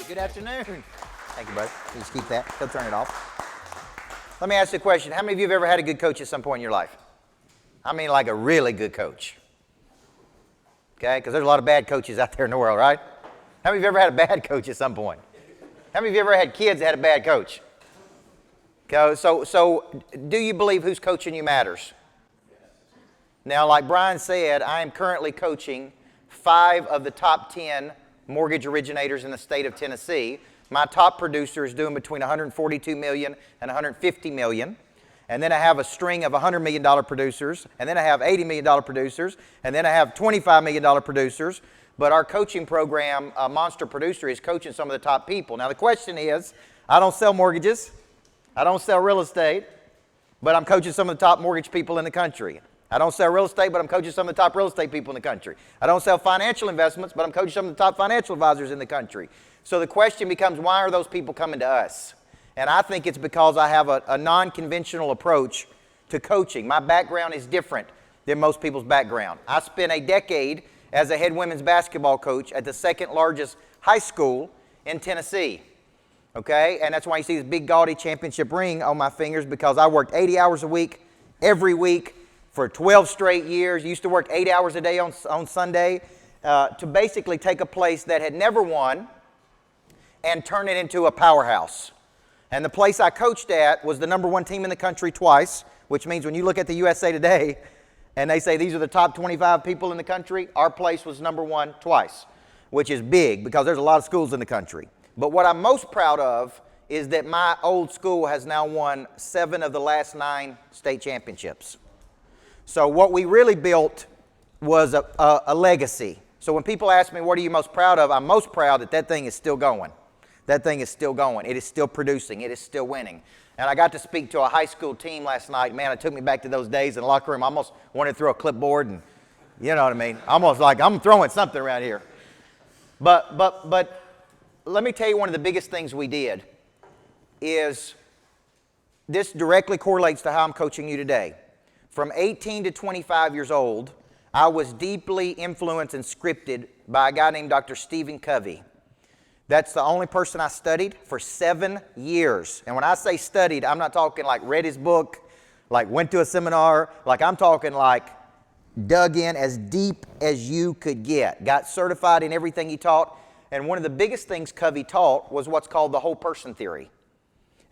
Good afternoon. Thank you, brother. Please keep that. He'll turn it off. Let me ask you a question. How many of you have ever had a good coach at some point in your life? I mean like a really good coach. Okay? Because there's a lot of bad coaches out there in the world, right? How many of you ever had a bad coach at some point? How many of you ever had kids that had a bad coach? Okay, so do you believe who's coaching you matters? Now, like Brian said, I am currently coaching 5 of the top 10 mortgage originators in the state of Tennessee. My top producer is doing between $142 million and $150 million. And then I have a string of $100 million producers. And then I have $80 million producers. And then I have $25 million producers. But our coaching program, Monster Producer, is coaching some of the top people. Now, the question is, I don't sell mortgages. I don't sell real estate. But I'm coaching some of the top mortgage people in the country. I don't sell real estate, but I'm coaching some of the top real estate people in the country. I don't sell financial investments, but I'm coaching some of the top financial advisors in the country. So the question becomes, why are those people coming to us? And I think it's because I have a non-conventional approach to coaching. My background is different than most people's background. I spent a decade as a head women's basketball coach at the second largest high school in Tennessee. Okay? And that's why you see this big gaudy championship ring on my fingers, because I worked 80 hours a week, every week, for 12 straight years. Used to work 8 hours a day on Sunday to basically take a place that had never won and turn it into a powerhouse. And the place I coached at was the #1 team in the country twice, which means when you look at the USA Today and they say these are the top 25 people in the country, our place was #1 twice, which is big because there's a lot of schools in the country. But what I'm most proud of is that my old school has now won 7 of the last 9 state championships. So what we really built was a legacy. So when people ask me, what are you most proud of? I'm most proud that that thing is still going. That thing is still going. It is still producing. It is still winning. And I got to speak to a high school team last night. Man, it took me back to those days in the locker room. I almost wanted to throw a clipboard and, you know what I mean? Almost like I'm throwing something around here. But let me tell you, one of the biggest things we did is this directly correlates to how I'm coaching you today. From 18 to 25 years old, I was deeply influenced and scripted by a guy named Dr. Stephen Covey. That's the only person I studied for 7 years. And when I say studied, I'm not talking like read his book, like went to a seminar. Like I'm talking like dug in as deep as you could get. Got certified in everything he taught. And one of the biggest things Covey taught was what's called the whole person theory.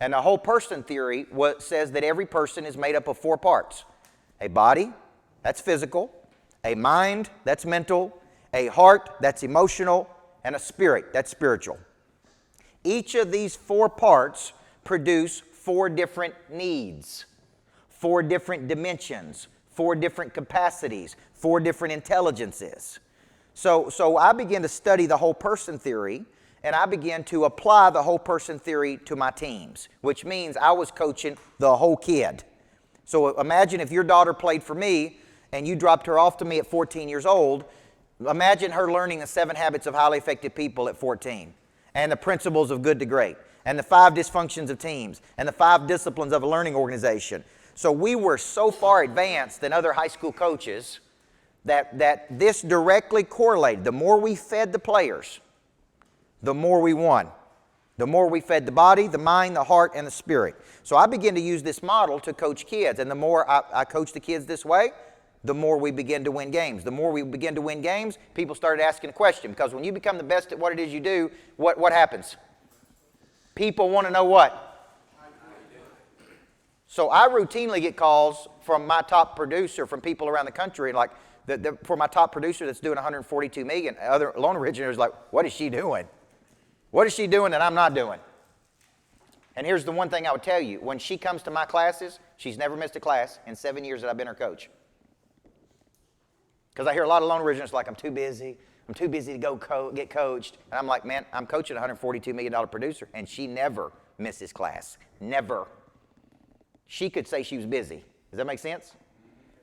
And the whole person theory says that every person is made up of 4 parts. A body, that's physical. A mind, that's mental. A heart, that's emotional. And a spirit, that's spiritual. Each of these 4 parts produce 4 different needs, 4 different dimensions, 4 different capacities, 4 different intelligences. So I began to study the whole person theory, and I began to apply the whole person theory to my teams, which means I was coaching the whole kid. So imagine if your daughter played for me and you dropped her off to me at 14 years old. Imagine her learning the 7 habits of highly effective people at 14, and the principles of good to great, and the 5 dysfunctions of teams, and the 5 disciplines of a learning organization. So we were so far advanced than other high school coaches that this directly correlated. The more we fed the players, the more we won. The more we fed the body, the mind, the heart, and the spirit. So I began to use this model to coach kids. And the more I coach the kids this way, the more we begin to win games. The more we begin to win games, people started asking a question. Because when you become the best at what it is you do, what happens? People want to know what? So I routinely get calls from my top producer, from people around the country, like for my top producer that's doing $142 million, other loan originators like, what is she doing? What is she doing that I'm not doing? And here's the one thing I would tell you. When she comes to my classes, she's never missed a class in 7 years that I've been her coach. Because I hear a lot of loan originators like, I'm too busy to go get coached. And I'm like, man, I'm coaching a $142 million producer, and she never misses class. Never. She could say she was busy. Does that make sense?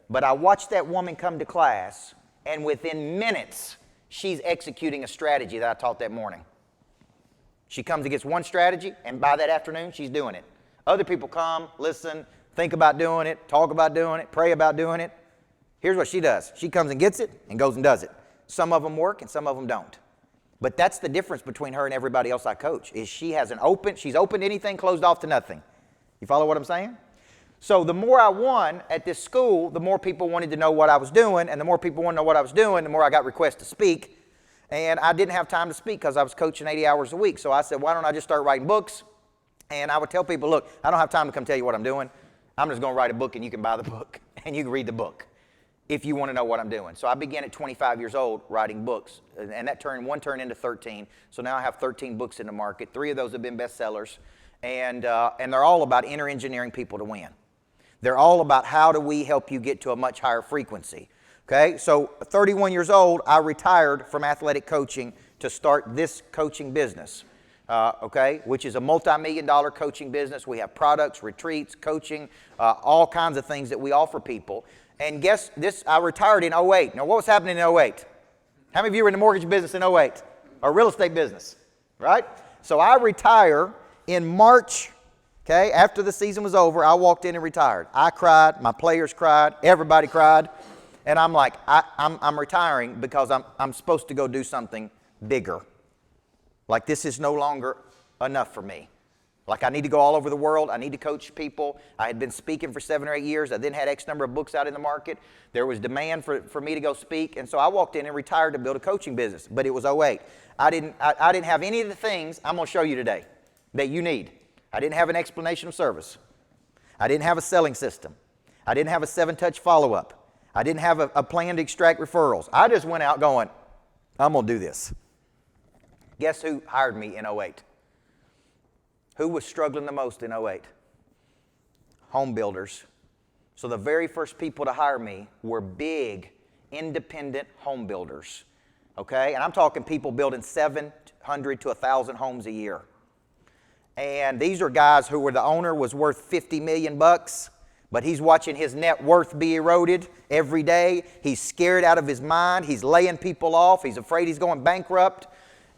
But I watched that woman come to class, and within minutes, she's executing a strategy that I taught that morning. She comes and gets one strategy, and by that afternoon, she's doing it. Other people come, listen, think about doing it, talk about doing it, pray about doing it. Here's what she does. She comes and gets it and goes and does it. Some of them work and some of them don't. But that's the difference between her and everybody else I coach, is she's open to anything, closed off to nothing. You follow what I'm saying? So the more I won at this school, the more people wanted to know what I was doing, and the more people wanted to know what I was doing, the more I got requests to speak. And I didn't have time to speak because I was coaching 80 hours a week. So I said, why don't I just start writing books? And I would tell people, look, I don't have time to come tell you what I'm doing. I'm just going to write a book, and you can buy the book, and you can read the book if you want to know what I'm doing. So I began at 25 years old writing books, and one turned into 13. So now I have 13 books in the market. 3 of those have been bestsellers, and they're all about inner engineering people to win. They're all about how do we help you get to a much higher frequency. Okay, so 31 years old, I retired from athletic coaching to start this coaching business, which is a multi-million-dollar coaching business. We have products, retreats, coaching, all kinds of things that we offer people. And guess this, I retired in 08. Now, what was happening in 08? How many of you were in the mortgage business in 08? Or real estate business, right? So I retire in March, okay? After the season was over, I walked in and retired. I cried, my players cried, everybody cried. And I'm like, I'm retiring because I'm supposed to go do something bigger. Like this is no longer enough for me. Like I need to go all over the world. I need to coach people. I had been speaking for 7 or 8 years. I then had X number of books out in the market. There was demand for me to go speak. And so I walked in and retired to build a coaching business. But it was 08. I didn't have any of the things I'm going to show you today that you need. I didn't have an explanation of service. I didn't have a selling system. I didn't have a 7-touch follow-up. I didn't have a plan to extract referrals. I just went out going, I'm going to do this. Guess who hired me in 08? Who was struggling the most in 08? Home builders. So the very first people to hire me were big, independent home builders. Okay? And I'm talking people building 700 to 1,000 homes a year. And these are guys who the owner was worth 50 million bucks. But he's watching his net worth be eroded every day. He's scared out of his mind. He's laying people off. He's afraid he's going bankrupt.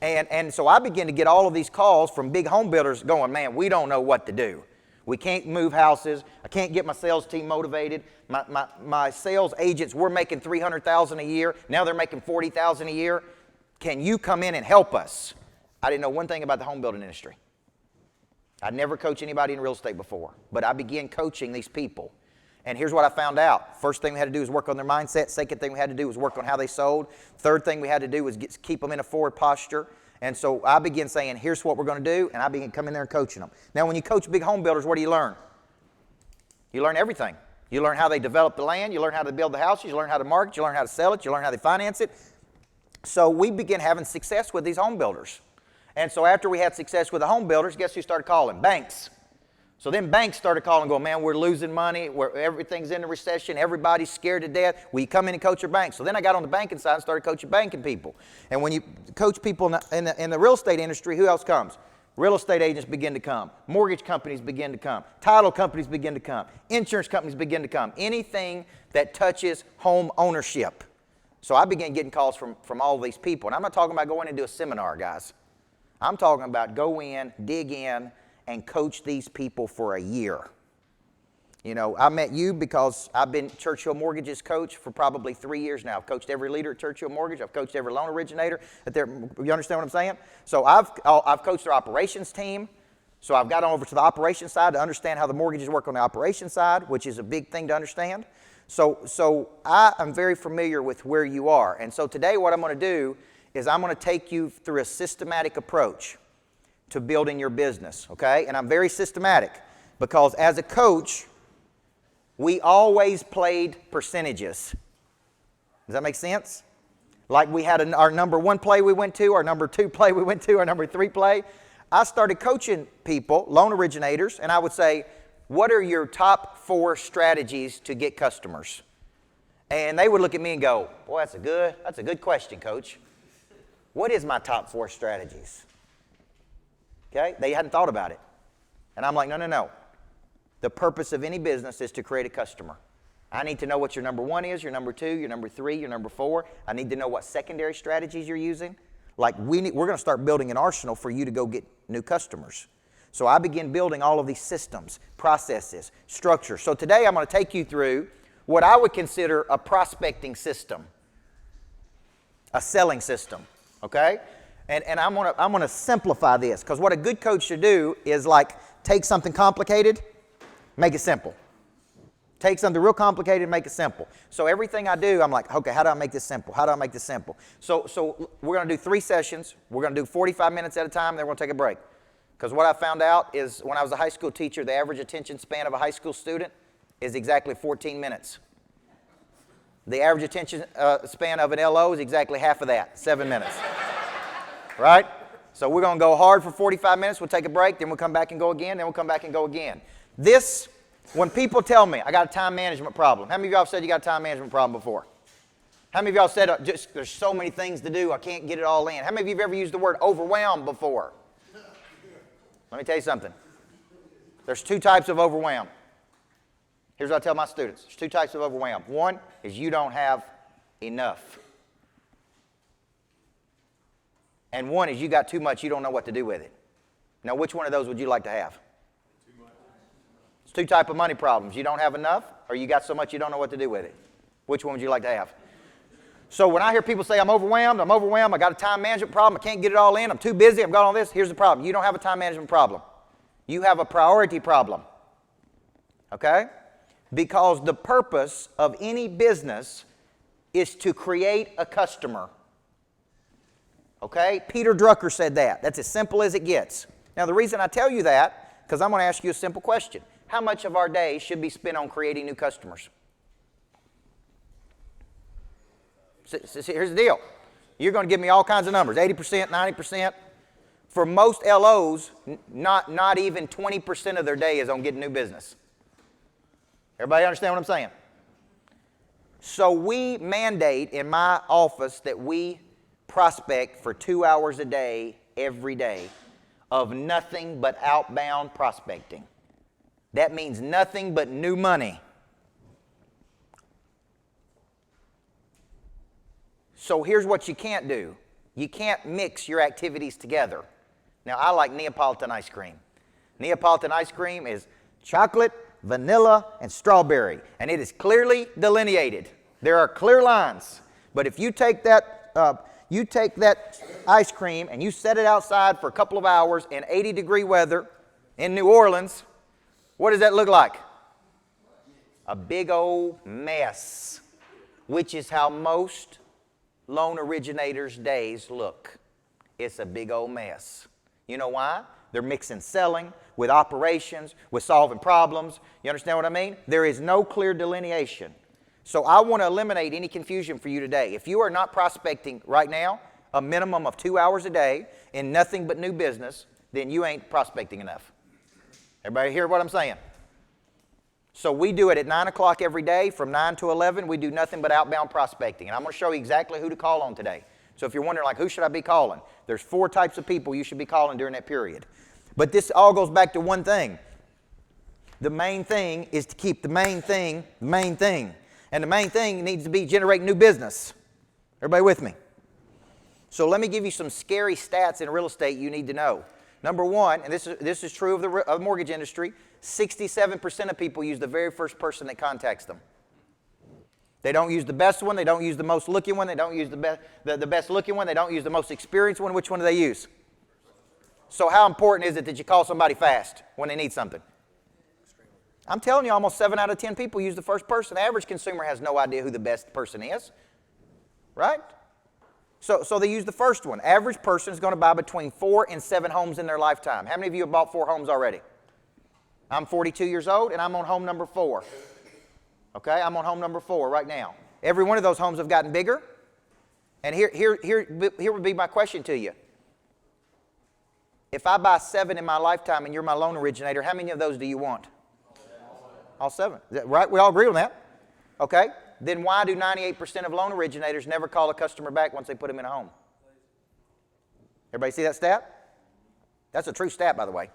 And so I begin to get all of these calls from big home builders going, man, we don't know what to do. We can't move houses. I can't get my sales team motivated. My sales agents were making $300,000 a year. Now they're making $40,000 a year. Can you come in and help us? I didn't know one thing about the home building industry. I'd never coached anybody in real estate before, but I began coaching these people. And here's what I found out. First thing we had to do was work on their mindset. Second thing we had to do was work on how they sold. Third thing we had to do was keep them in a forward posture. And so I began saying, here's what we're going to do, and I began coming there and coaching them. Now, when you coach big home builders, what do you learn? You learn everything. You learn how they develop the land. You learn how to build the houses. You learn how to market. You learn how to sell it. You learn how they finance it. So we began having success with these home builders. And so after we had success with the home builders, guess who started calling? Banks. So then banks started calling, going, man, we're losing money. Everything's in a recession. Everybody's scared to death. Will you come in and coach your bank? So then I got on the banking side and started coaching banking people. And when you coach people in the real estate industry, who else comes? Real estate agents begin to come. Mortgage companies begin to come. Title companies begin to come. Insurance companies begin to come. Anything that touches home ownership. So I began getting calls from all of these people. And I'm not talking about going into a seminar, guys. I'm talking about go in, dig in, and coach these people for a year. You know, I met you because I've been Churchill Mortgage's coach for probably 3 years now. I've coached every leader at Churchill Mortgage. I've coached every loan originator. You understand what I'm saying? So I've coached their operations team. So I've got over to the operations side to understand how the mortgages work on the operations side, which is a big thing to understand. So I am very familiar with where you are. And so today what I'm going to do is I'm going to take you through a systematic approach to building your business, okay? And I'm very systematic because as a coach, we always played percentages. Does that make sense? Like we had our number 1 play we went to, our number 2 play we went to, our number 3 play. I started coaching people, loan originators, and I would say, what are your top 4 strategies to get customers? And they would look at me and go, boy, that's a good question, coach. What is my top 4 strategies? Okay? They hadn't thought about it. And I'm like, no. The purpose of any business is to create a customer. I need to know what your number 1 is, your number 2, your number 3, your number 4. I need to know what secondary strategies you're using. Like we're going to start building an arsenal for you to go get new customers. So I begin building all of these systems, processes, structures. So today I'm going to take you through what I would consider a prospecting system, a selling system. Okay? And I'm gonna simplify this, because what a good coach should do is like take something complicated, make it simple. Take something real complicated and make it simple. So everything I do, I'm like, okay, how do I make this simple? How do I make this simple? So we're going to do 3 sessions. We're going to do 45 minutes at a time, then we're going to take a break. Because what I found out is when I was a high school teacher, the average attention span of a high school student is exactly 14 minutes. The average attention span of an LO is exactly half of that, 7 minutes. Right? So we're going to go hard for 45 minutes. We'll take a break, then we'll come back and go again, then we'll come back and go again. This... When people tell me I got a time management problem, how many of y'all said you got a time management problem before? How many of y'all said there's so many things to do, I can't get it all in? How many of you have ever used the word overwhelmed before? Let me tell you something. There's 2 types of overwhelm. Here's what I tell my students. There's 2 types of overwhelm. One is you don't have enough. And one is you got too much, you don't know what to do with it. Now, which one of those would you like to have? 2 types of money problems. You don't have enough, or you got so much you don't know what to do with it. Which one would you like to have? So when I hear people say, I'm overwhelmed, I got a time management problem, I can't get it all in, I'm too busy, I've got all this, here's the problem. You don't have a time management problem. You have a priority problem. Okay? Because the purpose of any business is to create a customer. Okay? Peter Drucker said that. That's as simple as it gets. Now the reason I tell you that, because I'm going to ask you a simple question. How much of our day should be spent on creating new customers? So here's the deal. You're going to give me all kinds of numbers, 80%, 90%. For most LOs, not even 20% of their day is on getting new business. Everybody understand what I'm saying? So we mandate in my office that we prospect for 2 hours a day, every day, of nothing but outbound prospecting. That means nothing but new money. So here's what you can't do. You can't mix your activities together. Now, I like Neapolitan ice cream. Neapolitan ice cream is chocolate, vanilla, and strawberry. And it is clearly delineated. There are clear lines. But if you take that ice cream and you set it outside for a couple of hours in 80-degree weather in New Orleans, what does that look like? A big old mess, which is how most loan originators' days look. It's a big old mess. You know why? They're mixing selling with operations, with solving problems. You understand what I mean? There is no clear delineation. So I want to eliminate any confusion for you today. If you are not prospecting right now, a minimum of 2 hours a day in nothing but new business, then you ain't prospecting enough. Everybody hear what I'm saying? So we do it at 9 o'clock every day. From 9 to 11, we do nothing but outbound prospecting. And I'm going to show you exactly who to call on today. So if you're wondering, like, who should I be calling? There's 4 types of people you should be calling during that period. But this all goes back to one thing. The main thing is to keep the main thing the main thing. And the main thing needs to be generating new business. Everybody with me? So let me give you some scary stats in real estate you need to know. Number one, and this is true of the mortgage industry, 67% of people use the very first person that contacts them. They don't use the best one. They don't use the most looking one. They don't use the best looking one. They don't use the most experienced one. Which one do they use? So how important is it that you call somebody fast when they need something? I'm telling you, almost 7 out of 10 people use the first person. The average consumer has no idea who the best person is, right? So they use the first one. Average person is going to buy between 4 and 7 homes in their lifetime. How many of you have bought 4 homes already? I'm 42 years old, and I'm on home number 4. Okay, I'm on home number 4 right now. Every one of those homes have gotten bigger. And here would be my question to you. If I buy 7 in my lifetime and you're my loan originator, how many of those do you want? All 7. Is that right? We all agree on that. Okay. Then why do 98% of loan originators never call a customer back once they put them in a home? Everybody see that stat? That's a true stat, by the way.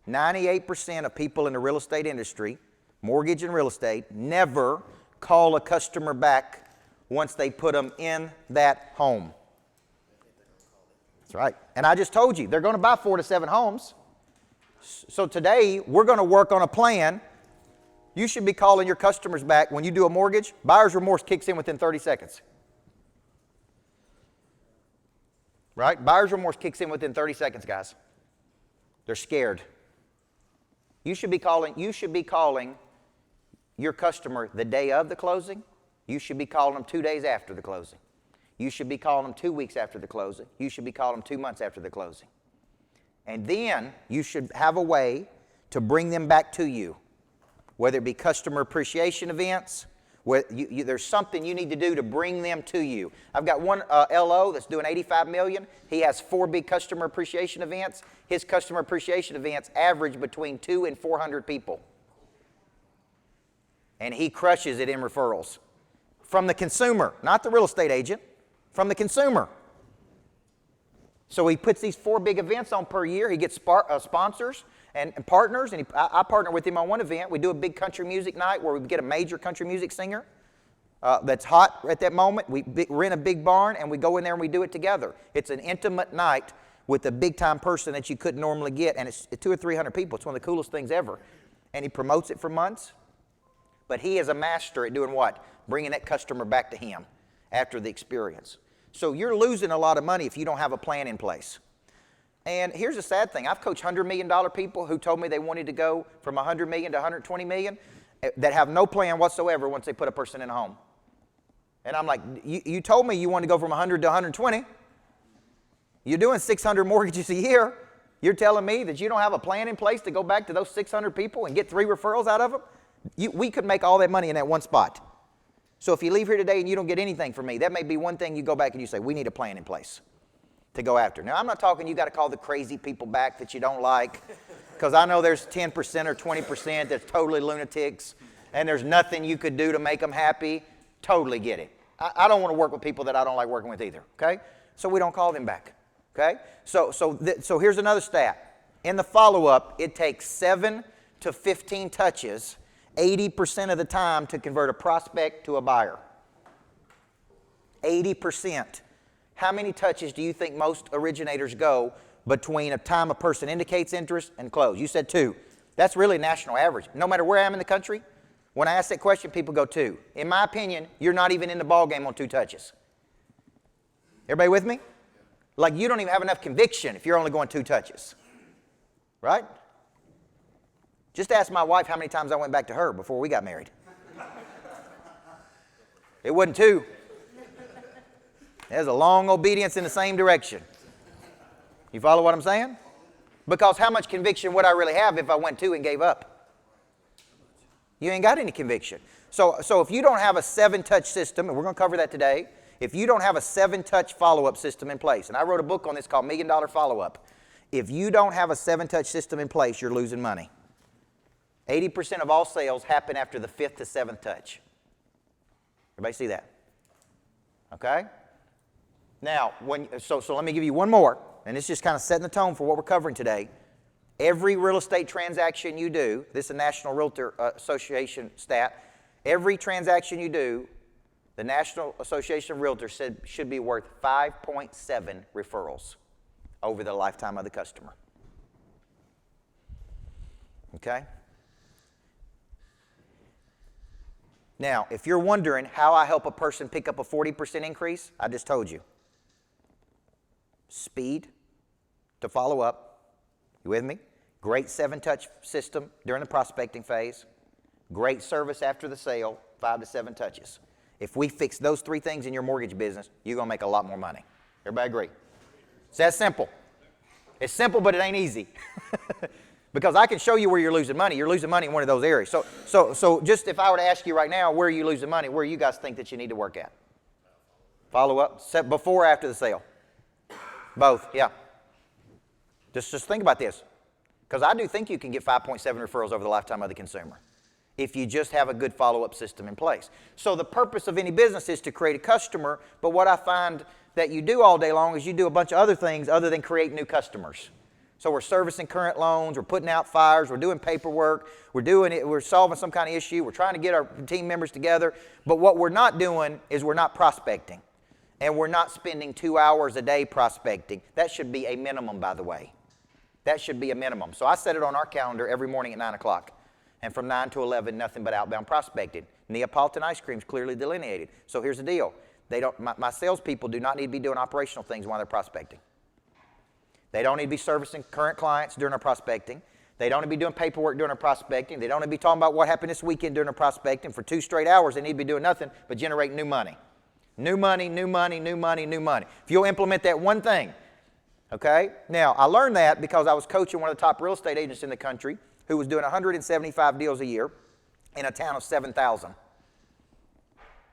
98% of people in the real estate industry, mortgage and real estate, never call a customer back once they put them in that home. That's right. And I just told you, they're going to buy 4 to 7 homes. So today, we're going to work on a plan. You should be calling your customers back when you do a mortgage. Buyer's remorse kicks in within 30 seconds. right? Buyer's remorse kicks in within 30 seconds, guys. They're scared. You should be calling your customer the day of the closing. You should be calling them 2 days after the closing. You should be calling them 2 weeks after the closing. You should be calling them 2 months after the closing. And then you should have a way to bring them back to you, whether it be customer appreciation events, where there's something you need to do to bring them to you. I've got one LO that's doing $85 million. He has 4 big customer appreciation events. His customer appreciation events average between 200 and 400 people. And he crushes it in referrals. From the consumer, not the real estate agent, from the consumer. So he puts these 4 big events on per year. He gets sponsors and partners, and I partner with him on one event. We do a big country music night where we get a major country music singer that's hot at that moment. We rent a big barn, and we go in there and we do it together. It's an intimate night with a big-time person that you couldn't normally get, and it's 200 or 300 people. It's one of the coolest things ever. And he promotes it for months. But he is a master at doing what? Bringing that customer back to him after the experience. So you're losing a lot of money if you don't have a plan in place. And here's the sad thing. I've coached $100 million people who told me they wanted to go from $100 million to $120 million that have no plan whatsoever once they put a person in a home. And I'm like, you told me you wanted to go from 100 to 120. You're doing 600 mortgages a year. You're telling me that you don't have a plan in place to go back to those 600 people and get 3 referrals out of them? We could make all that money in that one spot. So if you leave here today and you don't get anything from me, that may be one thing you go back and you say, we need a plan in place to go after. Now, I'm not talking you got to call the crazy people back that you don't like, because I know there's 10% or 20% that's totally lunatics, and there's nothing you could do to make them happy. Totally get it. I don't want to work with people that I don't like working with either, okay? So we don't call them back, okay? So here's another stat. In the follow-up, it takes 7 to 15 touches 80% of the time to convert a prospect to a buyer. 80%. How many touches do you think most originators go between a time a person indicates interest and close? You said 2. That's really national average. No matter where I am in the country, when I ask that question, people go 2. In my opinion, you're not even in the ball game on 2 touches. Everybody with me? Like, you don't even have enough conviction if you're only going 2 touches. Right? Just ask my wife how many times I went back to her before we got married. It wasn't 2. There's a long obedience in the same direction. You follow what I'm saying? Because how much conviction would I really have if I went 2 and gave up? You ain't got any conviction. So if you don't have a 7-touch system, and we're going to cover that today, if you don't have a 7-touch follow-up system in place, and I wrote a book on this called $1 Million Follow-Up. If you don't have a 7-touch system in place, you're losing money. 80% of all sales happen after the 5th to 7th touch. Everybody see that? Okay? Now, so let me give you one more, and it's just kind of setting the tone for what we're covering today. Every real estate transaction you do, this is a National Realtor Association stat, every transaction you do, the National Association of Realtors said should be worth 5.7 referrals over the lifetime of the customer. Okay? Now, if you're wondering how I help a person pick up a 40% increase, I just told you. Speed to follow up. You with me? Great 7-touch system during the prospecting phase. Great service after the sale, 5 to 7 touches. If we fix those 3 things in your mortgage business, you're going to make a lot more money. Everybody agree? It's that simple. It's simple, but it ain't easy. Because I can show you where you're losing money. You're losing money in one of those areas. So just if I were to ask you right now, where are you losing money? Where do you guys think that you need to work at? Follow up? Before or after the sale? Both, yeah. Just think about this. Because I do think you can get 5.7 referrals over the lifetime of the consumer if you just have a good follow-up system in place. So the purpose of any business is to create a customer, but what I find that you do all day long is you do a bunch of other things other than create new customers. So we're servicing current loans, we're putting out fires, we're doing paperwork, we're solving some kind of issue, we're trying to get our team members together, but what we're not doing is we're not prospecting. And we're not spending 2 hours a day prospecting. That should be a minimum, by the way. That should be a minimum. So I set it on our calendar every morning at 9 o'clock. And from 9 to 11, nothing but outbound prospecting. Neapolitan ice cream is clearly delineated. So here's the deal. My salespeople do not need to be doing operational things while they're prospecting. They don't need to be servicing current clients during our prospecting. They don't need to be doing paperwork during our prospecting. They don't need to be talking about what happened this weekend during our prospecting. For 2 straight hours, they need to be doing nothing but generating new money. New money, new money, new money, new money. If you'll implement that one thing, okay? Now, I learned that because I was coaching one of the top real estate agents in the country who was doing 175 deals a year in a town of 7,000.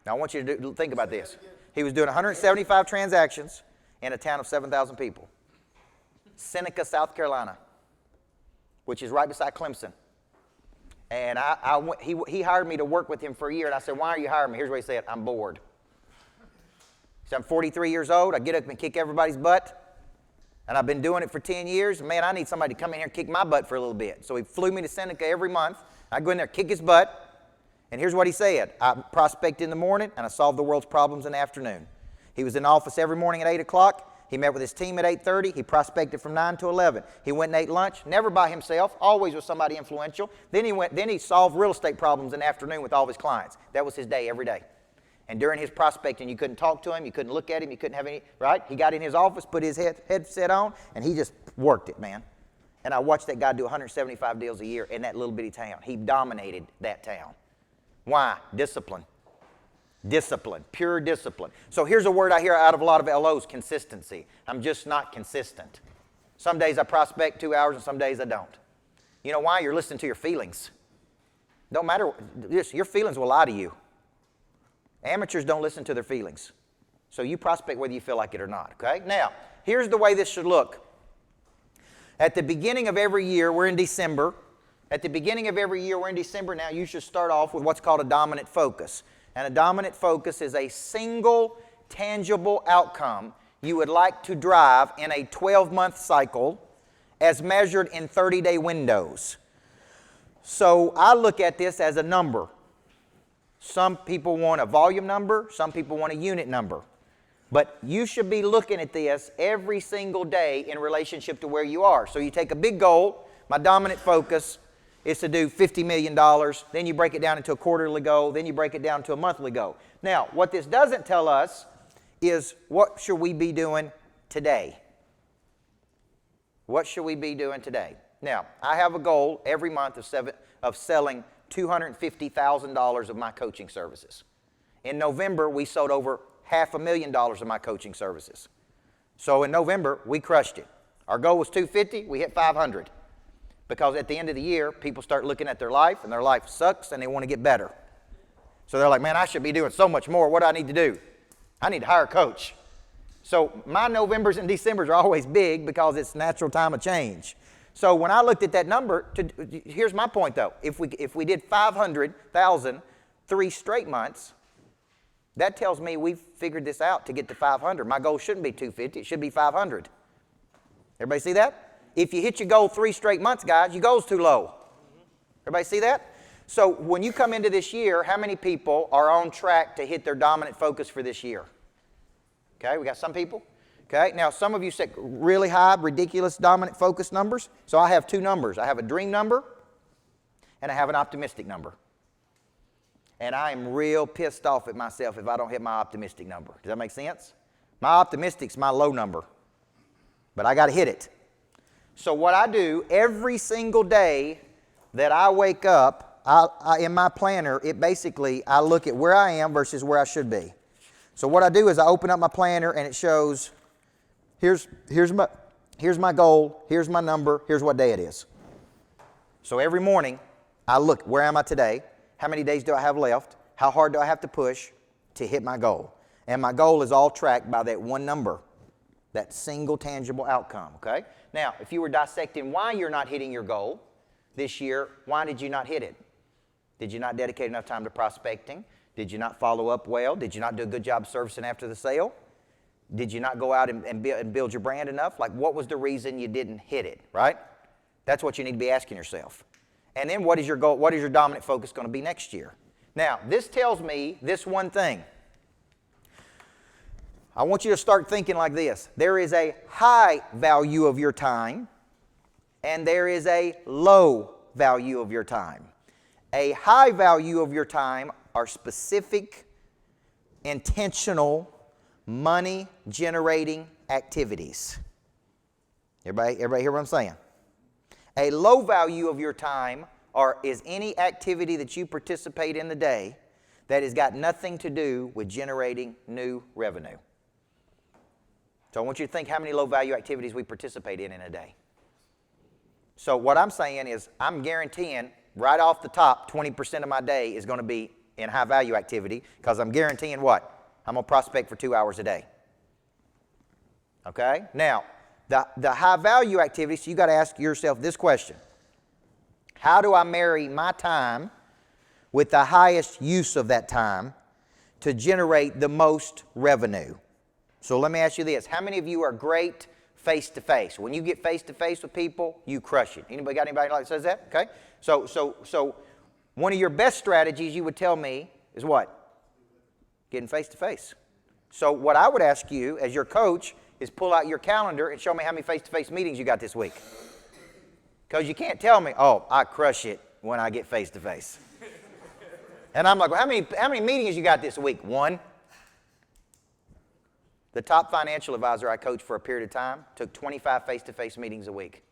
Now, I want you to think about this. He was doing 175 transactions in a town of 7,000 people. Seneca, South Carolina, which is right beside Clemson. And he hired me to work with him for a year, and I said, why are you hiring me? Here's what he said, I'm bored. He said, I'm 43 years old. I get up and kick everybody's butt, and I've been doing it for 10 years. Man, I need somebody to come in here and kick my butt for a little bit. So he flew me to Seneca every month. I go in there, kick his butt. And here's what he said. I prospect in the morning, and I solve the world's problems in the afternoon. He was in the office every morning at 8 o'clock. He met with his team at 8:30. He prospected from 9 to 11. He went and ate lunch, never by himself, always with somebody influential. Then he solved real estate problems in the afternoon with all of his clients. That was his day every day. And during his prospecting, you couldn't talk to him, you couldn't look at him, you couldn't have any, right? He got in his office, put his headset on, and he just worked it, man. And I watched that guy do 175 deals a year in that little bitty town. He dominated that town. Why? Discipline. Discipline. Pure discipline. So here's a word I hear out of a lot of LOs, consistency. I'm just not consistent. Some days I prospect 2 hours and some days I don't. You know why? You're listening to your feelings. Don't matter. Your feelings will lie to you. Amateurs don't listen to their feelings. So you prospect whether you feel like it or not, okay? Now, here's the way this should look. At the beginning of every year, we're in December. At the beginning of every year, we're in December now, you should start off with what's called a dominant focus. And a dominant focus is a single, tangible outcome you would like to drive in a 12-month cycle as measured in 30-day windows. So I look at this as a number. Some people want a volume number, some people want a unit number. But you should be looking at this every single day in relationship to where you are. So you take a big goal, my dominant focus is to do $50 million, then you break it down into a quarterly goal, then you break it down to a monthly goal. Now, what this doesn't tell us is what should we be doing today? What should we be doing today? Now, I have a goal every month of selling $250,000 of my coaching services. In November, we sold over $500,000 of my coaching services. So in November, we crushed it. Our goal was $250, we hit $500. Because at the end of the year, people start looking at their life, and their life sucks, and they want to get better. So they're like, man, I should be doing so much more. What do I need to do? I need to hire a coach. So my Novembers and Decembers are always big because it's natural time of change. So when I looked at that number, here's my point though. If we did 500,000 3 straight months, that tells me we've figured this out to get to 500. My goal shouldn't be 250, it should be 500. Everybody see that? If you hit your goal 3 straight months, guys, your goal's too low. Everybody see that? So when you come into this year, how many people are on track to hit their dominant focus for this year? Okay, we got some people. Okay, now some of you set really high, ridiculous dominant focus numbers. So I have 2 numbers. I have a dream number and I have an optimistic number. And I am real pissed off at myself if I don't hit my optimistic number. Does that make sense? My optimistic's my low number, but I got to hit it. So what I do every single day that I wake up, in my planner, I look at where I am versus where I should be. So what I do is I open up my planner and it shows, here's my goal, here's my number, here's what day it is. So every morning I look, where am I today? How many days do I have left? How hard do I have to push to hit my goal? And my goal is all tracked by that one number, that single tangible outcome, okay? Now, if you were dissecting why you're not hitting your goal this year, why did you not hit it? Did you not dedicate enough time to prospecting? Did you not follow up well? Did you not do a good job servicing after the sale? Did you not go out and build your brand enough? Like, what was the reason you didn't hit it, right? That's what you need to be asking yourself. And then what is your goal? What is your dominant focus going to be next year? Now, this tells me this one thing. I want you to start thinking like this. There is a high value of your time, and there is a low value of your time. A high value of your time are specific, intentional, money-generating activities. Everybody hear what I'm saying? A low value of your time is any activity that you participate in the day that has got nothing to do with generating new revenue. So I want you to think how many low value activities we participate in a day. So what I'm saying is I'm guaranteeing right off the top 20% of my day is going to be in high value activity because I'm guaranteeing what? I'm going to prospect for 2 hours a day. Okay? Now, the high value activity, so you got to ask yourself this question. How do I marry my time with the highest use of that time to generate the most revenue? So let me ask you this. How many of you are great face-to-face? When you get face-to-face with people, you crush it. Anybody got anybody that says that? Okay. So one of your best strategies you would tell me is what? Getting face-to-face. So what I would ask you as your coach is pull out your calendar and show me how many face-to-face meetings you got this week. Because you can't tell me, oh, I crush it when I get face-to-face. And I'm like, well, how many meetings you got this week? 1. The top financial advisor I coached for a period of time took 25 face-to-face meetings a week.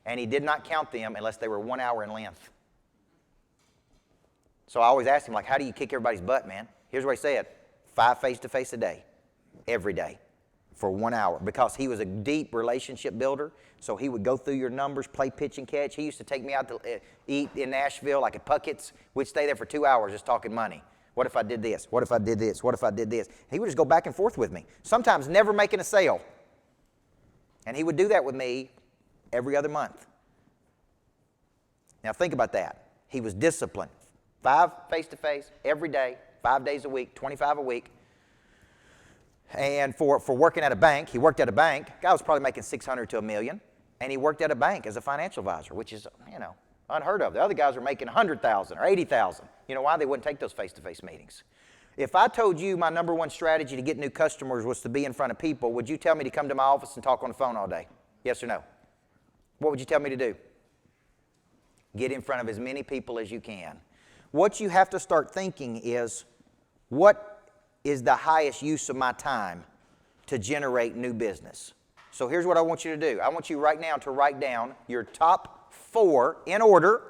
And he did not count them unless they were 1 hour in length. So I always asked him, like, how do you kick everybody's butt, man? Here's what he said. 5 face-to-face a day, every day, for 1 hour. Because he was a deep relationship builder, so he would go through your numbers, play pitch and catch. He used to take me out to eat in Nashville, like at Puckett's. We'd stay there for 2 hours just talking money. What if I did this? What if I did this? What if I did this? He would just go back and forth with me, sometimes never making a sale. And he would do that with me every other month. Now think about that. He was disciplined. 5 face-to-face every day, 5 days a week, 25 a week. And for working at a bank, he worked at a bank. Guy was probably making $600 to $1 million. And he worked at a bank as a financial advisor, which is, unheard of. The other guys were making $100,000 or $80,000. You know why? They wouldn't take those face-to-face meetings. If I told you my number one strategy to get new customers was to be in front of people, would you tell me to come to my office and talk on the phone all day? Yes or no? What would you tell me to do? Get in front of as many people as you can. What you have to start thinking is, what is the highest use of my time to generate new business? So here's what I want you to do. I want you right now to write down your top 4, in order,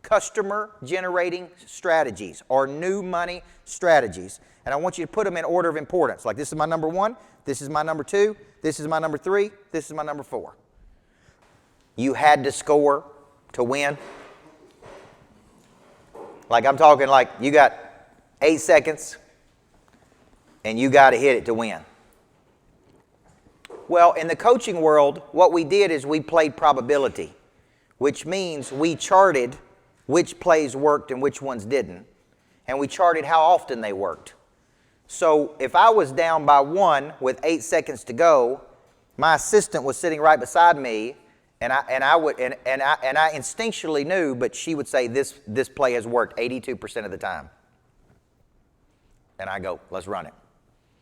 customer generating strategies or new money strategies. And I want you to put them in order of importance. Like, this is my number 1, this is my number 2, this is my number 3, this is my number 4. You had to score to win. Like, I'm talking like you got 8 seconds and you got to hit it to win. Well, in the coaching world, what we did is we played probability, which means we charted which plays worked and which ones didn't, and we charted how often they worked. So if I was down by 1 with 8 seconds to go, my assistant was sitting right beside me, and I instinctually knew, but she would say this play has worked 82% of the time. And I go, let's run it.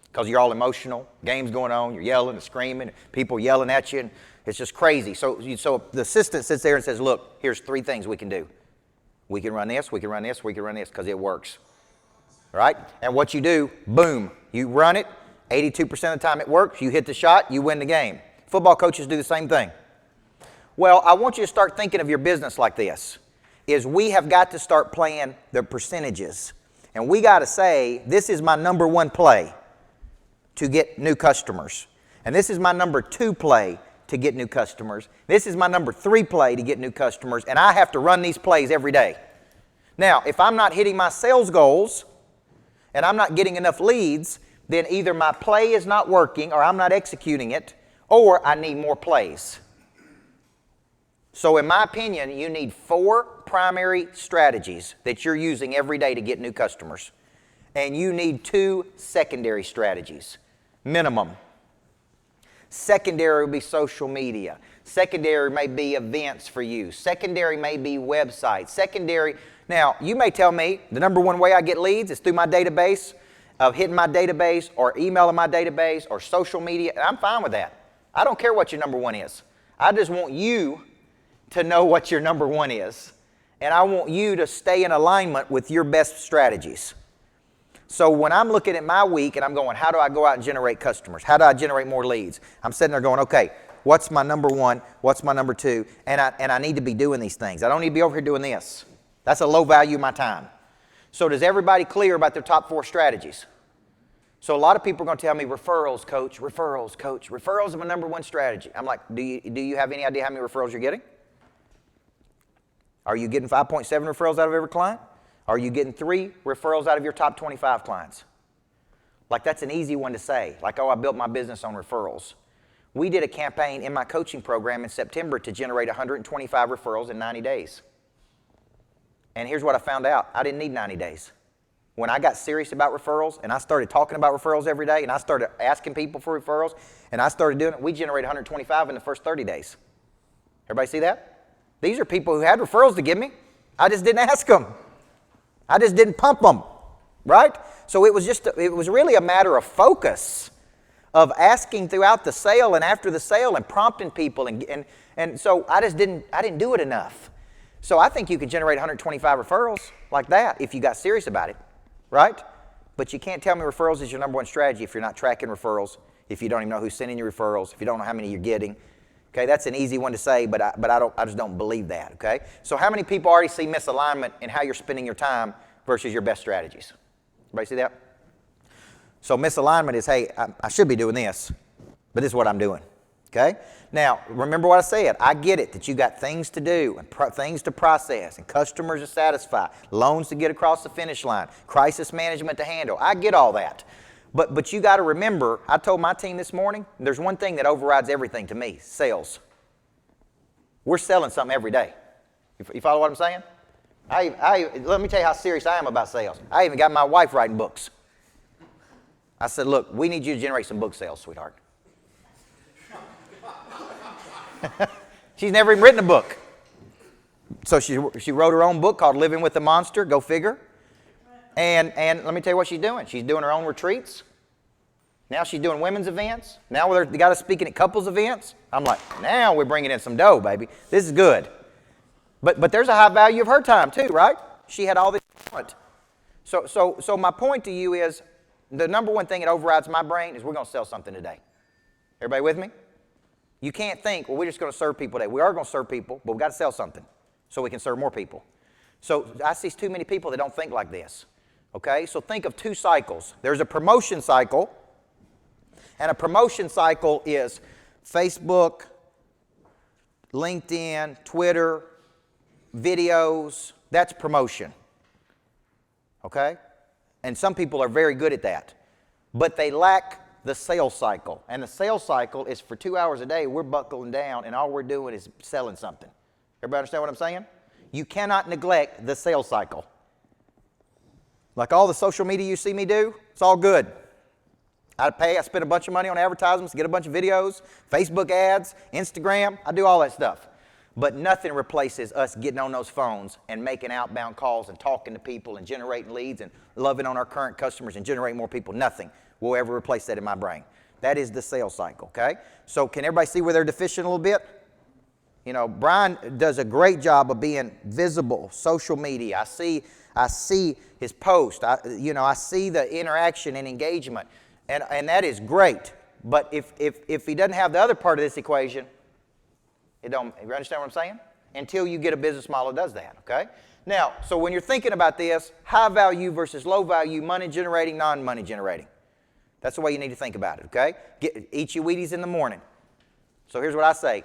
Because you're all emotional, game's going on, you're yelling and screaming, people yelling at you, and it's just crazy. So the assistant sits there and says, look, here's 3 things we can do. We can run this, we can run this, we can run this, because it works. Right? And what you do, boom, you run it, 82% of the time it works, you hit the shot, you win the game. Football coaches do the same thing. Well, I want you to start thinking of your business like this, is we have got to start playing the percentages. And we got to say, this is my number 1 play to get new customers. And this is my number 2 play to get new customers. This is my number 3 play to get new customers, and I have to run these plays every day. Now, if I'm not hitting my sales goals and I'm not getting enough leads, then either my play is not working or I'm not executing it, or I need more plays. So in my opinion, you need 4 primary strategies that you're using every day to get new customers. And you need 2 secondary strategies, minimum. Secondary would be social media. Secondary may be events for you. Secondary may be websites. Secondary, now you may tell me the number 1 way I get leads is through my database, of hitting my database or emailing my database or social media. And I'm fine with that. I don't care what your number 1 is. I just want you to know what your number 1 is. And I want you to stay in alignment with your best strategies. So when I'm looking at my week and I'm going, how do I go out and generate customers? How do I generate more leads? I'm sitting there going, okay, What's my number one? What's my number two? And I need to be doing these things. I don't need to be over here doing this. That's a low value of my time. So does everybody clear about their top 4 strategies? So a lot of people are going to tell me, referrals, coach, referrals, coach. Referrals are my number 1 strategy. I'm like, do you have any idea how many referrals you're getting? Are you getting 5.7 referrals out of every client? Are you getting 3 referrals out of your top 25 clients? Like, that's an easy one to say. Like, oh, I built my business on referrals. We did a campaign in my coaching program in September to generate 125 referrals in 90 days. And here's what I found out. I didn't need 90 days. When I got serious about referrals and I started talking about referrals every day and I started asking people for referrals and I started doing it, we generated 125 in the first 30 days. Everybody see that? These are people who had referrals to give me. I just didn't ask them. I just didn't pump them, right? So it was really a matter of focus, of asking throughout the sale and after the sale and prompting people. And so I didn't do it enough. So I think you could generate 125 referrals like that if you got serious about it, right? But you can't tell me referrals is your number 1 strategy if you're not tracking referrals, if you don't even know who's sending you referrals, if you don't know how many you're getting. Okay, that's an easy one to say, but I just don't believe that, okay? So how many people already see misalignment in how you're spending your time versus your best strategies? Everybody see that? So misalignment is, hey, I should be doing this, but this is what I'm doing, okay? Now, remember what I said. I get it that you got things to do and things to process and customers to satisfy, loans to get across the finish line, crisis management to handle. I get all that. But you got to remember, I told my team this morning, there's one thing that overrides everything to me, sales. We're selling something every day. You follow what I'm saying? Let me tell you how serious I am about sales. I even got my wife writing books. I said, look, we need you to generate some book sales, sweetheart. She's never even written a book. So she wrote her own book called Living with the Monster, go figure. And let me tell you what she's doing. She's doing her own retreats. Now she's doing women's events. Now they got us speaking at couples events. I'm like, now we're bringing in some dough, baby. This is good. But there's a high value of her time too, right? She had all this talent. So my point to you is the number 1 thing that overrides my brain is we're going to sell something today. Everybody with me? You can't think, well, we're just going to serve people today. We are going to serve people, but we've got to sell something so we can serve more people. So I see too many people that don't think like this. Okay, so think of 2 cycles. There's a promotion cycle, and a promotion cycle is Facebook, LinkedIn, Twitter, videos. That's promotion. Okay? And some people are very good at that. But they lack the sales cycle. And the sales cycle is for 2 hours a day, we're buckling down, and all we're doing is selling something. Everybody understand what I'm saying? You cannot neglect the sales cycle. Like all the social media you see me do, it's all good. I spend a bunch of money on advertisements, get a bunch of videos, Facebook ads, Instagram, I do all that stuff. But nothing replaces us getting on those phones and making outbound calls and talking to people and generating leads and loving on our current customers and generating more people. Nothing will ever replace that in my brain. That is the sales cycle, okay? So can everybody see where they're deficient a little bit? You know, Brian does a great job of being visible, social media. I see his post. I see the interaction and engagement, and that is great. But if he doesn't have the other part of this equation, you understand what I'm saying? Until you get a business model that does that, okay? Now, so when you're thinking about this, high value versus low value, money generating, non-money generating. That's the way you need to think about it, okay? Eat your Wheaties in the morning. So here's what I say.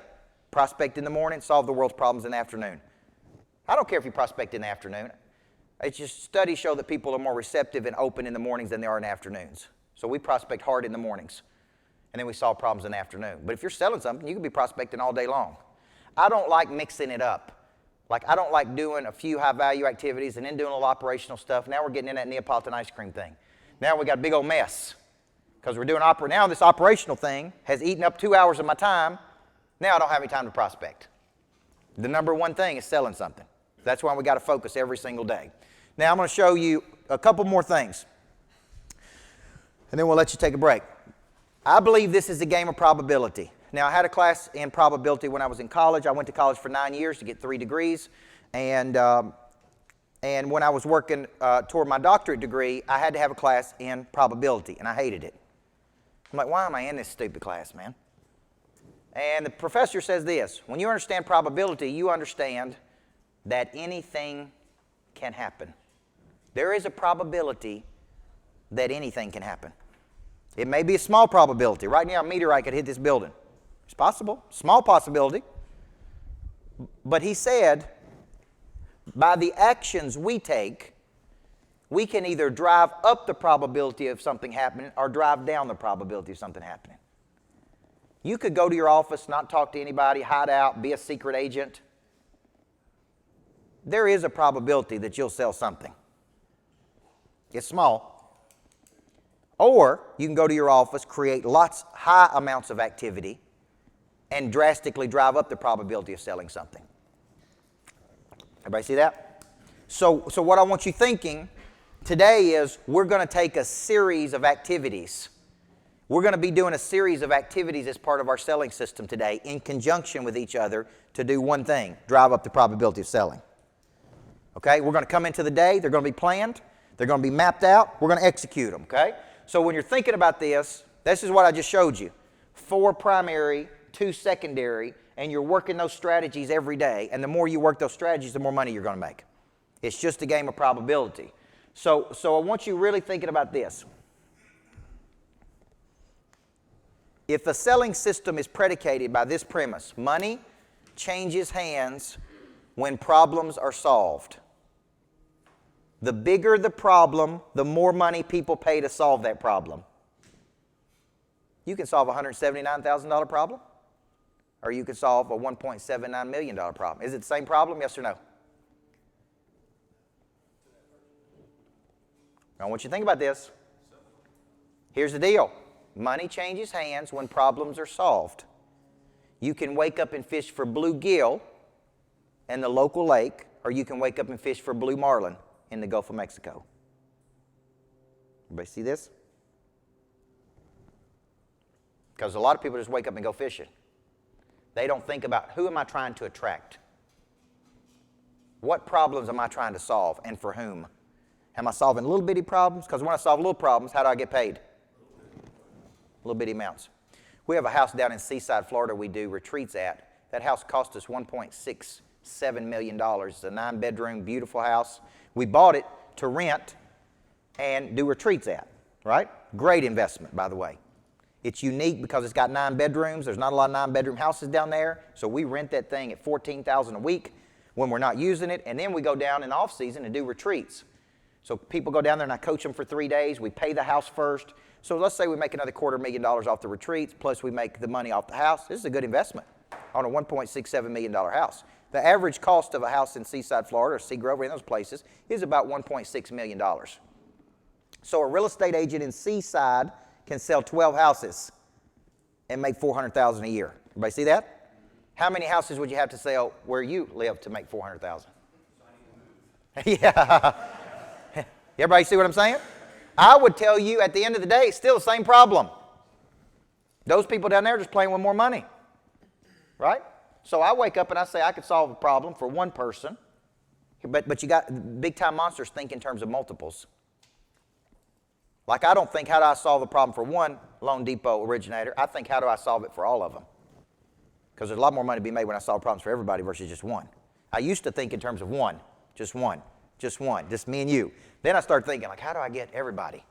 Prospect in the morning, solve the world's problems in the afternoon. I don't care if you prospect in the afternoon. It's just studies show that people are more receptive and open in the mornings than they are in the afternoons. So we prospect hard in the mornings, and then we solve problems in the afternoon. But if you're selling something, you can be prospecting all day long. I don't like mixing it up. Like, I don't like doing a few high-value activities and then doing a little operational stuff. Now we're getting in that Neapolitan ice cream thing. Now we got a big old mess because we're doing now this operational thing has eaten up 2 hours of my time. Now I don't have any time to prospect. The number 1 thing is selling something. That's why we got to focus every single day. Now I'm going to show you a couple more things, and then we'll let you take a break. I believe this is a game of probability. Now, I had a class in probability when I was in college. I went to college for 9 years to get 3 degrees, and when I was working toward my doctorate degree, I had to have a class in probability, and I hated it. I'm like, why am I in this stupid class, man? And the professor says this: when you understand probability, you understand that anything can happen. There is a probability that anything can happen. It may be a small probability. Right now, a meteorite could hit this building. It's possible, small possibility. But he said, by the actions we take, we can either drive up the probability of something happening or drive down the probability of something happening. You could go to your office, not talk to anybody, hide out, be a secret agent. There is a probability that you'll sell something. It's small. Or you can go to your office, create high amounts of activity, and drastically drive up the probability of selling something. Everybody see that? So what I want you thinking today is we're going to take a series of activities. We're going to be doing a series of activities as part of our selling system today in conjunction with each other to do one thing: drive up the probability of selling. Okay? We're going to come into the day. They're going to be planned. They're going to be mapped out. We're going to execute them. Okay? So when you're thinking about this is what I just showed you. 4 primary, 2 secondary, and you're working those strategies every day. And the more you work those strategies, the more money you're going to make. It's just a game of probability. So I want you really thinking about this. If the selling system is predicated by this premise: money changes hands when problems are solved. The bigger the problem, the more money people pay to solve that problem. You can solve a $179,000 problem, or you can solve a $1.79 million problem. Is it the same problem, yes or no? I want you to think about this. Here's the deal. Money changes hands when problems are solved. You can wake up and fish for bluegill in the local lake, or you can wake up and fish for blue marlin in the Gulf of Mexico. Everybody see this? Because a lot of people just wake up and go fishing. They don't think about, who am I trying to attract? What problems am I trying to solve, and for whom? Am I solving little bitty problems? Because when I solve little problems, how do I get paid? Little bitty amounts. We have a house down in Seaside, Florida we do retreats at. That house cost us $1.67 million. It's a 9-bedroom, beautiful house. We bought it to rent and do retreats at, right? Great investment, by the way. It's unique because it's got 9 bedrooms. There's not a lot of 9-bedroom houses down there, so we rent that thing at $14,000 a week when we're not using it, and then we go down in the off-season and do retreats. So people go down there and I coach them for 3 days. We pay the house first. So let's say we make another $250,000 off the retreats, plus we make the money off the house. This is a good investment on a $1.67 million house. The average cost of a house in Seaside, Florida, or Seagrove, or in those places, is about $1.6 million. So a real estate agent in Seaside can sell 12 houses and make $400,000 a year. Everybody see that? How many houses would you have to sell where you live to make $400,000? Yeah. Everybody see what I'm saying? I would tell you at the end of the day, it's still the same problem. Those people down there are just playing with more money, right? So I wake up and I say I could solve a problem for one person, but you got big-time monsters think in terms of multiples. Like I don't think, how do I solve a problem for one Loan Depot originator? I think, how do I solve it for all of them? Because there's a lot more money to be made when I solve problems for everybody versus just one. I used to think in terms of one, just me and you. Then I started thinking, like, how do I get everybody?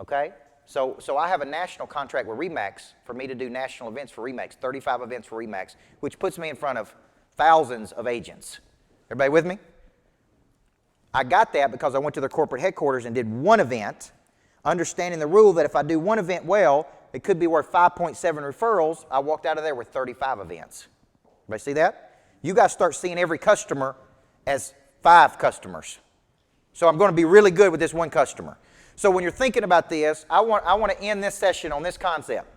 Okay? So I have a national contract with RE/MAX for me to do national events for RE/MAX, 35 events for RE/MAX, which puts me in front of thousands of agents. Everybody with me? I got that because I went to their corporate headquarters and did one event, understanding the rule that if I do one event well, it could be worth 5.7 referrals. I walked out of there with 35 events. Everybody see that? You guys start seeing every customer as 5 customers. So I'm going to be really good with this one customer. So when you're thinking about this, I want to end this session on this concept.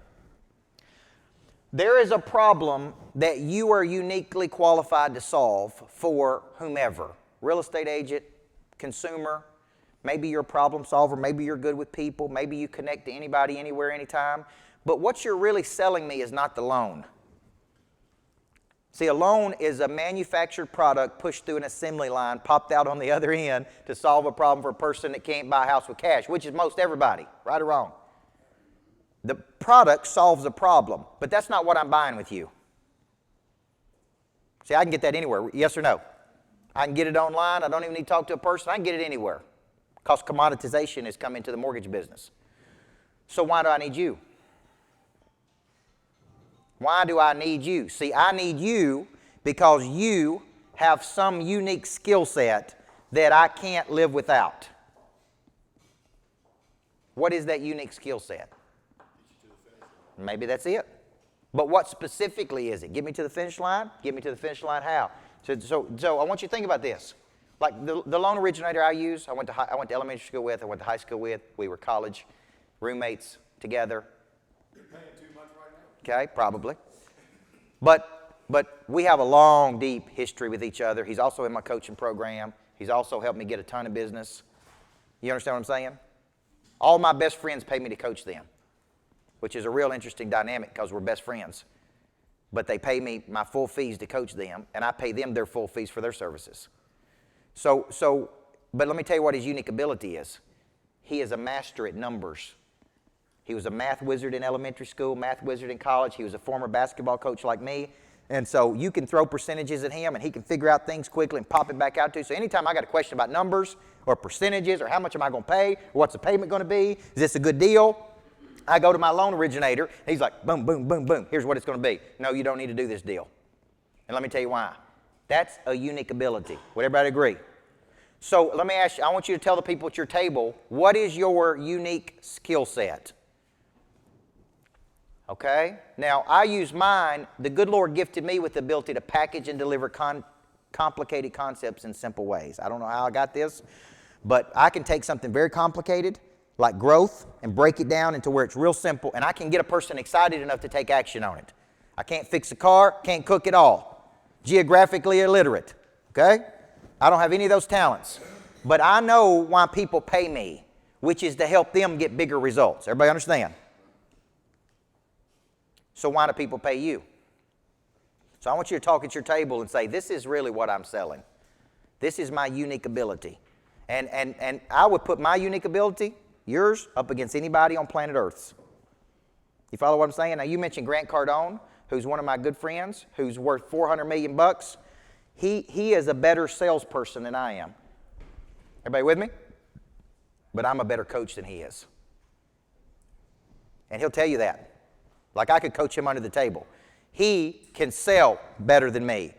There is a problem that you are uniquely qualified to solve for whomever. Real estate agent, consumer, maybe you're a problem solver, maybe you're good with people, maybe you connect to anybody, anywhere, anytime. But what you're really selling me is not the loan. See, a loan is a manufactured product pushed through an assembly line, popped out on the other end to solve a problem for a person that can't buy a house with cash, which is most everybody, right or wrong. The product solves a problem, but that's not what I'm buying with you. See, I can get that anywhere, yes or no? I can get it online. I don't even need to talk to a person. I can get it anywhere because commoditization has come into the mortgage business. So why do I need you? Why do I need you? See, I need you because you have some unique skill set that I can't live without. What is that unique skill set? Maybe that's it. But what specifically is it? Get me to the finish line? Get me to the finish line how? So I want you to think about this. Like the loan originator I use, I went to elementary school with, I went to high school with. We were college roommates together. You're paying too much right now? Okay, probably. But we have a long, deep history with each other. He's also in my coaching program. He's also helped me get a ton of business. You understand what I'm saying? All my best friends pay me to coach them, which is a real interesting dynamic because we're best friends. But they pay me my full fees to coach them, and I pay them their full fees for their services. But let me tell you what his unique ability is. He is a master at numbers. He was a math wizard in elementary school, math wizard in college. He was a former basketball coach like me. And so you can throw percentages at him, and he can figure out things quickly and pop it back out to you. So anytime I got a question about numbers or percentages or how much am I going to pay, or what's the payment going to be, is this a good deal? I go to my loan originator, and he's like, boom, boom, boom, boom. Here's what it's going to be. No, you don't need to do this deal. And let me tell you why. That's a unique ability. Would everybody agree? So let me ask you, I want you to tell the people at your table, what is your unique skill set? Okay? Now, I use mine. The good Lord gifted me with the ability to package and deliver complicated concepts in simple ways. I don't know how I got this, but I can take something very complicated, like growth, and break it down into where it's real simple, and I can get a person excited enough to take action on it. I can't fix a car, can't cook at all. Geographically illiterate, okay? I don't have any of those talents. But I know why people pay me, which is to help them get bigger results. Everybody understand? So why do people pay you? So I want you to talk at your table and say, this is really what I'm selling. This is my unique ability. And I would put my unique ability, yours, up against anybody on planet Earth. You follow what I'm saying? Now, you mentioned Grant Cardone, who's one of my good friends, who's worth $400 million. He is a better salesperson than I am. Everybody with me? But I'm a better coach than he is. And he'll tell you that. Like I could coach him under the table. He can sell better than me.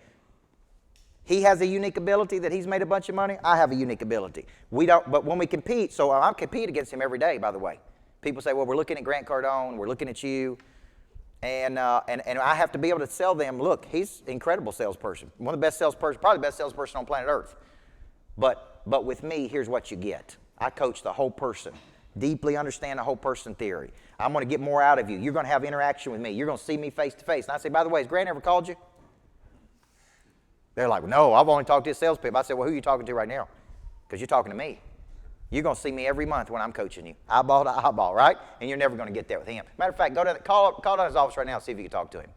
He has a unique ability that he's made a bunch of money. I have a unique ability. We don't, but when we compete, so I compete against him every day, by the way. People say, well, we're looking at Grant Cardone, we're looking at you, and I have to be able to sell them, look, he's an incredible salesperson. One of the best salesperson, probably the best salesperson on planet Earth. But with me, here's what you get. I coach the whole person. Deeply understand the whole person theory. I'm going to get more out of you. You're going to have interaction with me. You're going to see me face to face. And I say, by the way, has Grant ever called you? They're like, no, I've only talked to his salespeople. I said, well, who are you talking to right now? Because you're talking to me. You're going to see me every month when I'm coaching you. Eyeball to eyeball, right? And you're never going to get there with him. Matter of fact, call down his office right now and see if you can talk to him.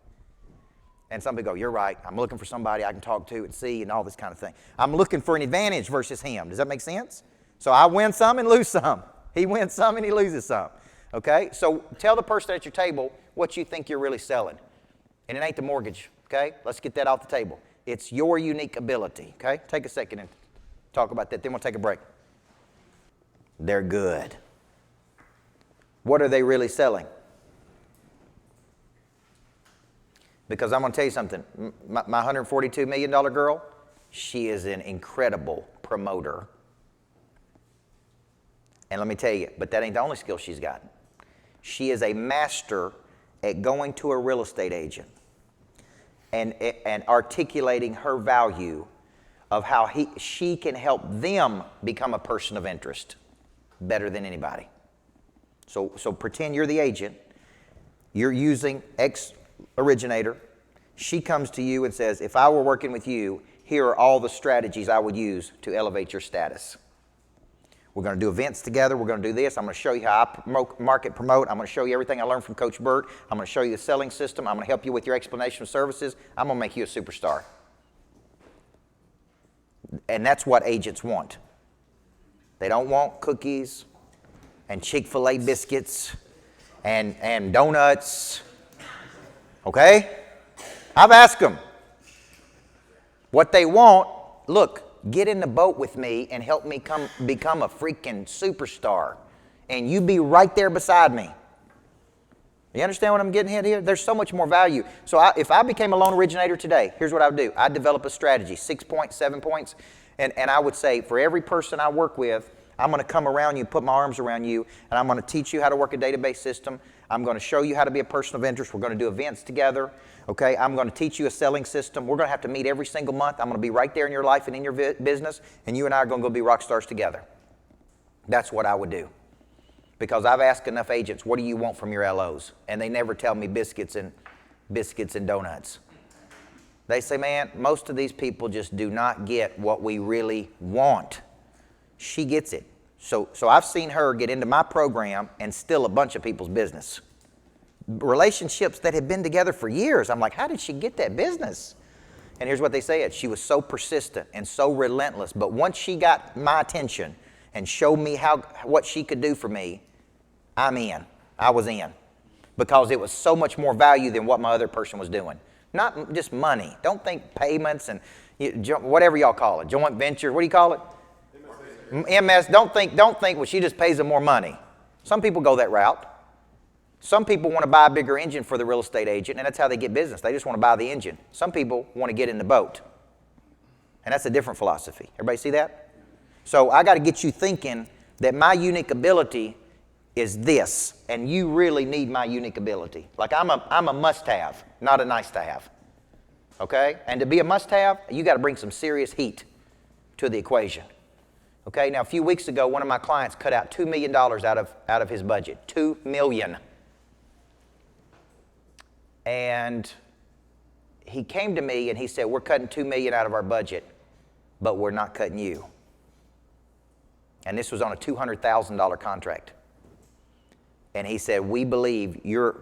And some people go, you're right. I'm looking for somebody I can talk to and see and all this kind of thing. I'm looking for an advantage versus him. Does that make sense? So I win some and lose some. He wins some and he loses some. Okay? So tell the person at your table what you think you're really selling. And it ain't the mortgage. Okay? Let's get that off the table. It's your unique ability. Okay? Take a second and talk about that. Then we'll take a break. They're good. What are they really selling? Because I'm going to tell you something. My $142 million girl, she is an incredible promoter. And let me tell you, but that ain't the only skill she's got. She is a master at going to a real estate agent and articulating her value of how she can help them become a person of interest better than anybody. So pretend you're the agent. You're using X originator. She comes to you and says, if I were working with you, here are all the strategies I would use to elevate your status. We're going to do events together. We're going to do this. I'm going to show you how I market promote. I'm going to show you everything I learned from Coach Burt. I'm going to show you the selling system. I'm going to help you with your explanation of services. I'm going to make you a superstar. And that's what agents want. They don't want cookies and Chick-fil-A biscuits and donuts. Okay? I've asked them what they want. Look, get in the boat with me and help me become a freaking superstar. And you be right there beside me. You understand what I'm getting at here? There's so much more value. So if I became a loan originator today, here's what I would do. I'd develop a strategy, 6 points, 7 points. And I would say, for every person I work with, I'm going to come around you, put my arms around you, and I'm going to teach you how to work a database system. I'm going to show you how to be a person of interest. We're going to do events together. Okay, I'm going to teach you a selling system. We're going to have to meet every single month. I'm going to be right there in your life and in your business, and you and I are going to go be rock stars together. That's what I would do. Because I've asked enough agents, what do you want from your LOs? And they never tell me biscuits and donuts. They say, man, most of these people just do not get what we really want. She gets it. So I've seen her get into my program and steal a bunch of people's business. Relationships that had been together for years. I'm like, how did she get that business? And here's what they said. She was so persistent and so relentless. But once she got my attention and showed me what she could do for me, I'm in. I was in. Because it was so much more value than what my other person was doing. Not just money. Don't think payments and whatever y'all call it. Joint venture. What do you call it? MS. Don't think, well, she just pays them more money. Some people go that route. Some people want to buy a bigger engine for the real estate agent, and that's how they get business. They just want to buy the engine. Some people want to get in the boat. And that's a different philosophy. Everybody see that? So I got to get you thinking that my unique ability is this, and you really need my unique ability. Like I'm a must-have, not a nice-to-have. Okay? And to be a must-have, you got to bring some serious heat to the equation. Okay? Now, a few weeks ago, one of my clients cut out $2 million out of his budget. $2 million. And he came to me and he said, we're cutting $2 million out of our budget, but we're not cutting you. And this was on a $200,000 contract. And he said, we believe you're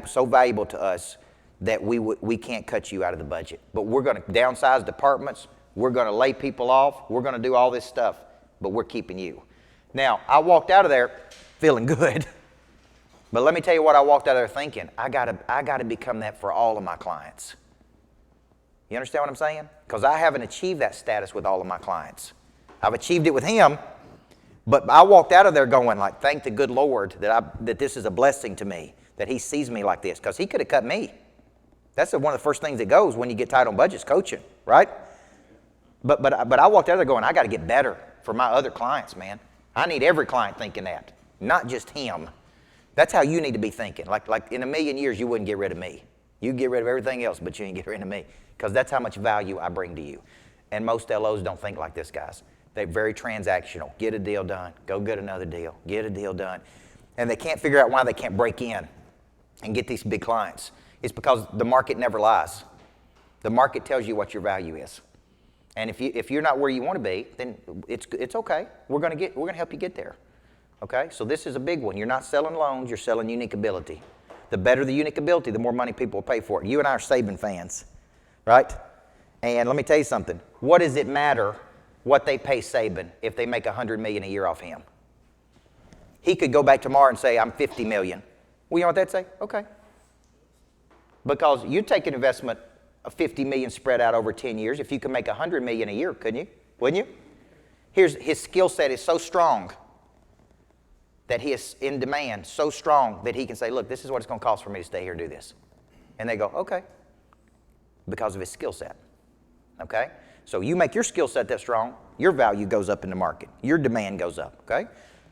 so valuable to us that we can't cut you out of the budget. But we're going to downsize departments. We're going to lay people off. We're going to do all this stuff, but we're keeping you. Now, I walked out of there feeling good. But let me tell you what I walked out of there thinking. I gotta become that for all of my clients. You understand what I'm saying? Because I haven't achieved that status with all of my clients. I've achieved it with him, but I walked out of there going like, thank the good Lord that this is a blessing to me, that he sees me like this, because he could have cut me. That's one of the first things that goes when you get tight on budgets, coaching, right? But I walked out of there going, I got to get better for my other clients, man. I need every client thinking that, not just him. That's how you need to be thinking. Like in a million years, you wouldn't get rid of me. You'd get rid of everything else, but you ain't get rid of me, because that's how much value I bring to you. And most LOs don't think like this, guys. They're very transactional. Get a deal done. Go get another deal. Get a deal done. And they can't figure out why they can't break in and get these big clients. It's because the market never lies. The market tells you what your value is. And if you're not where you want to be, then it's okay. We're gonna help you get there. Okay, so this is a big one. You're not selling loans, you're selling unique ability. The better the unique ability, the more money people will pay for it. You and I are Saban fans, right? And let me tell you something. What does it matter what they pay Saban if they make $100 million a year off him? He could go back tomorrow and say, I'm $50 million. Well, you know what they'd say? Okay. Because you take an investment of $50 million spread out over 10 years. If you could make $100 million a year, couldn't you? Wouldn't you? His skill set is so strong that he is in demand, so strong that he can say, look, this is what it's going to cost for me to stay here and do this. And they go, okay, because of his skill set. Okay? So you make your skill set that strong, your value goes up in the market. Your demand goes up, okay?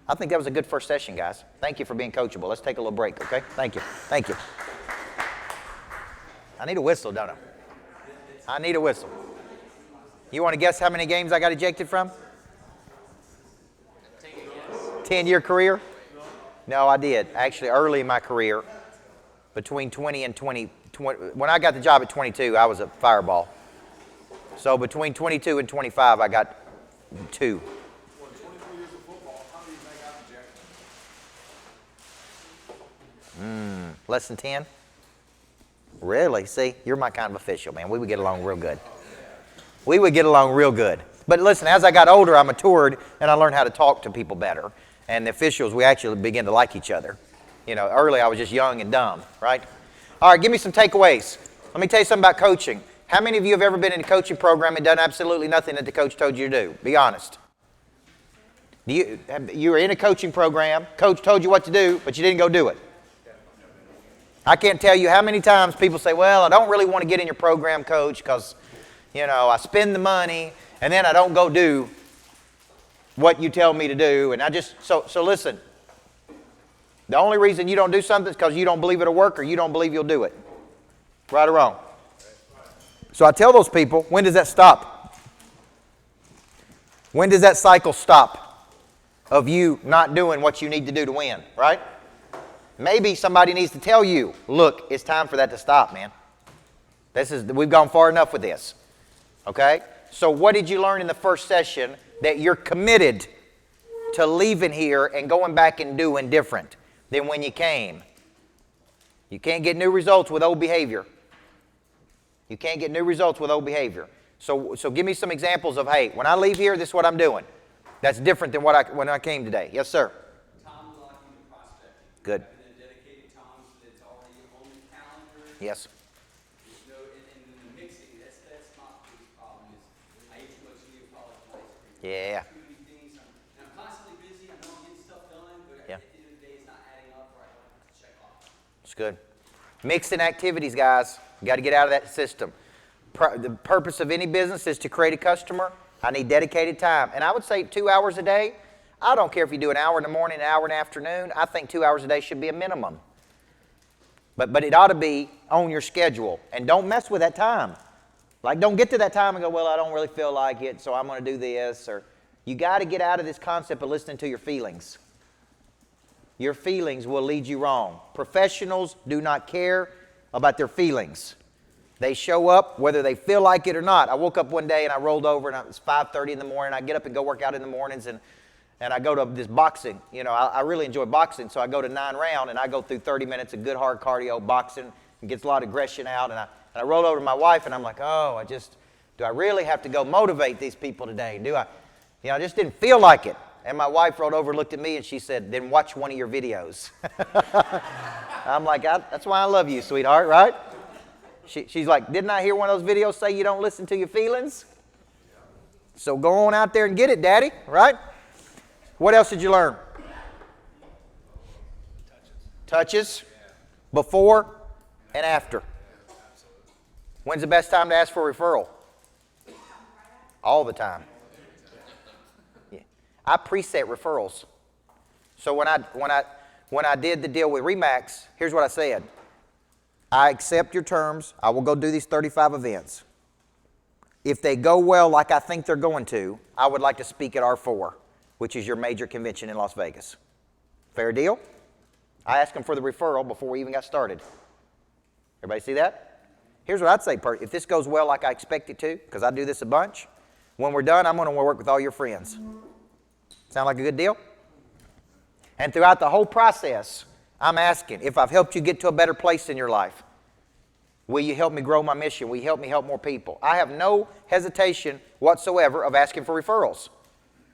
I think that was a good first session, guys. Thank you for being coachable. Let's take a little break, okay? Thank you. Thank you. I need a whistle, don't I? I need a whistle. You want to guess how many games I got ejected from? 10-year career? No, I did. Actually, early in my career, between 20 and 20, when I got the job at 22, I was a fireball. So between 22 and 25, I got 2. Well, 24 years of football, how many do you think I've ejected? Less than 10? Really? See, you're my kind of official, man. We would get along real good. We would get along real good. But listen, as I got older, I matured, and I learned how to talk to people better. And the officials, we actually began to like each other. Early I was just young and dumb, right? All right, give me some takeaways. Let me tell you something about coaching. How many of you have ever been in a coaching program and done absolutely nothing that the coach told you to do? Be honest. You were in a coaching program, coach told you what to do, but you didn't go do it. I can't tell you how many times people say, well, I don't really want to get in your program, coach, because, I spend the money and then I don't go do what you tell me to do. And so listen, the only reason you don't do something is because you don't believe it'll work or you don't believe you'll do it. Right or wrong? So I tell those people, when does that stop? When does that cycle stop of you not doing what you need to do to win, right? Maybe somebody needs to tell you, look, it's time for that to stop, man. We've gone far enough with this. Okay? So what did you learn in the first session that you're committed to leaving here and going back and doing different than when you came? You can't get new results with old behavior. You can't get new results with old behavior. So give me some examples of, hey, when I leave here, this is what I'm doing. That's different than when I came today. Yes, sir. Time blocking and prospecting. Good. Yes. And the mixing, that's my biggest problem is I eat too much Neapolitan ice cream. Yeah. Too many things. I'm constantly busy. I know I'm getting stuff done, but Yeah. at the end of the day, it's not adding up or I don't have to check off. It's good. Mixing activities, guys. You got to get out of that system. The purpose of any business is to create a customer. I need dedicated time. And I would say 2 hours a day. I don't care if you do an hour in the morning, an hour in the afternoon. I think 2 hours a day should be a minimum. But it ought to be on your schedule. And don't mess with that time. Like, don't get to that time and go, well, I don't really feel like it, so I'm going to do this. Or you got to get out of this concept of listening to your feelings. Your feelings will lead you wrong. Professionals do not care about their feelings. They show up whether they feel like it or not. I woke up one day and I rolled over and it was 5:30 in the morning. I get up and go work out in the mornings and I go to this boxing. I really enjoy boxing, so I go to 9 round and I go through 30 minutes of good hard cardio boxing and gets a lot of aggression out. And I roll over to my wife and I'm like, oh, do I really have to go motivate these people today? I just didn't feel like it. And my wife rolled over, looked at me, and she said, then watch one of your videos. I'm like, that's why I love you, sweetheart, right? She's like, didn't I hear one of those videos say you don't listen to your feelings? So go on out there and get it, Daddy, right? What else did you learn? Touches. Before and after. When's the best time to ask for a referral? All the time. Yeah. I preset referrals. So when I did the deal with Remax, here's what I said. I accept your terms. I will go do these 35 events. If they go well like I think they're going to, I would like to speak at R4, which is your major convention in Las Vegas. Fair deal? I asked them for the referral before we even got started. Everybody see that? Here's what I'd say. If this goes well like I expect it to, because I do this a bunch, when we're done, I'm going to work with all your friends. Sound like a good deal? And throughout the whole process, I'm asking, if I've helped you get to a better place in your life, will you help me grow my mission? Will you help me help more people? I have no hesitation whatsoever of asking for referrals.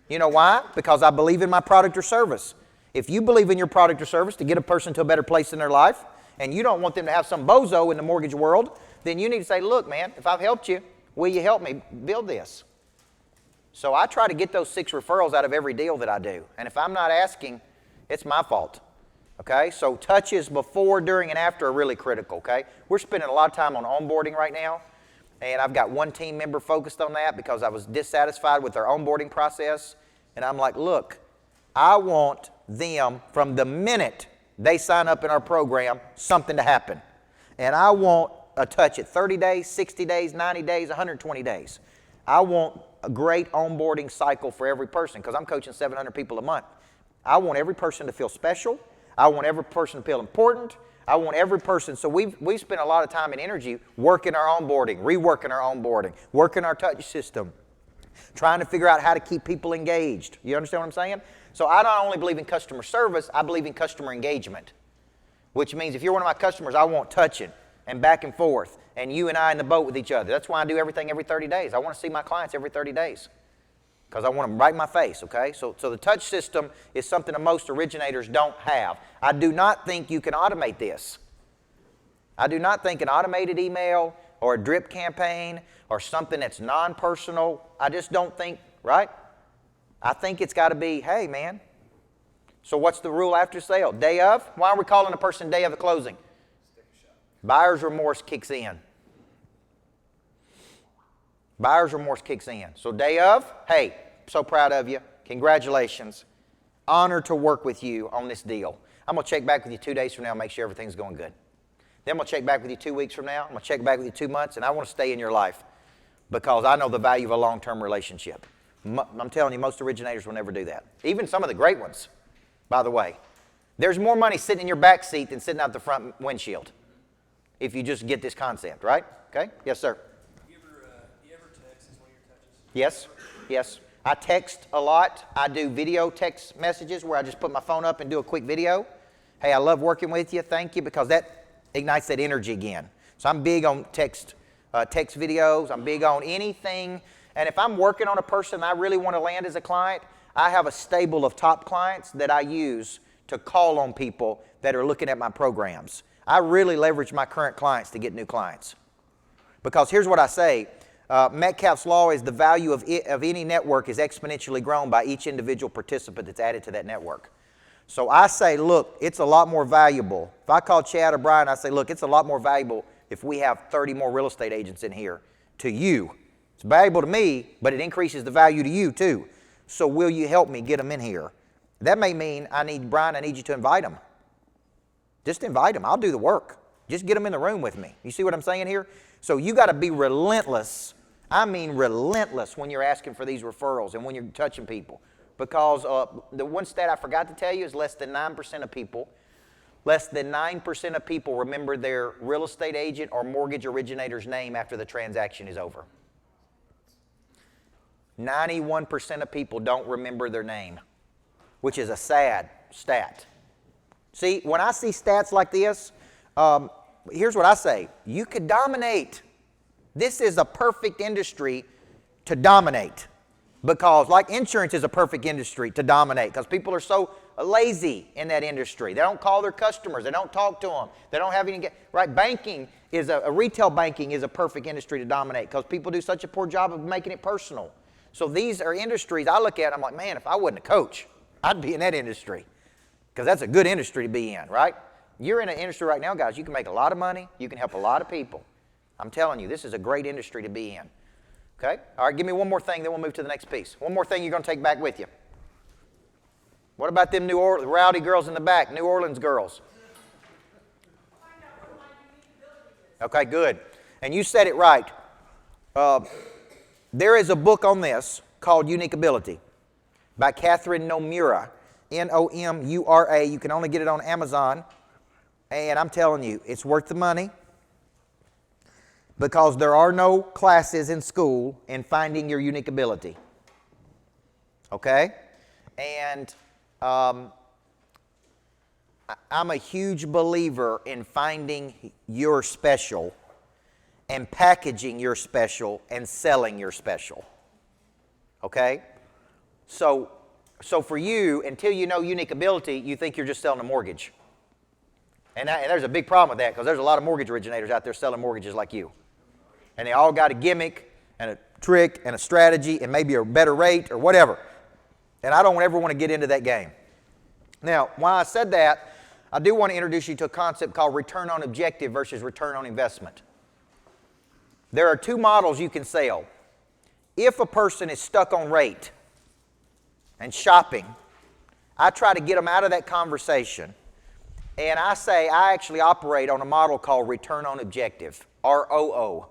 You know why? Because I believe in my product or service. If you believe in your product or service to get a person to a better place in their life, and you don't want them to have some bozo in the mortgage world, then you need to say, look, man, if I've helped you, will you help me build this? So I try to get those 6 referrals out of every deal that I do. And if I'm not asking, it's my fault. Okay, so touches before, during, and after are really critical, okay? We're spending a lot of time on onboarding right now, and I've got one team member focused on that because I was dissatisfied with their onboarding process, and I'm like, look, I want them from the minute they sign up in our program, something to happen. And I want a touch at 30 days, 60 days, 90 days, 120 days. I want a great onboarding cycle for every person because I'm coaching 700 people a month. I want every person to feel special. I want every person to feel important. I want every person. So we've spent a lot of time and energy working our onboarding, reworking our onboarding, working our touch system, trying to figure out how to keep people engaged. You understand what I'm saying? So I not only believe in customer service, I believe in customer engagement, which means if you're one of my customers, I want touching and back and forth and you and I in the boat with each other. That's why I do everything every 30 days. I want to see my clients every 30 days. because I want them right in my face, okay? So the touch system is something that most originators don't have. I do not think you can automate this. I do not think an automated email or a drip campaign or something that's non-personal, I just don't think, right? I think it's got to be, hey, man. So what's the rule after sale? Day of? Why are we calling a person day of the closing? Buyer's remorse kicks in. Buyer's remorse kicks in. So day of, hey, so proud of you. Congratulations. Honored to work with you on this deal. I'm going to check back with you 2 days from now and make sure everything's going good. Then I'm going to check back with you 2 weeks from now. I'm going to check back with you 2 months, and I want to stay in your life because I know the value of a long-term relationship. I'm telling you, most originators will never do that. Even some of the great ones, by the way. There's more money sitting in your back seat than sitting out the front windshield if you just get this concept, right? Okay? Yes, sir. You ever text as one of your touches? Yes, yes. I text a lot. I do video text messages where I just put my phone up and do a quick video. Hey, I love working with you. Thank you, because that ignites that energy again. So I'm big on text videos. I'm big on anything. And if I'm working on a person I really want to land as a client, I have a stable of top clients that I use to call on people that are looking at my programs. I really leverage my current clients to get new clients. Because here's what I say. Metcalfe's law is the value of any network is exponentially grown by each individual participant that's added to that network. So I say, look, it's a lot more valuable. If I call Chad or Brian, I say, look, it's a lot more valuable if we have 30 more real estate agents in here to you. It's valuable to me, but it increases the value to you too. So will you help me get them in here? That may mean Brian, I need you to invite them. Just invite them. I'll do the work. Just get them in the room with me. You see what I'm saying here? So you got to be relentless. I mean relentless when you're asking for these referrals and when you're touching people. Because the one stat I forgot to tell you is less than 9% of people remember their real estate agent or mortgage originator's name after the transaction is over. 91% of people don't remember their name, which is a sad stat. See, when I see stats like this, here's what I say. You could dominate. This is a perfect industry to dominate. Because like insurance is a perfect industry to dominate because people are so lazy in that industry. They don't call their customers. They don't talk to them. They don't have any, right? Banking is retail banking is a perfect industry to dominate because people do such a poor job of making it personal. So these are industries I look at, I'm like, man, if I wasn't a coach, I'd be in that industry because that's a good industry to be in, right? You're in an industry right now, guys, you can make a lot of money. You can help a lot of people. I'm telling you, this is a great industry to be in. Okay? All right, give me one more thing, then we'll move to the next piece. One more thing you're going to take back with you. What about them rowdy girls in the back, New Orleans girls? Okay, good. And you said it right. There is a book on this called Unique Ability by Catherine Nomura, Nomura. You can only get it on Amazon. And I'm telling you, it's worth the money. Because there are no classes in school in finding your unique ability. Okay? And I'm a huge believer in finding your special and packaging your special and selling your special. Okay? So for you, until you know unique ability, you think you're just selling a mortgage. And there's a big problem with that because there's a lot of mortgage originators out there selling mortgages like you. And they all got a gimmick and a trick and a strategy and maybe a better rate or whatever. And I don't ever want to get into that game. Now, while I said that, I do want to introduce you to a concept called return on objective versus return on investment. There are two models you can sell. If a person is stuck on rate and shopping, I try to get them out of that conversation. And I say I actually operate on a model called return on objective, ROO.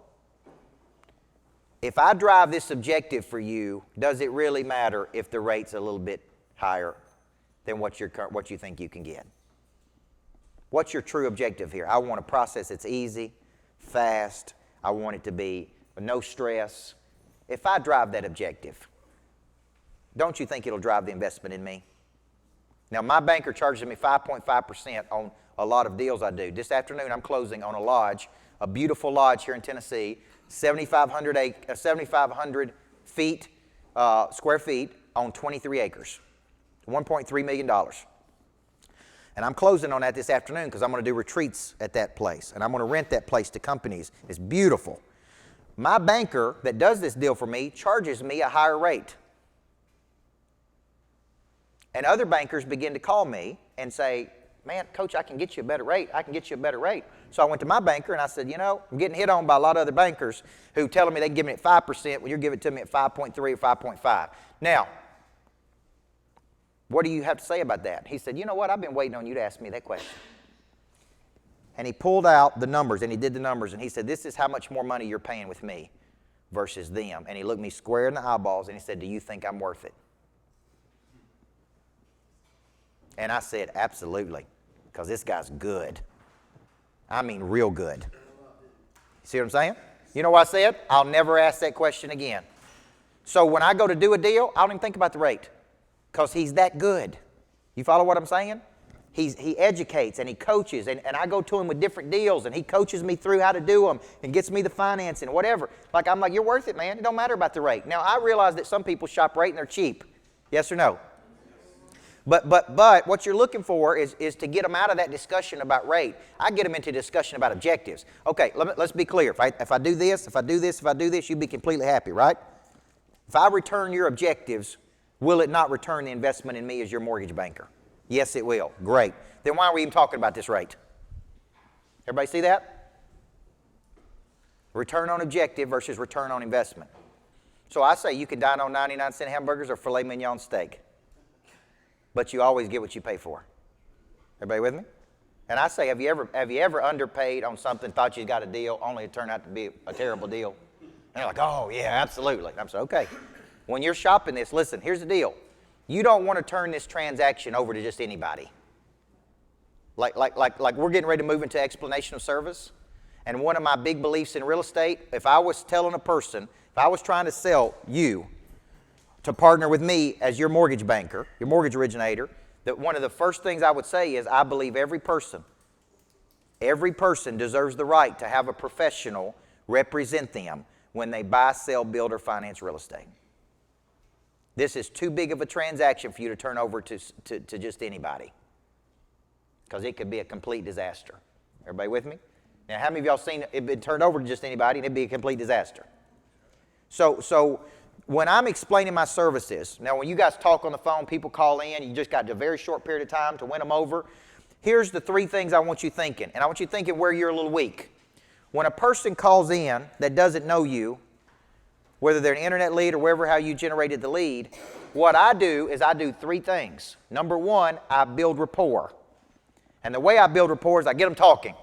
If I drive this objective for you, does it really matter if the rate's a little bit higher than what you think you can get? What's your true objective here? I want a process that's easy, fast. I want it to be no stress. If I drive that objective, don't you think it'll drive the investment in me? Now, my banker charges me 5.5% on a lot of deals I do. This afternoon, I'm closing on a lodge, a beautiful lodge here in Tennessee, 7,500 feet, square feet on 23 acres, $1.3 million. And I'm closing on that this afternoon because I'm going to do retreats at that place. And I'm going to rent that place to companies. It's beautiful. My banker that does this deal for me charges me a higher rate. And other bankers begin to call me and say, man, Coach, I can get you a better rate. I can get you a better rate. So I went to my banker and I said, you know, I'm getting hit on by a lot of other bankers who telling me they can give me at 5% when you're giving it to me at 5.3 or 5.5. Now, what do you have to say about that? He said, you know what? I've been waiting on you to ask me that question. And he pulled out the numbers, and he did the numbers, and he said, this is how much more money you're paying with me versus them. And he looked me square in the eyeballs, and he said, do you think I'm worth it? And I said, absolutely, because this guy's good. I mean real good. See what I'm saying? You know what I said? I'll never ask that question again. So when I go to do a deal, I don't even think about the rate because he's that good. You follow what I'm saying? He educates and he coaches, and I go to him with different deals, and he coaches me through how to do them and gets me the financing and whatever. Like, I'm like, you're worth it, man. It don't matter about the rate. Now, I realize that some people shop rate and they're cheap. Yes or no? But what you're looking for is to get them out of that discussion about rate. I get them into discussion about objectives. Okay, let's be clear. If I do this, if I do this, you'd be completely happy, right? If I return your objectives, will it not return the investment in me as your mortgage banker? Yes, it will. Great. Then why are we even talking about this rate? Everybody see that? Return on objective versus return on investment. So I say you can dine on 99-cent hamburgers or filet mignon steak, but you always get what you pay for. Everybody with me? And I say, have you ever underpaid on something, thought you got a deal, only it turned out to be a terrible deal? And you're like, oh, yeah, absolutely. I'm saying, okay. When you're shopping this, listen, here's the deal. You don't want to turn this transaction over to just anybody. Like we're getting ready to move into explanation of service. And one of my big beliefs in real estate, if I was telling a person, if I was trying to sell you to partner with me as your mortgage banker, your mortgage originator, that one of the first things I would say is I believe every person deserves the right to have a professional represent them when they buy, sell, build, or finance real estate. This is too big of a transaction for you to turn over to just anybody, because it could be a complete disaster. Everybody with me? Now, how many of y'all seen it been turned over to just anybody and it'd be a complete disaster? So when I'm explaining my services, now when you guys talk on the phone, people call in, you just got a very short period of time to win them over. Here's the three things I want you thinking, and I want you thinking where you're a little weak. When a person calls in that doesn't know you, whether they're an internet lead or wherever how you generated the lead, what I do is I do three things. Number one, I build rapport. And the way I build rapport is I get them talking.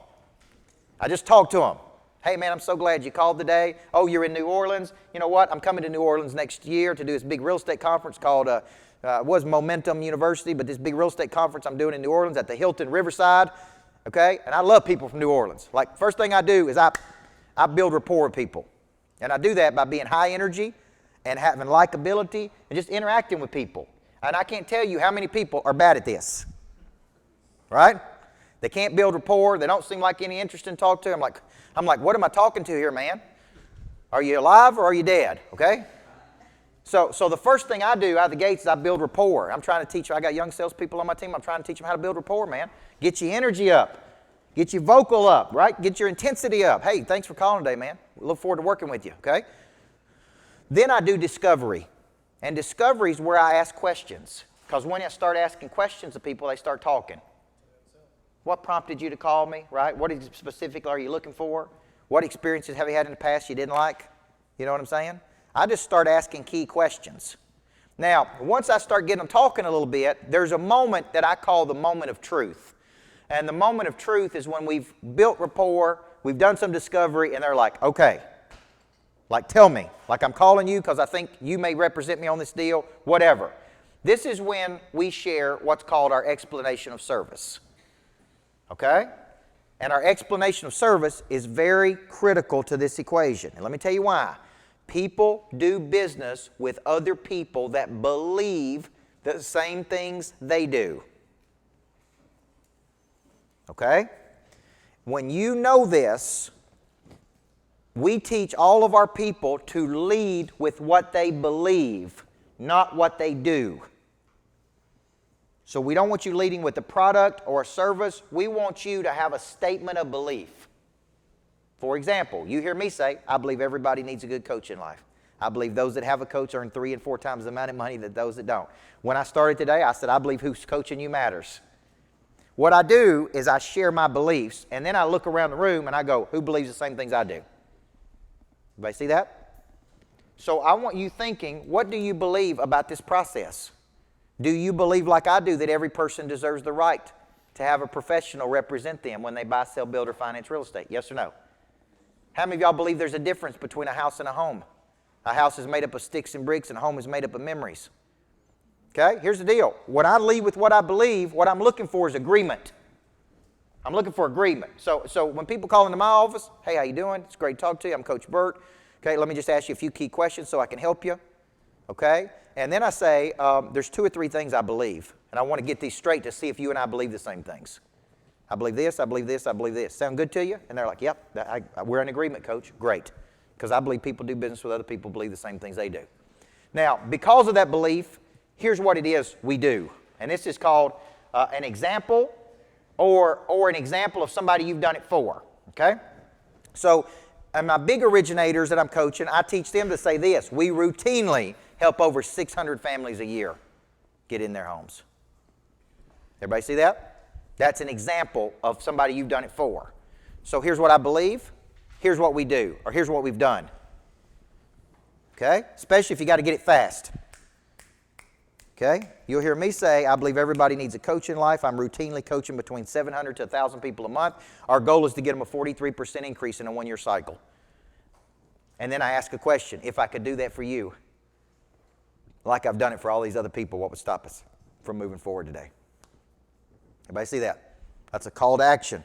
I just talk to them. Hey, man, I'm so glad you called today. Oh, you're in New Orleans. You know what? I'm coming to New Orleans next year to do this big real estate conference called, it was Momentum University, but this big real estate conference I'm doing in New Orleans at the Hilton Riverside. Okay? And I love people from New Orleans. Like, first thing I do is I build rapport with people. And I do that by being high energy and having likability and just interacting with people. And I can't tell you how many people are bad at this. Right? They can't build rapport. They don't seem like any interesting to talk to. I'm like, what am I talking to here, man? Are you alive or are you dead? Okay? So the first thing I do out of the gates is I build rapport. I'm trying to teach, I got young salespeople on my team. I'm trying to teach them how to build rapport, man. Get your energy up. Get your vocal up, right? Get your intensity up. Hey, thanks for calling today, man. We look forward to working with you, okay? Then I do discovery. And discovery is where I ask questions. Because when I start asking questions to people, they start talking. What prompted you to call me, right? What specifically are you looking for? What experiences have you had in the past you didn't like? You know what I'm saying? I just start asking key questions. Now, once I start getting them talking a little bit, there's a moment that I call the moment of truth. And the moment of truth is when we've built rapport, we've done some discovery, and they're like, okay, like tell me, like I'm calling you because I think you may represent me on this deal, whatever. This is when we share what's called our explanation of service. Okay? And our explanation of service is very critical to this equation. And let me tell you why. People do business with other people that believe the same things they do. Okay? When you know this, We teach all of our people to lead with what they believe, not what they do. So we don't want you leading with a product or a service. We want you to have a statement of belief. For example, you hear me say, I believe everybody needs a good coach in life. I believe those that have a coach earn 3 and 4 times the amount of money that those that don't. When I started today, I said, I believe who's coaching you matters. What I do is I share my beliefs, and then I look around the room and I go, who believes the same things I do? Everybody see that? So I want you thinking, what do you believe about this process? Do you believe like I do that every person deserves the right to have a professional represent them when they buy, sell, build, or finance real estate? Yes or no? How many of y'all believe there's a difference between a house and a home? A house is made up of sticks and bricks, and a home is made up of memories. Okay, here's the deal. When I lead with what I believe, what I'm looking for is agreement. I'm looking for agreement. So when people call into my office, hey, how you doing? It's great to talk to you. I'm Coach Burt. Okay, let me just ask you a few key questions so I can help you. Okay, and then I say, there's 2 or 3 things I believe, and I want to get these straight to see if you and I believe the same things. I believe this, I believe this, I believe this. Sound good to you? And they're like, yep, we're in agreement, Coach. Great. Because I believe people do business with other people, believe the same things they do. Now, because of that belief, here's what it is we do. And this is called an example or an example of somebody you've done it for. Okay? So, and my big originators that I'm coaching, I teach them to say this. We routinely help over 600 families a year get in their homes. Everybody see that? That's an example of somebody you've done it for. So here's what I believe. Here's what we do, or here's what we've done. Okay? Especially if you got to get it fast. Okay? You'll hear me say, I believe everybody needs a coach in life. I'm routinely coaching between 700 to 1,000 people a month. Our goal is to get them a 43% increase in a 1-year cycle. And then I ask a question. If I could do that for you, like I've done it for all these other people, what would stop us from moving forward today? Everybody see that? That's a call to action.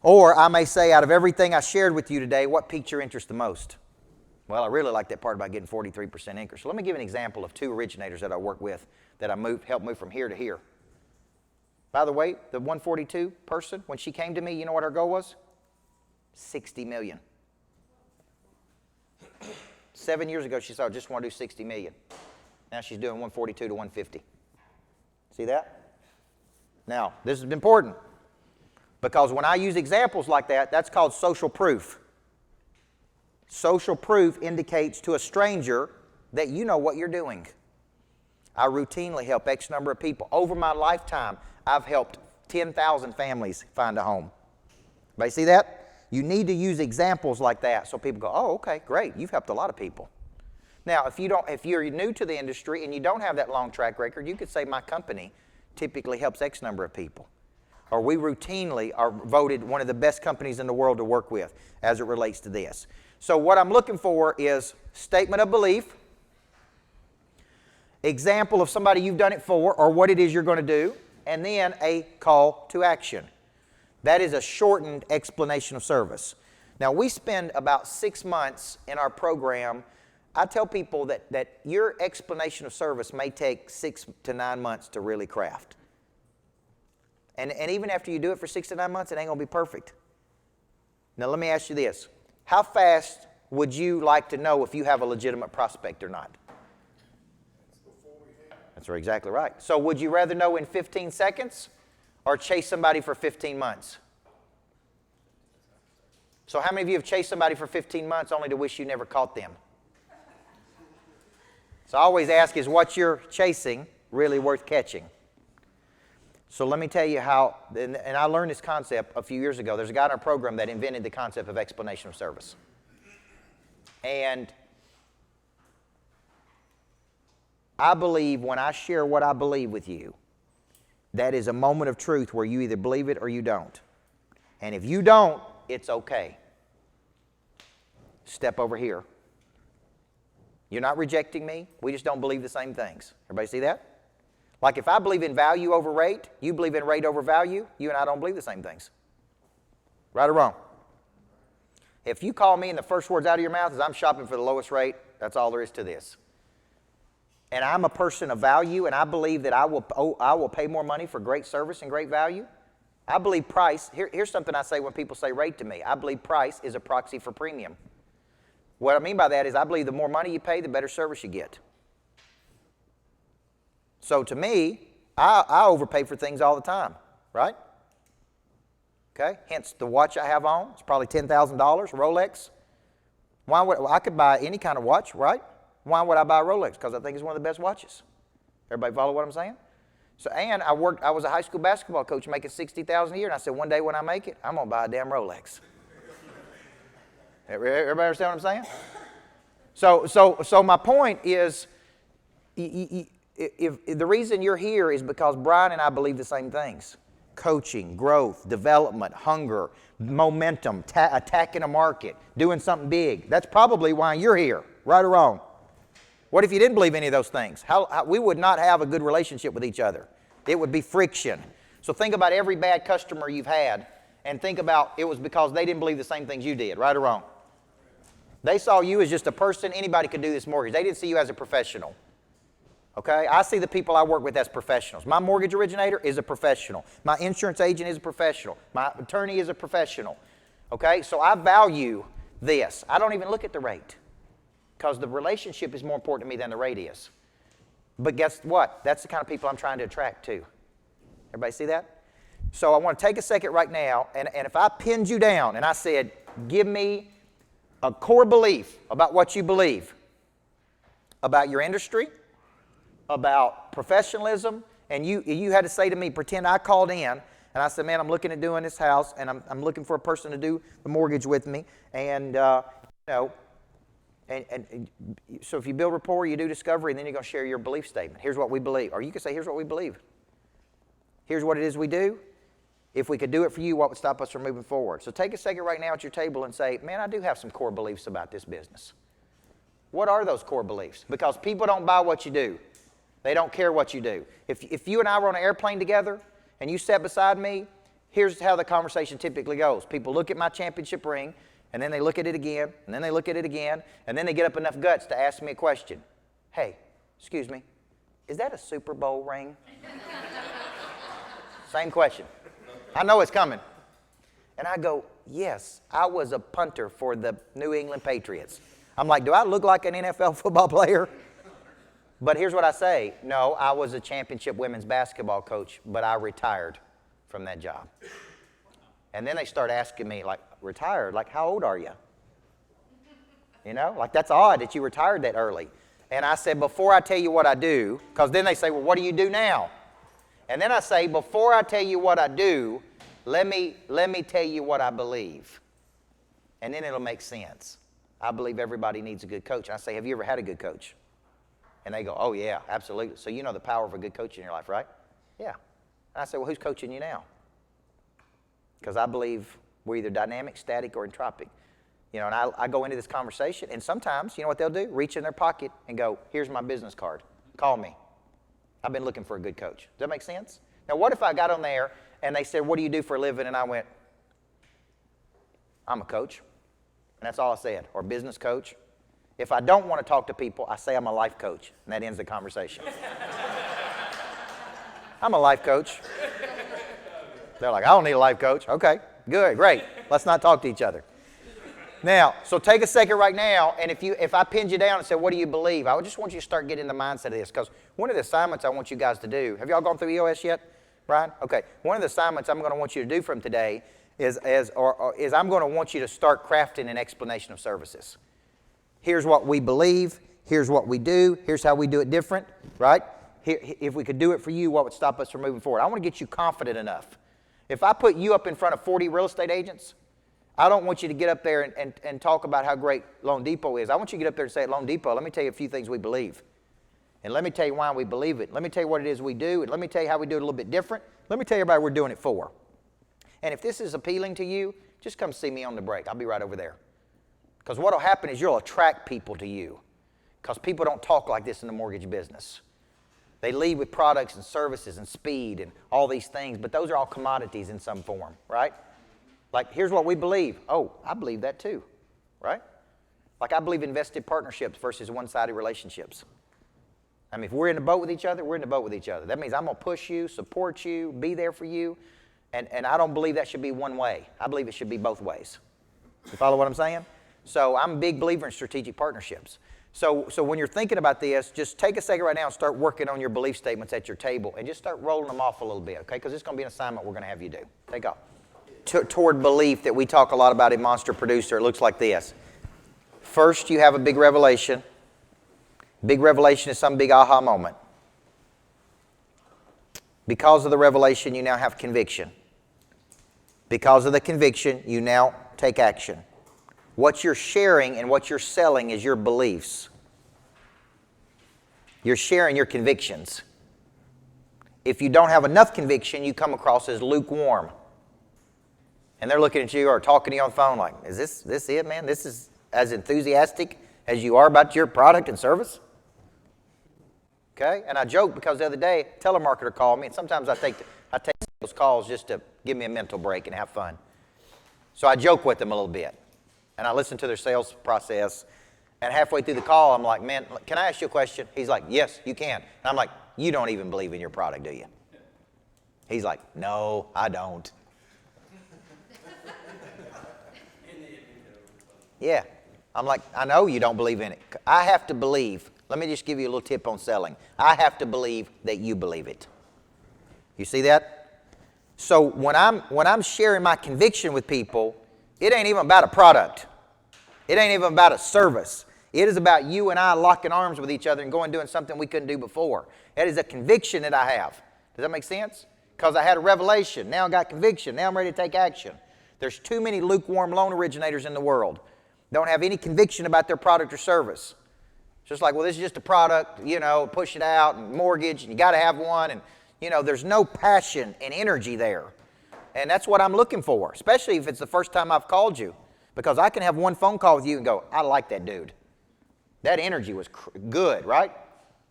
Or I may say, out of everything I shared with you today, what piqued your interest the most? Well, I really like that part about getting 43% increase. So let me give an example of 2 originators that I work with that I helped move from here to here. By the way, the 142 person, when she came to me, you know what her goal was? 60 million. 7 years ago, she said, I just want to do 60 million. Now she's doing 142 to 150. See that? Now, this is important because when I use examples like that, that's called social proof. Social proof indicates to a stranger that you know what you're doing. I routinely help X number of people. Over my lifetime, I've helped 10,000 families find a home. Everybody see that? You need to use examples like that so people go, oh, okay, great, you've helped a lot of people. Now, if you're new to the industry and you don't have that long track record, you could say my company typically helps X number of people. Or we routinely are voted one of the best companies in the world to work with as it relates to this. So what I'm looking for is statement of belief, example of somebody you've done it for or what it is you're going to do, and then a call to action. That is a shortened explanation of service. Now, we spend about 6 months in our program. I tell people that your explanation of service may take 6 to 9 months to really craft. And even after you do it for 6 to 9 months, it ain't going to be perfect. Now, let me ask you this. How fast would you like to know if you have a legitimate prospect or not? That's exactly right. So would you rather know in 15 seconds or chase somebody for 15 months? So how many of you have chased somebody for 15 months only to wish you never caught them? So I always ask, is what you're chasing really worth catching? So let me tell you how, and I learned this concept a few years ago. There's a guy in our program that invented the concept of explanation of service. And I believe when I share what I believe with you, that is a moment of truth where you either believe it or you don't. And if you don't, it's okay. Step over here. You're not rejecting me. We just don't believe the same things. Everybody see that? Like if I believe in value over rate, you believe in rate over value, you and I don't believe the same things. Right or wrong? If you call me and the first words out of your mouth is I'm shopping for the lowest rate, that's all there is to this. And I'm a person of value and I believe that I will pay more money for great service and great value, I believe price, here's something I say when people say rate to me. I believe price is a proxy for premium. What I mean by that is I believe the more money you pay, the better service you get. So to me, I overpay for things all the time, right? Okay, hence the watch I have on, it's probably $10,000, Rolex. Why would I could buy any kind of watch, right? Why would I buy a Rolex? Because I think it's one of the best watches. Everybody follow what I'm saying? So, and I was a high school basketball coach making $60,000 a year, and I said, one day when I make it, I'm going to buy a damn Rolex. Everybody understand what I'm saying? So my point is, if the reason you're here is because Brian and I believe the same things. Coaching, growth, development, hunger, momentum, attacking a market, doing something big. That's probably why you're here, right or wrong. What if you didn't believe any of those things? We would not have a good relationship with each other. It would be friction. So think about every bad customer you've had and think about it was because they didn't believe the same things you did, right or wrong. They saw you as just a person, anybody could do this mortgage. They didn't see you as a professional. Okay? I see the people I work with as professionals. My mortgage originator is a professional. My insurance agent is a professional. My attorney is a professional. Okay? So I value this. I don't even look at the rate because the relationship is more important to me than the rate is. But guess what? That's the kind of people I'm trying to attract to. Everybody see that? So I want to take a second right now, and if I pinned you down and I said, give me a core belief about what you believe, about your industry, about professionalism, and you had to say to me, pretend I called in, and I said, man, I'm looking at doing this house, and I'm looking for a person to do the mortgage with me, and so if you build rapport, you do discovery, and then you're going to share your belief statement. Here's what we believe. Or you could say, here's what we believe. Here's what it is we do. If we could do it for you, what would stop us from moving forward? So take a second right now at your table and say, man, I do have some core beliefs about this business. What are those core beliefs? Because people don't buy what you do. They don't care what you do. If you and I were on an airplane together and you sat beside me, here's how the conversation typically goes. People look at my championship ring, and then they look at it again, and then they look at it again, and then they get up enough guts to ask me a question. Hey, excuse me, is that a Super Bowl ring? Same question. I know it's coming. And I go, yes, I was a punter for the New England Patriots. I'm like, do I look like an NFL football player? But here's what I say. No, I was a championship women's basketball coach, but I retired from that job. And then they start asking me, like, retired? Like, how old are you? You know, like, that's odd that you retired that early. And I said, before I tell you what I do, because then they say, well, what do you do now? And then I say, before I tell you what I do, let me tell you what I believe. And then it'll make sense. I believe everybody needs a good coach. And I say, have you ever had a good coach? And they go, oh, yeah, absolutely. So you know the power of a good coach in your life, right? Yeah. And I say, well, who's coaching you now? Because I believe we're either dynamic, static, or entropic. You know, and I go into this conversation, and sometimes, you know what they'll do? Reach in their pocket and go, here's my business card. Call me. I've been looking for a good coach. Does that make sense? Now, what if I got on there and they said, what do you do for a living? And I went, I'm a coach. And that's all I said, or business coach. If I don't want to talk to people, I say I'm a life coach, and that ends the conversation. I'm a life coach. They're like, I don't need a life coach. Okay, good, great. Let's not talk to each other. Now, so take a second right now, and if I pinned you down and said, what do you believe? I would just want you to start getting the mindset of this, because one of the assignments I want you guys to do, have y'all gone through EOS yet, Brian? Okay, one of the assignments I'm going to want you to do from today is I'm going to want you to start crafting an explanation of services. Here's what we believe, here's what we do, here's how we do it different, right? Here, if we could do it for you, what would stop us from moving forward? I want to get you confident enough. If I put you up in front of 40 real estate agents, I don't want you to get up there and talk about how great Loan Depot is. I want you to get up there and say, at Loan Depot, let me tell you a few things we believe. And let me tell you why we believe it. Let me tell you what it is we do, and let me tell you how we do it a little bit different. Let me tell you everybody we're doing it for. And if this is appealing to you, just come see me on the break. I'll be right over there. Because what will happen is you'll attract people to you. Because people don't talk like this in the mortgage business. They lead with products and services and speed and all these things, but those are all commodities in some form, right? Like, here's what we believe. Oh, I believe that too, right? Like, I believe in vested partnerships versus one-sided relationships. I mean, if we're in the boat with each other, we're in the boat with each other. That means I'm going to push you, support you, be there for you. And I don't believe that should be one way. I believe it should be both ways. You follow what I'm saying? So I'm a big believer in strategic partnerships. So when you're thinking about this, just take a second right now and start working on your belief statements at your table and just start rolling them off a little bit, okay? Because it's going to be an assignment we're going to have you do. Take off. Toward belief that we talk a lot about in Monster Producer, it looks like this. First, you have a big revelation. Big revelation is some big aha moment. Because of the revelation, you now have conviction. Because of the conviction, you now take action. What you're sharing and what you're selling is your beliefs. You're sharing your convictions. If you don't have enough conviction, you come across as lukewarm. And they're looking at you or talking to you on the phone like, is this it, man? This is as enthusiastic as you are about your product and service? Okay? And I joke because the other day, a telemarketer called me, and sometimes I take those calls just to give me a mental break and have fun. So I joke with them a little bit. And I listen to their sales process. And halfway through the call, I'm like, man, can I ask you a question? He's like, yes, you can. And I'm like, you don't even believe in your product, do you? He's like, no, I don't. Yeah. I'm like, I know you don't believe in it. I have to believe. Let me just give you a little tip on selling. I have to believe that you believe it. You see that? So when I'm sharing my conviction with people, it ain't even about a product. It ain't even about a service. It is about you and I locking arms with each other and going and doing something we couldn't do before. That is a conviction that I have. Does that make sense? Because I had a revelation. Now I got conviction. Now I'm ready to take action. There's too many lukewarm loan originators in the world. Don't have any conviction about their product or service. It's just like, well, this is just a product, push it out and mortgage, and you got to have one. And, there's no passion and energy there. And that's what I'm looking for, especially if it's the first time I've called you. Because I can have one phone call with you and go, I like that dude. That energy was good, right?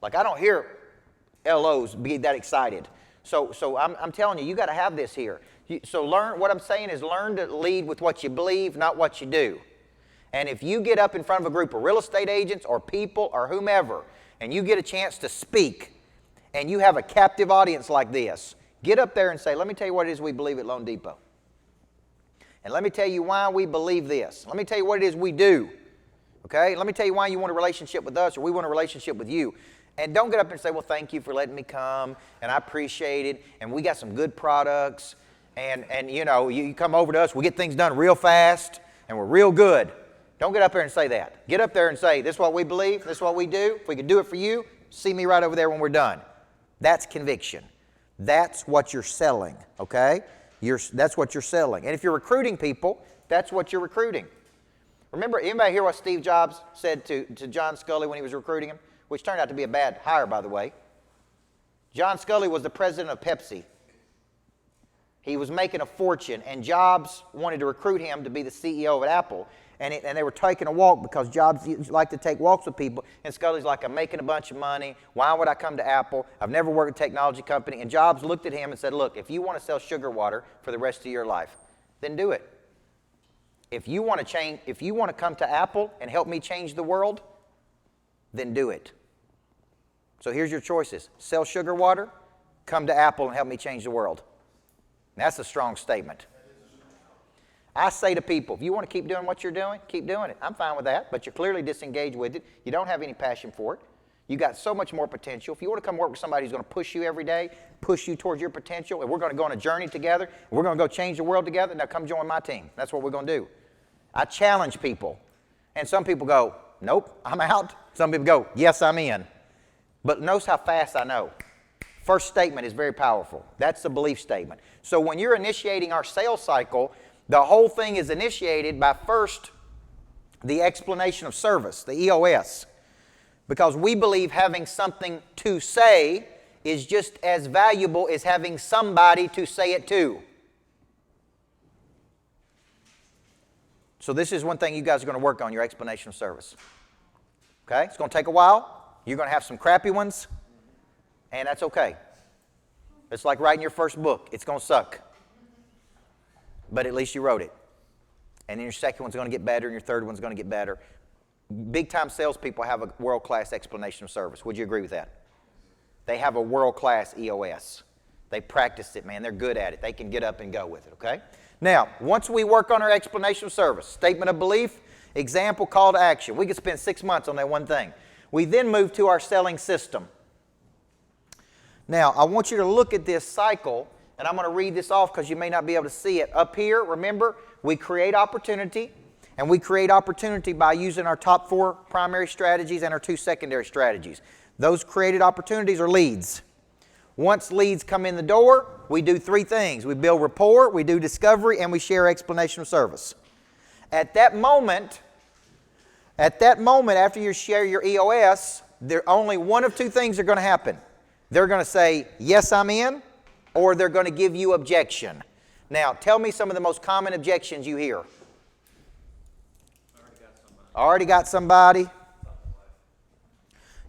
Like I don't hear LOs be that excited. So I'm telling you, you got to have this here. So what I'm saying is learn to lead with what you believe, not what you do. And if you get up in front of a group of real estate agents or people or whomever, and you get a chance to speak, and you have a captive audience like this, get up there and say, let me tell you what it is we believe at Loan Depot. And let me tell you why we believe this. Let me tell you what it is we do. Okay? Let me tell you why you want a relationship with us or we want a relationship with you. And don't get up and say, well, thank you for letting me come, and I appreciate it, and we got some good products, and you come over to us, we get things done real fast, and we're real good. Don't get up there and say that. Get up there and say, this is what we believe, this is what we do. If we could do it for you, see me right over there when we're done. That's conviction. That's what you're selling, okay? That's what you're selling. And if you're recruiting people, that's what you're recruiting. Remember, anybody hear what Steve Jobs said to John Sculley when he was recruiting him? Which turned out to be a bad hire, by the way. John Sculley was the president of Pepsi. He was making a fortune, and Jobs wanted to recruit him to be the CEO of Apple. And they were taking a walk because Jobs liked to take walks with people. And Scully's like, I'm making a bunch of money. Why would I come to Apple? I've never worked at a technology company. And Jobs looked at him and said, look, if you want to sell sugar water for the rest of your life, then do it. If you want to come to Apple and help me change the world, then do it. So here's your choices. Sell sugar water, come to Apple and help me change the world. And that's a strong statement. I say to people, if you want to keep doing what you're doing, keep doing it. I'm fine with that, but you're clearly disengaged with it. You don't have any passion for it. You got so much more potential. If you want to come work with somebody who's going to push you every day, push you towards your potential, and we're going to go on a journey together, and we're going to go change the world together, now come join my team. That's what we're going to do. I challenge people. And some people go, nope, I'm out. Some people go, yes, I'm in. But notice how fast I know. First statement is very powerful. That's the belief statement. So when you're initiating our sales cycle, the whole thing is initiated by first the explanation of service, the EOS. Because we believe having something to say is just as valuable as having somebody to say it to. So this is one thing you guys are going to work on, your explanation of service. Okay? It's going to take a while. You're going to have some crappy ones, and that's okay. It's like writing your first book. It's going to suck. But at least you wrote it. And then your second one's going to get better, and your third one's going to get better. Big-time salespeople have a world-class explanation of service. Would you agree with that? They have a world-class EOS. They practiced it, man. They're good at it. They can get up and go with it, okay? Now, once we work on our explanation of service, statement of belief, example, call to action. We could spend 6 months on that one thing. We then move to our selling system. Now, I want you to look at this cycle, and I'm going to read this off because you may not be able to see it. Up here, remember, we create opportunity, and we create opportunity by using our top 4 primary strategies and our 2 secondary strategies. Those created opportunities are leads. Once leads come in the door, we do 3 things. We build rapport, we do discovery, and we share explanation of service. At that moment, after you share your EOS, only one of 2 things are going to happen. They're going to say, yes, I'm in, or they're going to give you objection. Now, tell me some of the most common objections you hear. Already got somebody.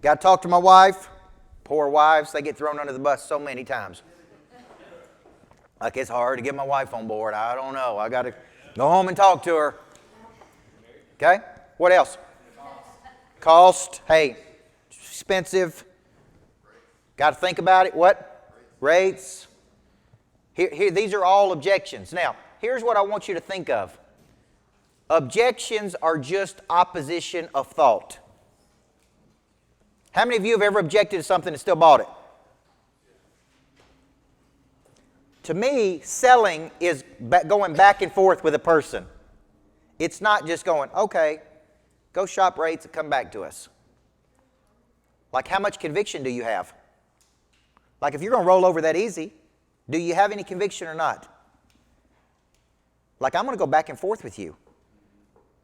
Got to talk to my wife. Poor wives, they get thrown under the bus so many times. Like, it's hard to get my wife on board. I don't know. I got to go home and talk to her. Okay? What else? Cost. Hey, expensive. Got to think about it. What? Rates. Here, these are all objections. Now, here's what I want you to think of. Objections are just opposition of thought. How many of you have ever objected to something and still bought it? To me, selling is going back and forth with a person. It's not just going, okay, go shop rates and come back to us. Like, how much conviction do you have? Like, if you're going to roll over that easy, do you have any conviction or not? Like, I'm going to go back and forth with you.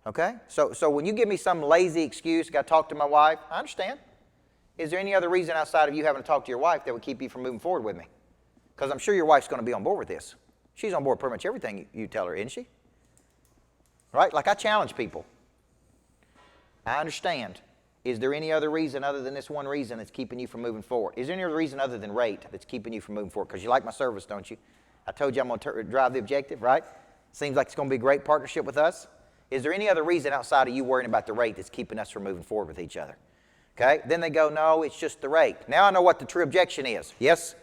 Okay? So when you give me some lazy excuse, got to talk to my wife, I understand. Is there any other reason outside of you having to talk to your wife that would keep you from moving forward with me? Because I'm sure your wife's going to be on board with this. She's on board with pretty much everything you tell her, isn't she? Right? Like, I challenge people. I understand. Is there any other reason other than this one reason that's keeping you from moving forward? Is there any other reason other than rate that's keeping you from moving forward? Because you like my service, don't you? I told you I'm going to drive the objective, right? Seems like it's going to be a great partnership with us. Is there any other reason outside of you worrying about the rate that's keeping us from moving forward with each other? Okay? Then they go, no, it's just the rate. Now I know what the true objection is. Yes?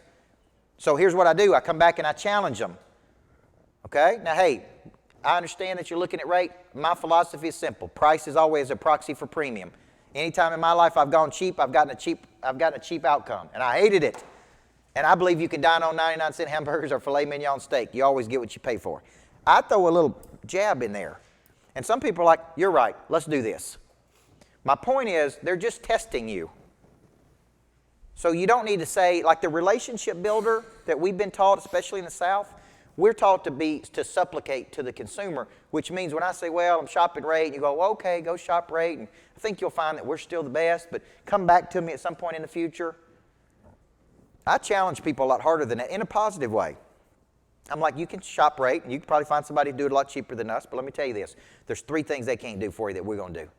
So here's what I do. I come back and I challenge them. Okay? Now, hey, I understand that you're looking at rate. My philosophy is simple. Price is always a proxy for premium. Anytime in my life I've gone cheap, I've gotten a cheap outcome. And I hated it. And I believe you can dine on 99-cent hamburgers or filet mignon steak. You always get what you pay for. I throw a little jab in there. And some people are like, you're right, let's do this. My point is, they're just testing you. So you don't need to say, like the relationship builder that we've been taught, especially in the South, we're taught to supplicate to the consumer, which means when I say, well, I'm shopping rate, and you go, well, okay, go shop rate, and I think you'll find that we're still the best, but come back to me at some point in the future. I challenge people a lot harder than that in a positive way. I'm like, you can shop rate, and you can probably find somebody to do it a lot cheaper than us, but let me tell you this. There's 3 things they can't do for you that we're going to do.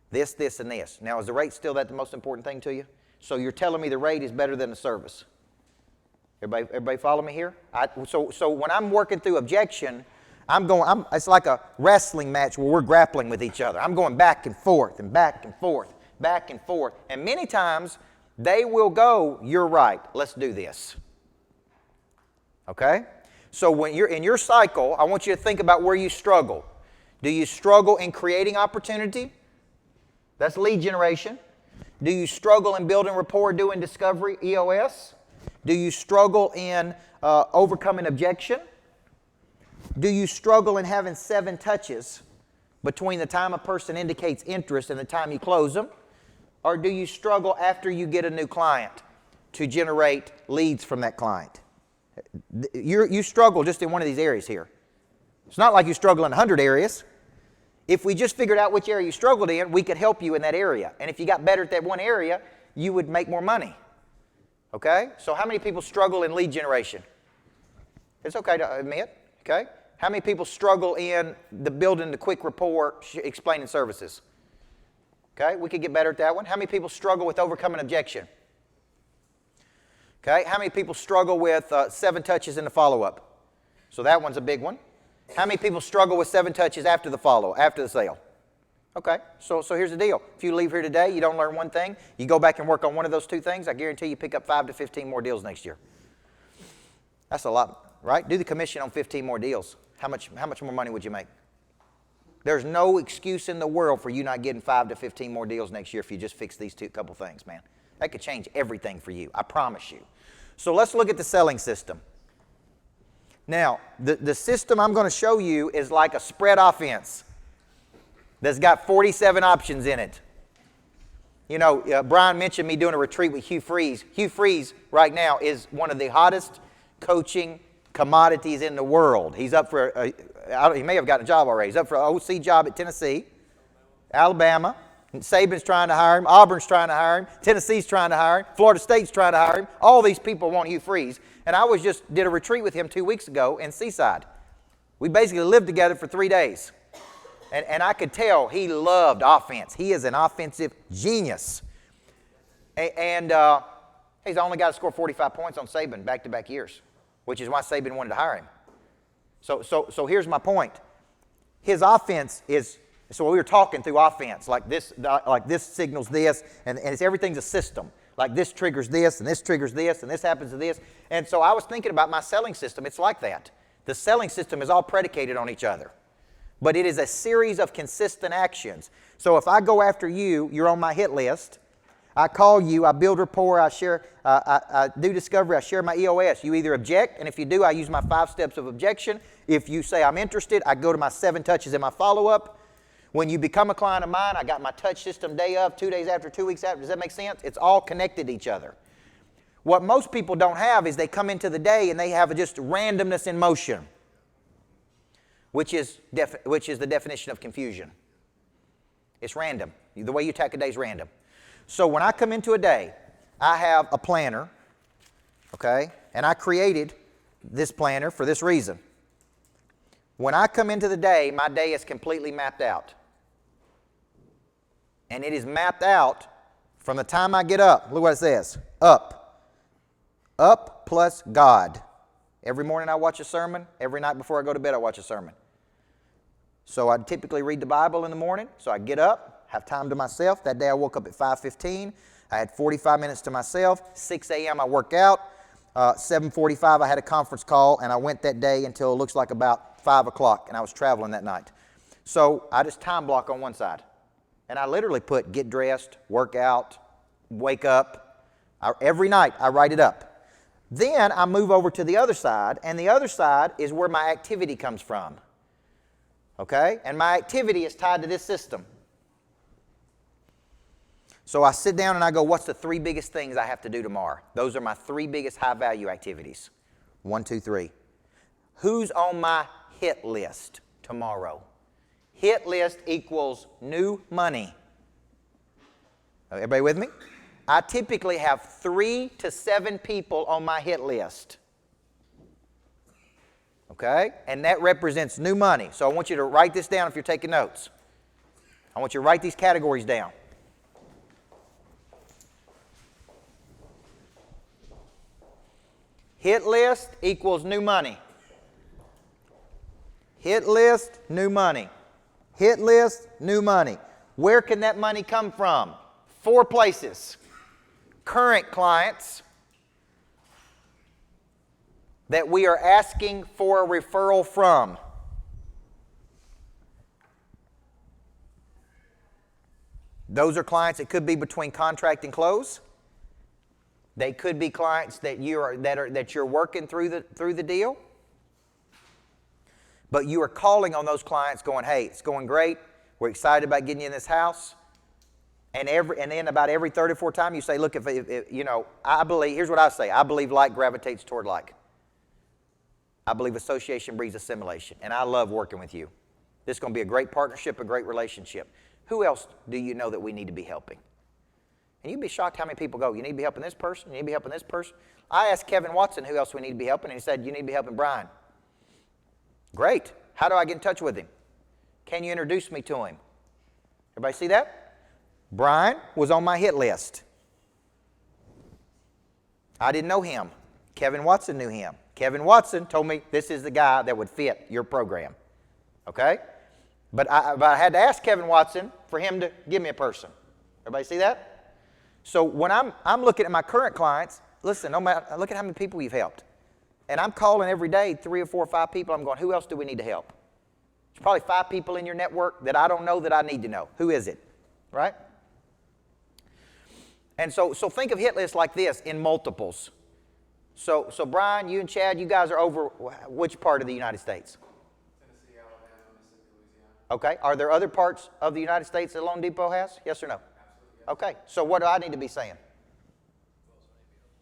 This, this, and this. Now, is the rate still that the most important thing to you? So you're telling me the rate is better than the service. Everybody follow me here? So when I'm working through objection, it's like a wrestling match where we're grappling with each other. I'm going back and forth and back and forth, back and forth. And many times, they will go, you're right, let's do this. Okay? So when you're in your cycle, I want you to think about where you struggle. Do you struggle in creating opportunity? That's lead generation. Do you struggle in building rapport, doing discovery, EOS? Do you struggle in overcoming objection? Do you struggle in having 7 touches between the time a person indicates interest and the time you close them? Or do you struggle after you get a new client to generate leads from that client? You struggle just in one of these areas here. It's not like you struggle in 100 areas. If we just figured out which area you struggled in, we could help you in that area. And if you got better at that one area, you would make more money. Okay? So how many people struggle in lead generation? It's okay to admit. Okay? How many people struggle in the building the quick rapport, explaining services? Okay? We could get better at that one. How many people struggle with overcoming objection? Okay? How many people struggle with 7 touches in the follow-up? So that one's a big one. How many people struggle with 7 touches after the sale? Okay, so here's the deal. If you leave here today, you don't learn one thing, you go back and work on one of those 2 things, I guarantee you pick up 5 to 15 more deals next year. That's a lot, right? Do the commission on 15 more deals. How much more money would you make? There's no excuse in the world for you not getting 5 to 15 more deals next year if you just fix these couple things, man. That could change everything for you, I promise you. So let's look at the selling system. Now, the system I'm going to show you is like a spread offense that's got 47 options in it. You know, Brian mentioned me doing a retreat with Hugh Freeze. Hugh Freeze right now is one of the hottest coaching commodities in the world. He's up for, he may have gotten a job already. He's up for an OC job at Tennessee, Alabama. Saban's trying to hire him. Auburn's trying to hire him. Tennessee's trying to hire him. Florida State's trying to hire him. All these people want Hugh Freeze. And I did a retreat with him 2 weeks ago in Seaside. We basically lived together for 3 days. And I could tell he loved offense. He is an offensive genius. And he's the only guy to score 45 points on Saban back-to-back years, which is why Saban wanted to hire him. So here's my point. His offense is, so we were talking through offense, like this signals this, and everything's a system. Like this triggers this, and this triggers this, and this happens to this. And so I was thinking about my selling system. It's like that. The selling system is all predicated on each other. But it is a series of consistent actions. So if I go after you, you're on my hit list. I call you, I build rapport, I share, I do discovery, I share my EOS. You either object, and if you do, I use my 5 steps of objection. If you say I'm interested, I go to my 7 touches in my follow-up. When you become a client of mine, I got my touch system day of, 2 days after, 2 weeks after. Does that make sense? It's all connected to each other. What most people don't have is they come into the day and they have just randomness in motion, which is the definition of confusion. It's random. The way you attack a day is random. So when I come into a day, I have a planner, okay? And I created this planner for this reason. When I come into the day, my day is completely mapped out. And it is mapped out from the time I get up. Look what it says. Up. Up plus God. Every morning I watch a sermon. Every night before I go to bed I watch a sermon. So I typically read the Bible in the morning. So I get up, have time to myself. That day I woke up at 5:15. I had 45 minutes to myself. 6 a.m. I work out. 7:45 I had a conference call, and I went that day until it looks like about 5 o'clock, and I was traveling that night. So I just time block on one side. And I literally put get dressed, work out, wake up. Every night I write it up. Then I move over to the other side, and the other side is where my activity comes from. Okay? And my activity is tied to this system. So I sit down and I go, what's the 3 biggest things I have to do tomorrow? Those are my 3 biggest high-value activities. 1, 2, 3. Who's on my hit list tomorrow? Hit list equals new money. Everybody with me? I typically have 3 to 7 people on my hit list. Okay? And that represents new money. So I want you to write this down if you're taking notes. I want you to write these categories down. Hit list equals new money. Hit list, new money. Hit list, new money. Where can that money come from? 4 places. Current clients that we are asking for a referral from. Those are clients that could be between contract and close. They could be clients that you're working through the deal. But you are calling on those clients going, hey, it's going great. We're excited about getting you in this house. And then about every third or fourth time you say, look, if I believe, here's what I say. I believe like gravitates toward like. I believe association breeds assimilation. And I love working with you. This is going to be a great partnership, a great relationship. Who else do you know that we need to be helping? And you'd be shocked how many people go, you need to be helping this person, you need to be helping this person. I asked Kevin Watson who else we need to be helping, and he said, you need to be helping Brian. Great. How do I get in touch with him? Can you introduce me to him? Everybody see that? Brian was on my hit list. I didn't know him. Kevin Watson knew him. Kevin Watson told me this is the guy that would fit your program. Okay? But I had to ask Kevin Watson for him to give me a person. Everybody see that? So when I'm looking at my current clients, listen, no matter, look at how many people you've helped. And I'm calling every day 3 or 4 or 5 people. I'm going, who else do we need to help? There's probably 5 people in your network that I don't know that I need to know. Who is it? Right? And so think of hit lists like this in multiples. So Brian, you and Chad, you guys are over which part of the United States? Tennessee, Alabama, Mississippi, Louisiana. Okay. Are there other parts of the United States that Loan Depot has? Yes or no? Absolutely. Yeah. Okay. So what do I need to be saying?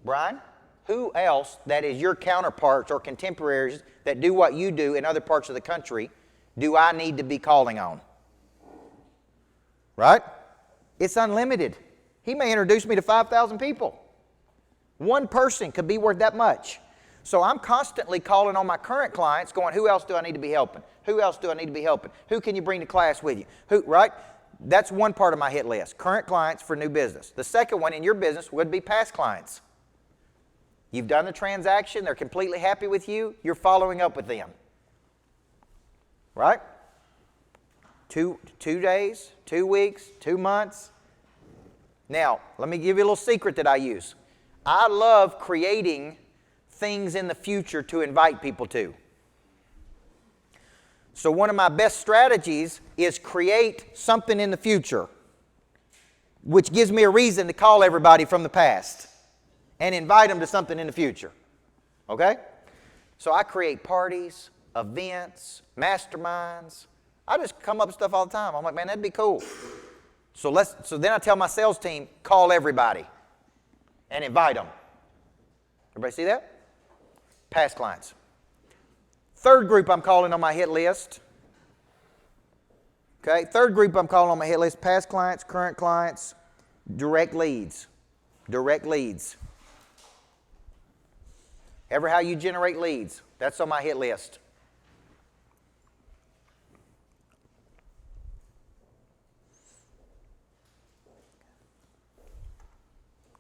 Brian, who else that is your counterparts or contemporaries that do what you do in other parts of the country do I need to be calling on? Right? It's unlimited. He may introduce me to 5,000 people. One person could be worth that much. So I'm constantly calling on my current clients going, who else do I need to be helping? Who else do I need to be helping? Who can you bring to class with you? Who, right? That's one part of my hit list, current clients for new business. The second one in your business would be past clients. You've done the transaction, they're completely happy with you, you're following up with them. Right? 2 days, 2 weeks, 2 months. Now, let me give you a little secret that I use. I love creating things in the future to invite people to. So one of my best strategies is create something in the future, which gives me a reason to call everybody from the past and invite them to something in the future. Okay? So I create parties, events, masterminds. I just come up with stuff all the time. I'm like, man, that'd be cool. So then I tell my sales team, call everybody and invite them. Everybody see that? Past clients. Third group I'm calling on my hit list. Okay, third group I'm calling on my hit list, past clients, current clients, direct leads. Direct leads. Ever how you generate leads, that's on my hit list.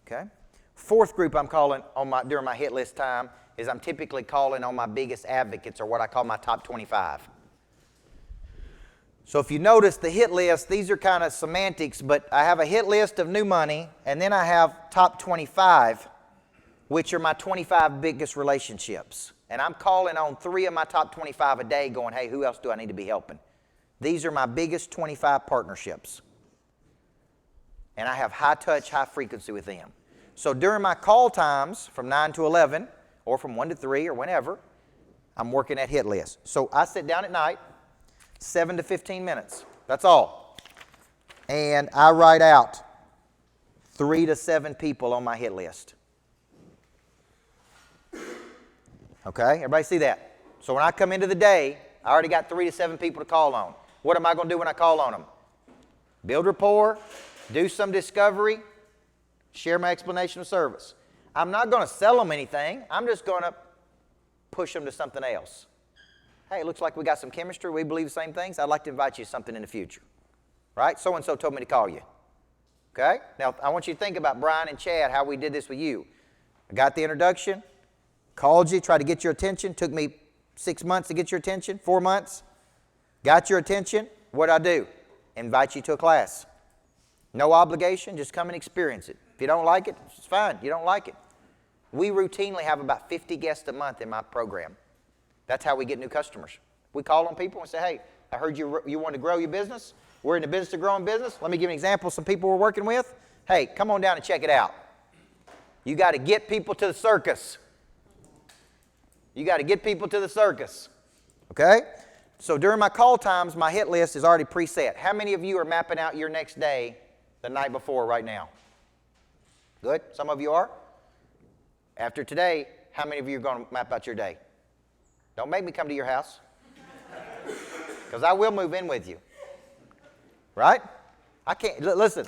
Okay. Fourth group I'm calling on during my hit list time is I'm typically calling on my biggest advocates, or what I call my top 25. So if you notice the hit list, these are kind of semantics, but I have a hit list of new money, and then I have top 25, which are my 25 biggest relationships. And I'm calling on 3 of my top 25 a day going, hey, who else do I need to be helping? These are my biggest 25 partnerships. And I have high touch, high frequency with them. So during my call times from 9 to 11 or from 1 to 3 or whenever, I'm working at hit list. So I sit down at night, 7 to 15 minutes. That's all. And I write out 3 to 7 people on my hit list. Okay, everybody see that? So when I come into the day, I already got 3 to 7 people to call on. What am I going to do when I call on them? Build rapport, do some discovery, share my explanation of service. I'm not going to sell them anything. I'm just going to push them to something else. Hey, it looks like we got some chemistry. We believe the same things. I'd like to invite you to something in the future. Right? So-and-so told me to call you. Okay? Now, I want you to think about Brian and Chad, how we did this with you. I got the introduction, called you, tried to get your attention. Took me 6 months to get your attention, 4 months. Got your attention. What'd I do? Invite you to a class. No obligation, just come and experience it. If you don't like it, it's fine. You don't like it. We routinely have about 50 guests a month in my program. That's how we get new customers. We call on people and say, hey, I heard you want to grow your business. We're in the business of growing business. Let me give you an example of some people we're working with. Hey, come on down and check it out. You got to get people to the circus. You got to get people to the circus. Okay? So during my call times, my hit list is already preset. How many of you are mapping out your next day the night before right now? Good? Some of you are? After today, how many of you are going to map out your day? Don't make me come to your house. Because I will move in with you. Right? I can't, listen,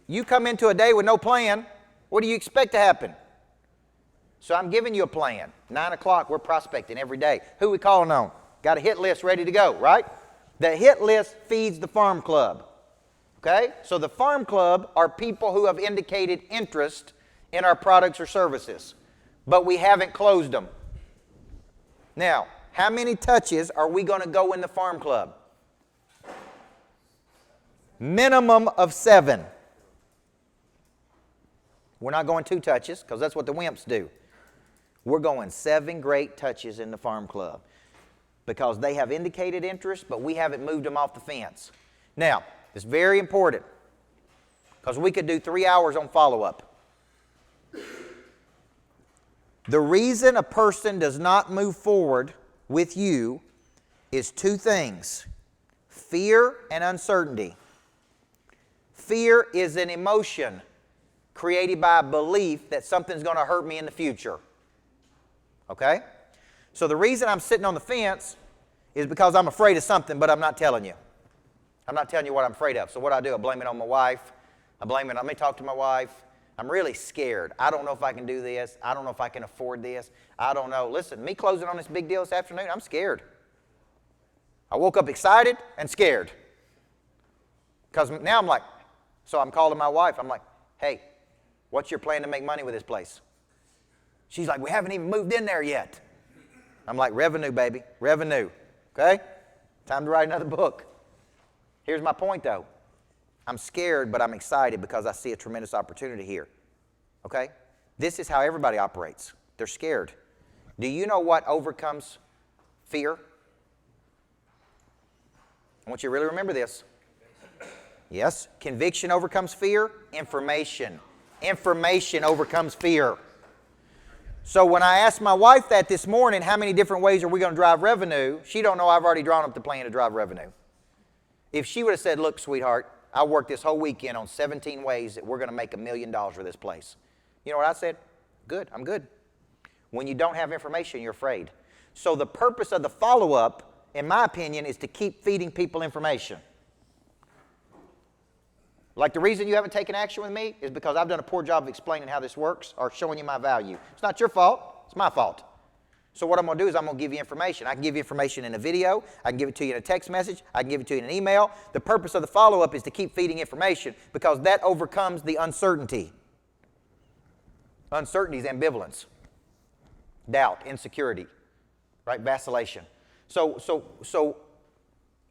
you come into a day with no plan, what do you expect to happen? So I'm giving you a plan. 9 o'clock, we're prospecting every day. Who we calling on? Got a hit list ready to go, right? The hit list feeds the farm club. Okay? So the farm club are people who have indicated interest in our products or services, but we haven't closed them. Now, how many touches are we going to go in the farm club? Minimum of 7. We're not going 2 touches because that's what the wimps do. We're going 7 great touches in the farm club because they have indicated interest, but we haven't moved them off the fence. Now, it's very important because we could do 3 hours on follow-up. The reason a person does not move forward with you is 2 things: fear and uncertainty. Fear is an emotion created by a belief that something's going to hurt me in the future. Okay? So the reason I'm sitting on the fence is because I'm afraid of something, but I'm not telling you. I'm not telling you what I'm afraid of. So what I do, I blame it on my wife. Let me talk to my wife. I'm really scared. I don't know if I can do this. I don't know if I can afford this. I don't know. Listen, me closing on this big deal this afternoon, I'm scared. I woke up excited and scared. Because now I'm like, so I'm calling my wife. I'm like, hey, what's your plan to make money with this place? She's like, we haven't even moved in there yet. I'm like, revenue, baby, revenue. Okay? Time to write another book. Here's my point, though. I'm scared, but I'm excited because I see a tremendous opportunity here. Okay? This is how everybody operates. They're scared. Do you know what overcomes fear? I want you to really remember this. Yes? Conviction overcomes fear. Information. Information overcomes fear. So when I asked my wife that this morning, how many different ways are we going to drive revenue? She don't know I've already drawn up the plan to drive revenue. If she would have said, look, sweetheart, I worked this whole weekend on 17 ways that we're going to make $1 million for this place. You know what I said? Good, I'm good. When you don't have information, you're afraid. So the purpose of the follow-up, in my opinion, is to keep feeding people information. Like the reason you haven't taken action with me is because I've done a poor job of explaining how this works or showing you my value. It's not your fault, it's my fault. So what I'm going to do is I'm going to give you information. I can give you information in a video. I can give it to you in a text message. I can give it to you in an email. The purpose of the follow-up is to keep feeding information because that overcomes the uncertainty. Uncertainty is ambivalence, doubt, insecurity, right? Vacillation. So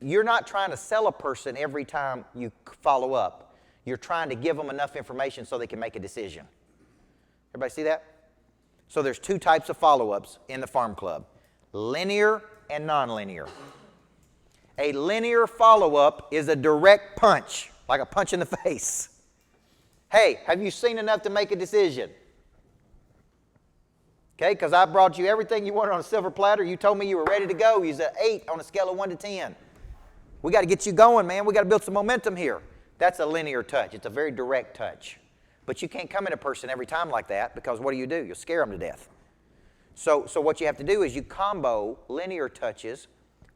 you're not trying to sell a person every time you follow up. You're trying to give them enough information so they can make a decision. Everybody see that? So there's 2 types of follow-ups in the farm club, linear and nonlinear. A linear follow-up is a direct punch, like a punch in the face. Hey, have you seen enough to make a decision? Okay, because I brought you everything you wanted on a silver platter. You told me you were ready to go. You was at 8 on a scale of 1 to 10. We got to get you going, man. We got to build some momentum here. That's a linear touch. It's a very direct touch. But you can't come at a person every time like that because what do? You'll scare them to death. So what you have to do is you combo linear touches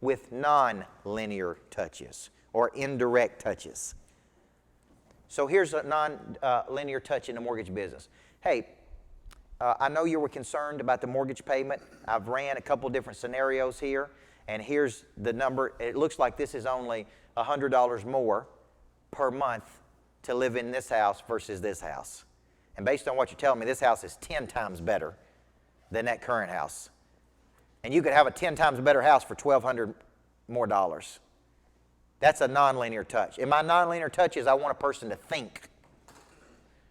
with non-linear touches or indirect touches. So here's a non-linear touch in the mortgage business. Hey, I know you were concerned about the mortgage payment. I've ran a couple different scenarios here, and here's the number. It looks like this is only $100 more per month to live in this house versus this house. And based on what you're telling me, this house is 10 times better than that current house. And you could have a 10 times better house for $1,200 more dollars. That's a nonlinear touch. And my nonlinear touch is I want a person to think.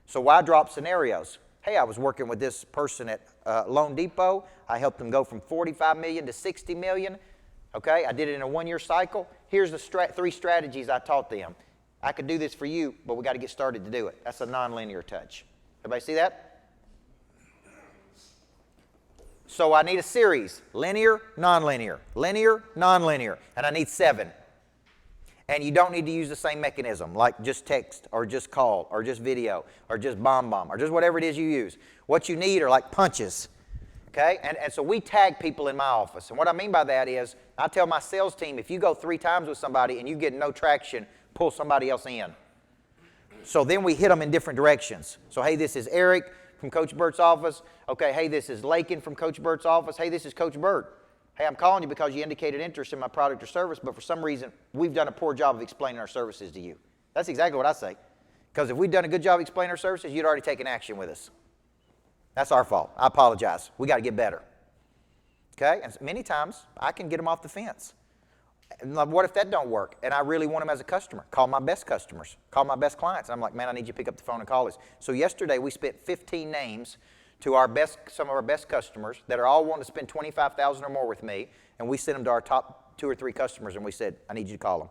So why drop scenarios? Hey, I was working with this person at Loan Depot. I helped them go from $45 million to $60 million. Okay, I did it in a 1-year cycle. Here's the 3 strategies I taught them. I could do this for you, but we got to get started to do it. That's a nonlinear touch. Everybody see that? So I need a series, linear, nonlinear, and I need 7. And you don't need to use the same mechanism, like just text or just call or just video or just bomb or just whatever it is you use. What you need are like punches, okay? And so we tag people in my office. And what I mean by that is I tell my sales team, if you go 3 times with somebody and you get no traction, pull somebody else in. So then we hit them in different directions. So, hey, this is Eric from Coach Burt's office. Okay, hey, this is Lakin from Coach Burt's office. Hey, this is Coach Burt. Hey, I'm calling you because you indicated interest in my product or service, but for some reason, we've done a poor job of explaining our services to you. That's exactly what I say. Because if we'd done a good job explaining our services, you'd already taken action with us. That's our fault. I apologize. We got to get better. Okay? And many times, I can get them off the fence. And what if that don't work? And I really want them as a customer. Call my best customers. Call my best clients. And I'm like, man, I need you to pick up the phone and call us. So yesterday, we spent 15 names to some of our best customers that are all wanting to spend $25,000 or more with me, and we sent them to our top 2 or 3 customers, and we said, I need you to call them.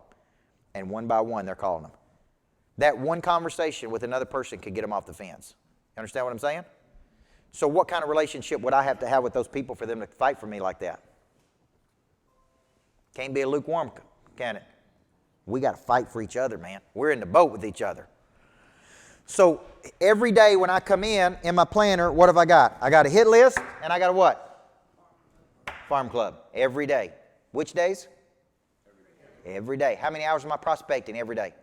And one by one, they're calling them. That one conversation with another person could get them off the fence. You understand what I'm saying? So what kind of relationship would I have to have with those people for them to fight for me like that? Can't be a lukewarm, can it? We got to fight for each other, man. We're in the boat with each other. So every day when I come in my planner, what have I got? I got a hit list, and I got a what? Farm club. Every day. Which days? Every day. How many hours am I prospecting every day?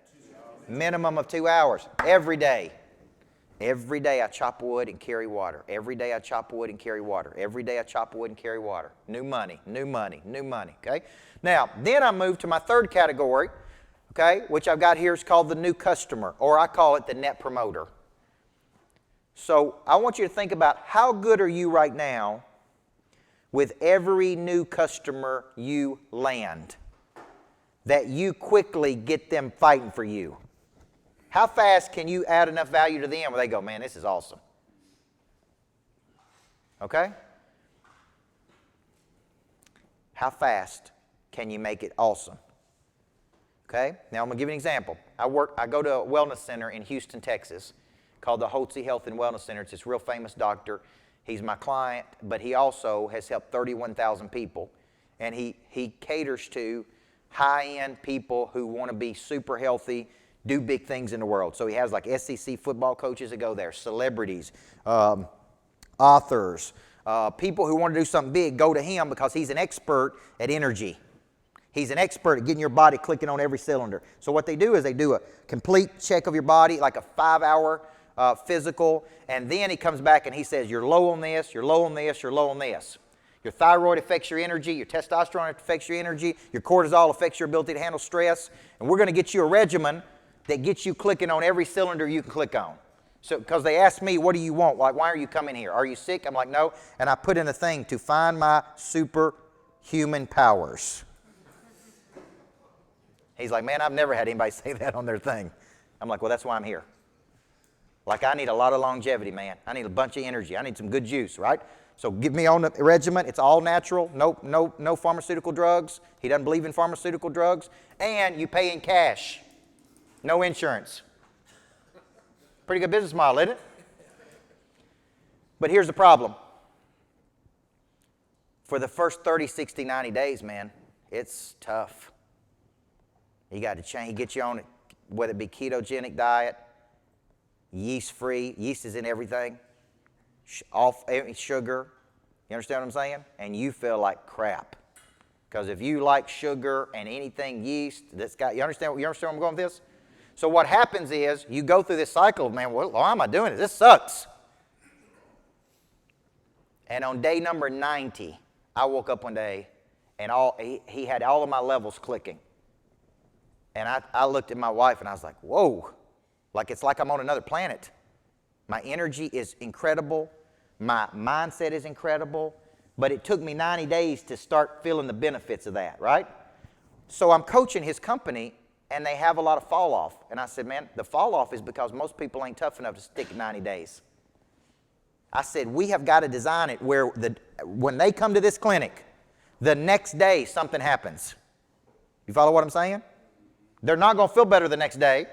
Minimum of 2 hours. Every day. Every day I chop wood and carry water. Every day I chop wood and carry water. Every day I chop wood and carry water. New money, new money, new money, okay? Now, then I move to my third category, okay, which I've got here is called the new customer, or I call it the net promoter. So I want you to think about how good are you right now with every new customer you land, that you quickly get them fighting for you. How fast can you add enough value to them where they go, man, this is awesome? Okay? How fast can you make it awesome? Okay? Now I'm going to give you an example. I go to a wellness center in Houston, Texas called the Holtze Health and Wellness Center. It's this real famous doctor. He's my client, but he also has helped 31,000 people. And he caters to high-end people who want to be super healthy, do big things in the world. So he has like SEC football coaches that go there, celebrities, authors, people who want to do something big go to him because he's an expert at energy. He's an expert at getting your body clicking on every cylinder. So what they do is they do a complete check of your body, like a 5-hour physical, and then he comes back and he says, you're low on this, you're low on this, you're low on this. Your thyroid affects your energy, your testosterone affects your energy, your cortisol affects your ability to handle stress, and we're going to get you a regimen that gets you clicking on every cylinder you can click on. So, because they ask me, what do you want? Like, why are you coming here? Are you sick? I'm like, no. And I put in a thing to find my superhuman powers. He's like, man, I've never had anybody say that on their thing. I'm like, well, that's why I'm here. Like, I need a lot of longevity, man. I need a bunch of energy. I need some good juice, right? So get me on the regimen. It's all natural. No pharmaceutical drugs. He doesn't believe in pharmaceutical drugs. And you pay in cash. No insurance. Pretty good business model, isn't it? But here's the problem. For the first 30, 60, 90 days, man, it's tough. You got to change. He gets you on it, whether it be ketogenic diet, yeast-free. Yeast is in everything. Off sugar. You understand what I'm saying? And you feel like crap. Because if you like sugar and anything yeast, you understand where I'm going with this? So what happens is you go through this cycle of, man, why am I doing this? This sucks. And on day number 90, I woke up one day and he had all of my levels clicking. And I looked at my wife and I was like, whoa, like it's like I'm on another planet. My energy is incredible. My mindset is incredible. But it took me 90 days to start feeling the benefits of that, right? So I'm coaching his company, and they have a lot of fall off. And I said, man, the fall off is because most people ain't tough enough to stick 90 days. I said, we have got to design it where when they come to this clinic, the next day something happens. You follow what I'm saying? They're not going to feel better the next day,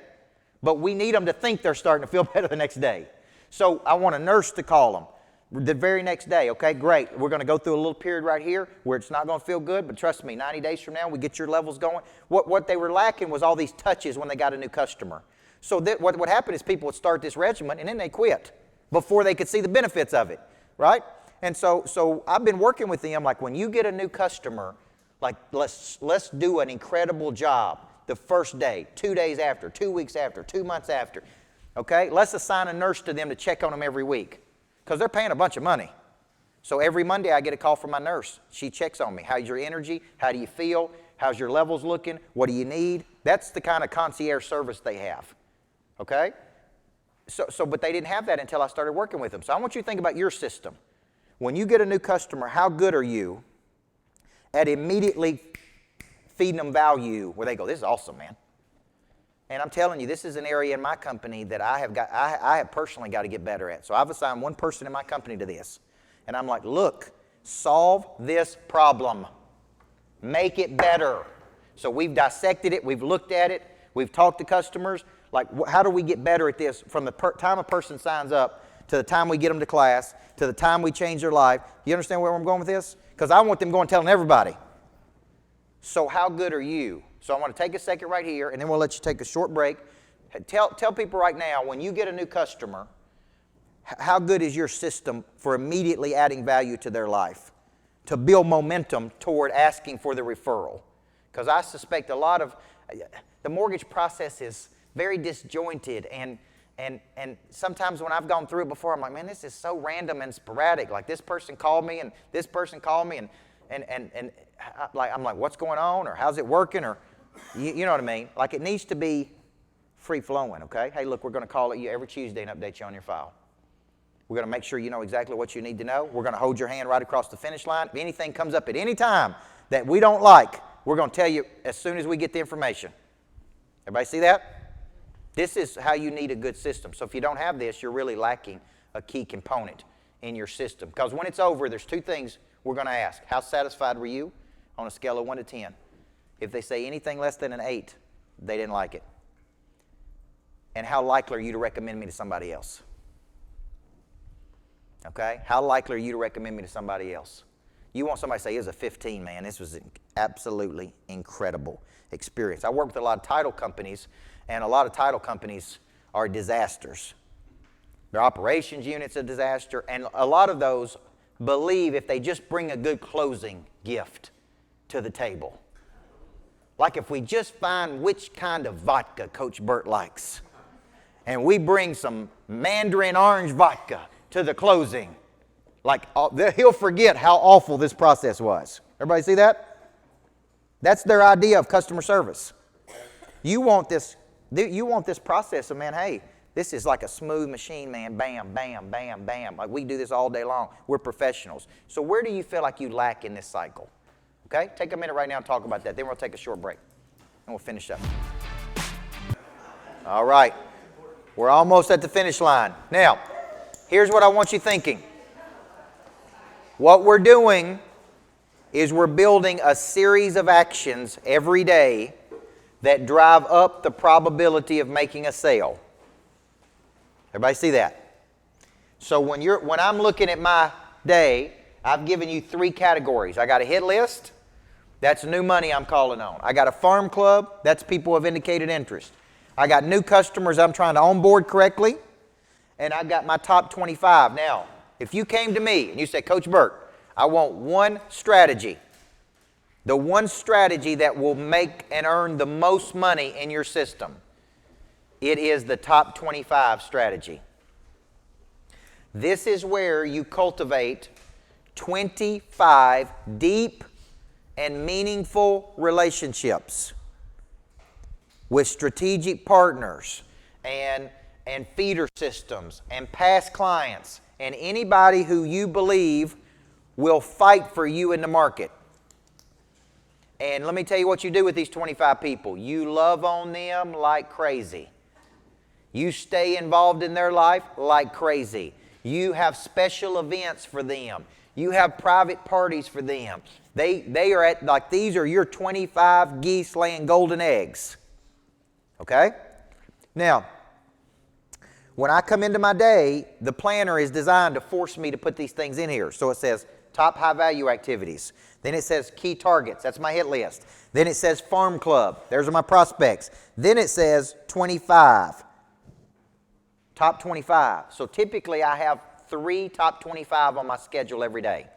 but we need them to think they're starting to feel better the next day. So I want a nurse to call them the very next day. Okay, great. We're going to go through a little period right here where it's not going to feel good, but trust me, 90 days from now, we get your levels going. What they were lacking was all these touches when they got a new customer. So what happened is people would start this regimen, and then they quit before they could see the benefits of it, right? And so I've been working with them, like when you get a new customer, like let's do an incredible job the first day, 2 days after, 2 weeks after, 2 months after. Okay? Let's assign a nurse to them to check on them every week because they're paying a bunch of money. So every Monday I get a call from my nurse. She checks on me. How's your energy? How do you feel? How's your levels looking? What do you need? That's the kind of concierge service they have. Okay? But they didn't have that until I started working with them. So I want you to think about your system. When you get a new customer, how good are you at immediately feeding them value where they go, this is awesome, man. And I'm telling you, this is an area in my company that I have personally got to get better at. So I've assigned one person in my company to this. And I'm like, look, solve this problem. Make it better. So we've dissected it. We've looked at it. We've talked to customers. Like, how do we get better at this from the time a person signs up to the time we get them to class, to the time we change their life? You understand where I'm going with this? Because I want them going telling everybody. So how good are you? So I want to take a second right here, and then we'll let you take a short break. Tell people right now, when you get a new customer, how good is your system for immediately adding value to their life, to build momentum toward asking for the referral? Because I suspect a lot of the mortgage process is very disjointed, and sometimes when I've gone through it before, I'm like, man, this is so random and sporadic. Like, this person called me, and this person called me, and I'm like, what's going on, or how's it working, or you know what I mean? Like, it needs to be free-flowing, okay? Hey, look, we're going to call you every Tuesday and update you on your file. We're going to make sure you know exactly what you need to know. We're going to hold your hand right across the finish line. If anything comes up at any time that we don't like, we're going to tell you as soon as we get the information. Everybody see that? This is how you need a good system. So if you don't have this, you're really lacking a key component in your system. Because when it's over, there's two things we're going to ask. How satisfied were you on a scale of 1 to 10? If they say anything less than an 8, they didn't like it. And how likely are you to recommend me to somebody else? Okay? How likely are you to recommend me to somebody else? You want somebody to say, it was a 15, man. This was an absolutely incredible experience. I work with a lot of title companies, and a lot of title companies are disasters. Their operations unit's a disaster, and a lot of those believe if they just bring a good closing gift to the table. Like if we just find which kind of vodka Coach Burt likes, and we bring some mandarin orange vodka to the closing, like he'll forget how awful this process was. Everybody see that? That's their idea of customer service. You want this process of, man, hey, this is like a smooth machine, man. Bam, bam, bam, bam. Like we do this all day long. We're professionals. So where do you feel like you lack in this cycle? Okay? Take a minute right now and talk about that. Then we'll take a short break, and we'll finish up. All right. We're almost at the finish line. Now, here's what I want you thinking. What we're doing is we're building a series of actions every day that drive up the probability of making a sale. Everybody see that? So when I'm looking at my day, I've given you 3 categories. I got a hit list. That's new money I'm calling on. I got a farm club. That's people who have indicated interest. I got new customers I'm trying to onboard correctly. And I got my top 25. Now, if you came to me and you said, Coach Burt, I want one strategy. The one strategy that will make and earn the most money in your system. It is the top 25 strategy. This is where you cultivate 25 deep and meaningful relationships with strategic partners and feeder systems and past clients and anybody who you believe will fight for you in the market. And let me tell you what you do with these 25 people. You love on them like crazy. You stay involved in their life like crazy. You have special events for them. You have private parties for them. They are at, like, these are your 25 geese laying golden eggs. Okay? Now, when I come into my day, the planner is designed to force me to put these things in here. So it says top high value activities. Then it says key targets. That's my hit list. Then it says farm club. Those are my prospects. Then it says 25. Top 25. So typically I have 3 top 25 on my schedule every day.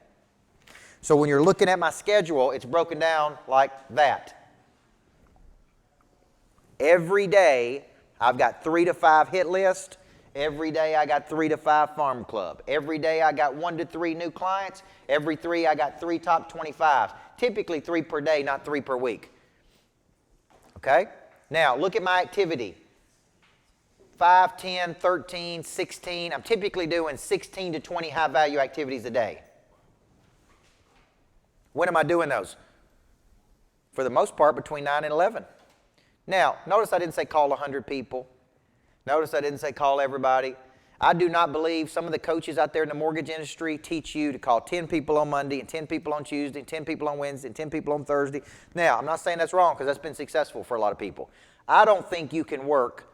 So when you're looking at my schedule, it's broken down like that. Every day I've got 3 to 5 hit list. Every day I got 3 to 5 farm club. Every day I got 1 to 3 new clients. Every 3 I got 3 top 25s. Typically 3 per day, not 3 per week. Okay? Now look at my activity. 5, 10, 13, 16. I'm typically doing 16 to 20 high value activities a day. When am I doing those? For the most part, between 9 and 11. Now, notice I didn't say call 100 people. Notice I didn't say call everybody. I do not believe some of the coaches out there in the mortgage industry teach you to call 10 people on Monday and 10 people on Tuesday and 10 people on Wednesday and 10 people on Thursday. Now, I'm not saying that's wrong because that's been successful for a lot of people. I don't think you can work.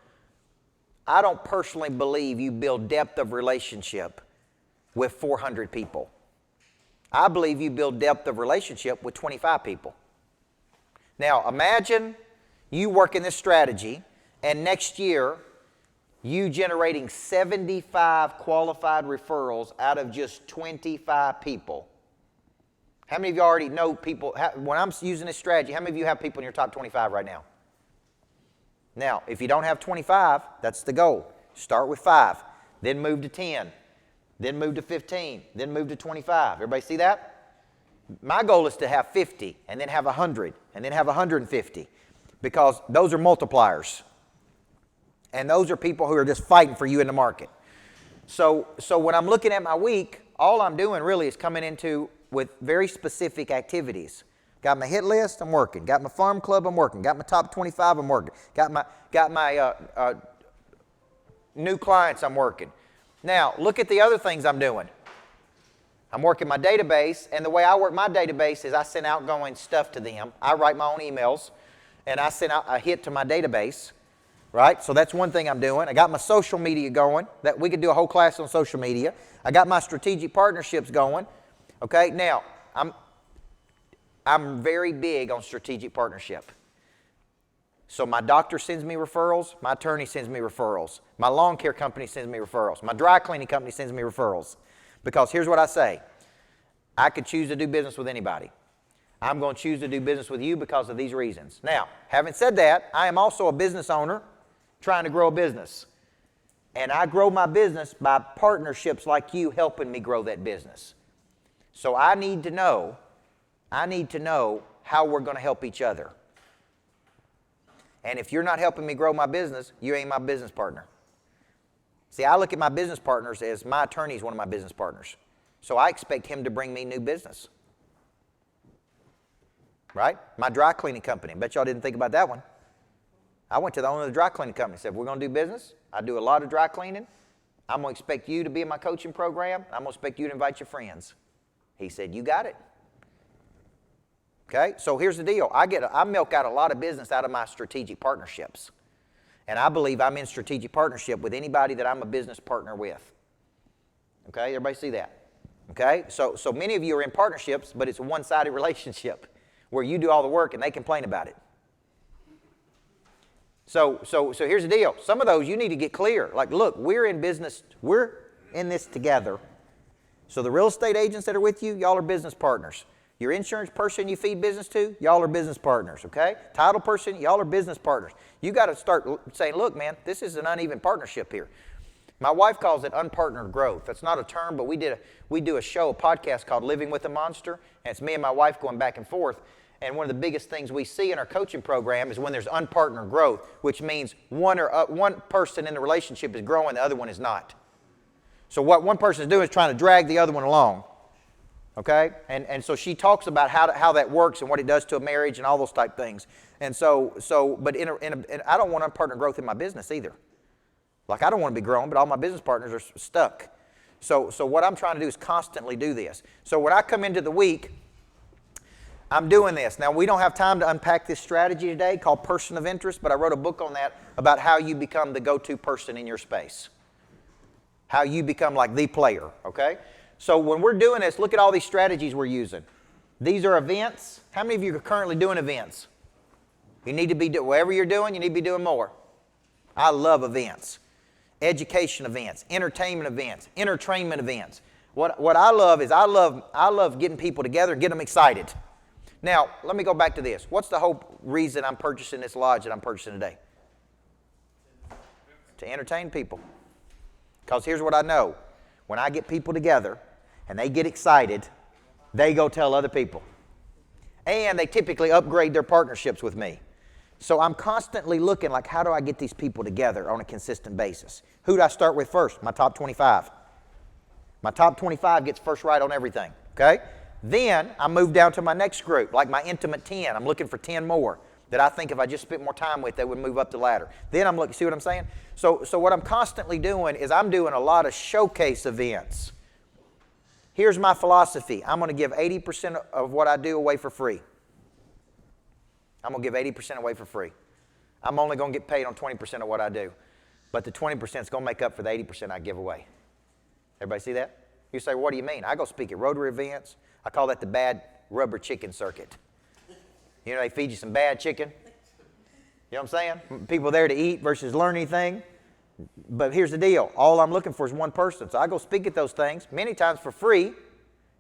I don't personally believe you build depth of relationship with 400 people. I believe you build depth of relationship with 25 people. Now, imagine you working this strategy and next year you generating 75 qualified referrals out of just 25 people. How many of you already know people? When I'm using this strategy, how many of you have people in your top 25 right now? Now, if you don't have 25, that's the goal. Start with 5, then move to 10, then move to 15, then move to 25. Everybody see that? My goal is to have 50, and then have 100, and then have 150, because those are multipliers. And those are people who are just fighting for you in the market. So when I'm looking at my week, all I'm doing really is coming into with very specific activities. Got my hit list, I'm working. Got my farm club, I'm working. Got my top 25, I'm working. Got my new clients, I'm working. Now, look at the other things I'm doing. I'm working my database, and the way I work my database is I send outgoing stuff to them. I write my own emails, and I send out a hit to my database. Right? So that's one thing I'm doing. I got my social media going. That we could do a whole class on social media. I got my strategic partnerships going. Okay? Now, I'm very big on strategic partnership. So my doctor sends me referrals, my attorney sends me referrals, my lawn care company sends me referrals, my dry cleaning company sends me referrals. Because here's what I say. I could choose to do business with anybody. I'm going to choose to do business with you because of these reasons. Now, having said that, I am also a business owner trying to grow a business. And I grow my business by partnerships like you helping me grow that business. So I need to know how we're going to help each other. And if you're not helping me grow my business, you ain't my business partner. See, I look at my business partners as my attorney is one of my business partners. So I expect him to bring me new business. Right? My dry cleaning company. I bet y'all didn't think about that one. I went to the owner of the dry cleaning company and said, we're going to do business. I do a lot of dry cleaning. I'm going to expect you to be in my coaching program. I'm going to expect you to invite your friends. He said, you got it. Okay, so here's the deal. I milk out a lot of business out of my strategic partnerships. And I believe I'm in strategic partnership with anybody that I'm a business partner with. Okay, everybody see that? Okay, so many of you are in partnerships, but it's a one-sided relationship where you do all the work and they complain about it. So here's the deal. Some of those you need to get clear. Like, look, we're in business. We're in this together. So the real estate agents that are with you, y'all are business partners. Your insurance person you feed business to, y'all are business partners, okay? Title person, y'all are business partners. You got to start saying, look, man, this is an uneven partnership here. My wife calls it unpartnered growth. That's not a term, but we do a show, a podcast called Living with a Monster, and it's me and my wife going back and forth. And one of the biggest things we see in our coaching program is when there's unpartnered growth, which means one person in the relationship is growing, the other one is not. So what one person is doing is trying to drag the other one along. Okay? And so she talks about how that works and what it does to a marriage and all those type things. And but I don't want unpartnered growth in my business either. Like, I don't want to be growing, but all my business partners are stuck. So what I'm trying to do is constantly do this. So when I come into the week, I'm doing this. Now, we don't have time to unpack this strategy today called Person of Interest, but I wrote a book on that about how you become the go-to person in your space. How you become like the player, okay? So when we're doing this, look at all these strategies we're using. These are events. How many of you are currently doing events? You need to be doing, whatever you're doing, you need to be doing more. I love events. Education events, entertainment events, entertainment events. What I love is I love getting people together and getting them excited. Now, let me go back to this. What's the whole reason I'm purchasing this lodge that I'm purchasing today? To entertain people. Because here's what I know. When I get people together and they get excited, they go tell other people. And they typically upgrade their partnerships with me. So I'm constantly looking like, how do I get these people together on a consistent basis? Who do I start with first? My top 25. My top 25 gets first right on everything, okay? Then I move down to my next group, like my intimate 10. I'm looking for 10 more. that I think if I just spent more time with, they would move up the ladder. Then I'm looking, see what I'm saying? So what I'm constantly doing is I'm doing a lot of showcase events. Here's my philosophy. I'm going to give 80% of what I do away for free. I'm going to give 80% away for free. I'm only going to get paid on 20% of what I do. But the 20% is going to make up for the 80% I give away. Everybody see that? You say, what do you mean? I go speak at Rotary events. I call that the bad rubber chicken circuit. You know, they feed you some bad chicken. You know what I'm saying? People there to eat versus learn anything. But here's the deal. All I'm looking for is one person. So I go speak at those things, many times for free,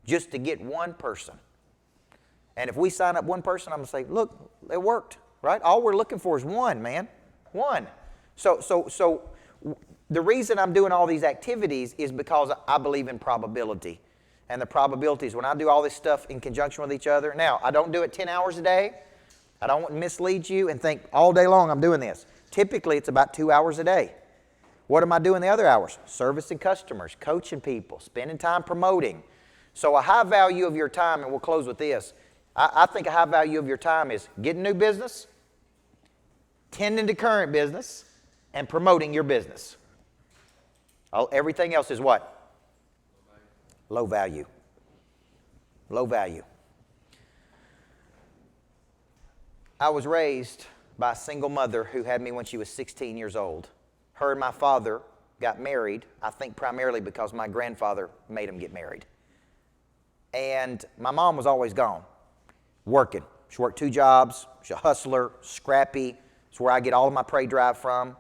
just to get one person. And if we sign up one person, I'm going to say, look, it worked, right? All we're looking for is one, man. One. So the reason I'm doing all these activities is because I believe in probability. And the probabilities, when I do all this stuff in conjunction with each other. Now, I don't do it 10 hours a day. I don't want to mislead you and think all day long I'm doing this. Typically, it's about 2 hours a day. What am I doing the other hours? Servicing customers, coaching people, spending time promoting. So a high value of your time, and we'll close with this, I think a high value of your time is getting new business, tending to current business, and promoting your business. Everything else is what? Low value. Low value. I was raised by a single mother who had me when she was 16 years old. Her and my father got married, I think primarily because my grandfather made them get married. And my mom was always gone, working. She worked 2 jobs. She's a hustler, scrappy. It's where I get all of my prey drive from.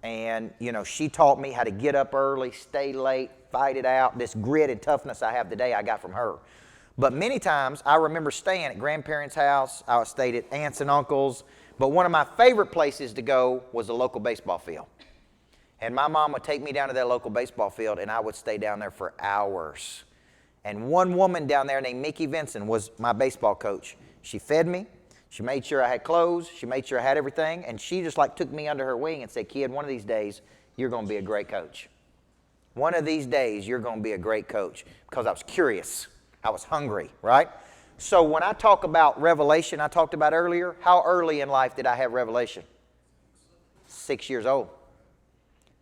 And, you know, she taught me how to get up early, stay late, fight it out. This grit and toughness I have today, I got from her. But many times, I remember staying at grandparents' house. I stayed at aunts and uncles. But one of my favorite places to go was the local baseball field. And my mom would take me down to that local baseball field, and I would stay down there for hours. And one woman down there named Mickey Vinson was my baseball coach. She fed me. She made sure I had clothes. She made sure I had everything. And she just like took me under her wing and said, kid, one of these days, you're going to be a great coach. One of these days, you're going to be a great coach. Because I was curious. I was hungry, right? So when I talk about revelation, I talked about earlier, how early in life did I have revelation? 6 years old.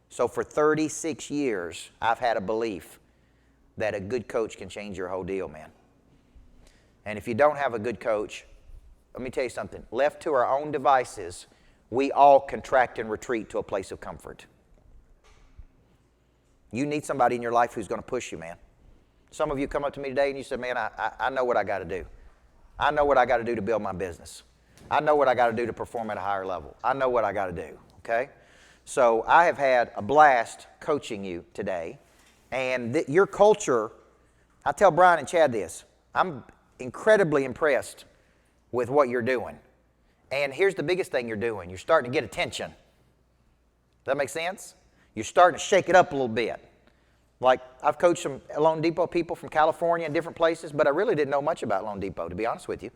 So for 36 years, I've had a belief that a good coach can change your whole deal, man. And if you don't have a good coach, let me tell you something. Left to our own devices, we all contract and retreat to a place of comfort. You need somebody in your life who's going to push you, man. Some of you come up to me today and you say, man, I know what I got to do. I know what I got to do to build my business. I know what I got to do to perform at a higher level. I know what I got to do, okay? So I have had a blast coaching you today. And your culture, I tell Brian and Chad this, I'm incredibly impressed with what you're doing. And here's the biggest thing you're doing. You're starting to get attention. Does that make sense? You're starting to shake it up a little bit. Like, I've coached some Loan Depot people from California and different places, but I really didn't know much about Loan Depot, to be honest with you,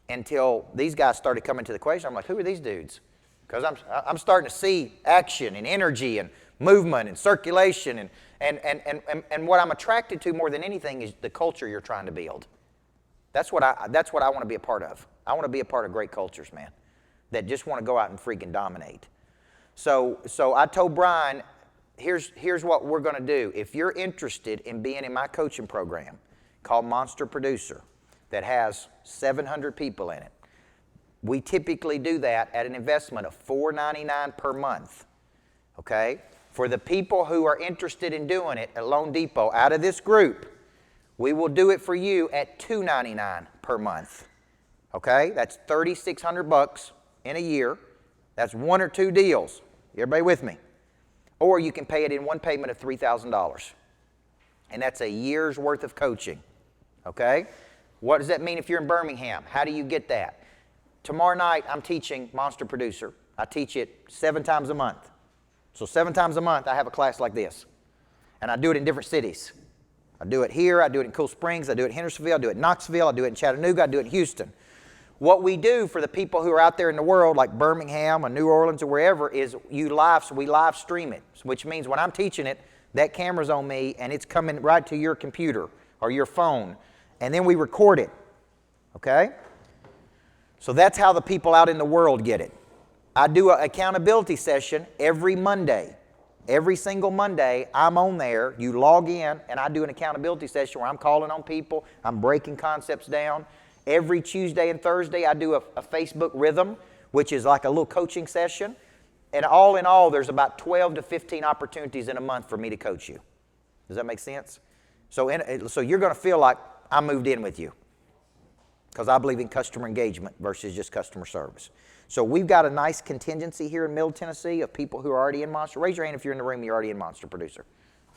until these guys started coming to the equation. I'm like, who are these dudes? Because I'm starting to see action and energy and movement and circulation. And what I'm attracted to more than anything is the culture you're trying to build. That's what I want to be a part of. I want to be a part of great cultures, man, that just want to go out and freaking dominate. So I told Brian, here's what we're going to do. If you're interested in being in my coaching program called Monster Producer that has 700 people in it, we typically do that at an investment of $4.99 per month, okay? For the people who are interested in doing it at Loan Depot, out of this group, we will do it for you at $2.99 per month, okay? That's $3,600 in a year. That's 1 or 2 deals. Everybody with me? Or you can pay it in one payment of $3,000. And that's a year's worth of coaching, okay? What does that mean if you're in Birmingham? How do you get that? Tomorrow night, I'm teaching Monster Producer. I teach it 7 times a month. So 7 times a month, I have a class like this. And I do it in different cities. I do it here, I do it in Cool Springs, I do it in Hendersonville, I do it in Knoxville, I do it in Chattanooga, I do it in Houston. What we do for the people who are out there in the world, like Birmingham or New Orleans or wherever, is we live stream it, which means when I'm teaching it, that camera's on me and it's coming right to your computer or your phone, and then we record it, okay? So that's how the people out in the world get it. I do an accountability session every Monday. Every single Monday, I'm on there. You log in, and I do an accountability session where I'm calling on people. I'm breaking concepts down. Every Tuesday and Thursday, I do a Facebook rhythm, which is like a little coaching session. And all in all, there's about 12 to 15 opportunities in a month for me to coach you. Does that make sense? So you're going to feel like I moved in with you, because I believe in customer engagement versus just customer service. So we've got a nice contingency here in Middle Tennessee of people who are already in Monster. Raise your hand if you're in the room, you're already in Monster Producer.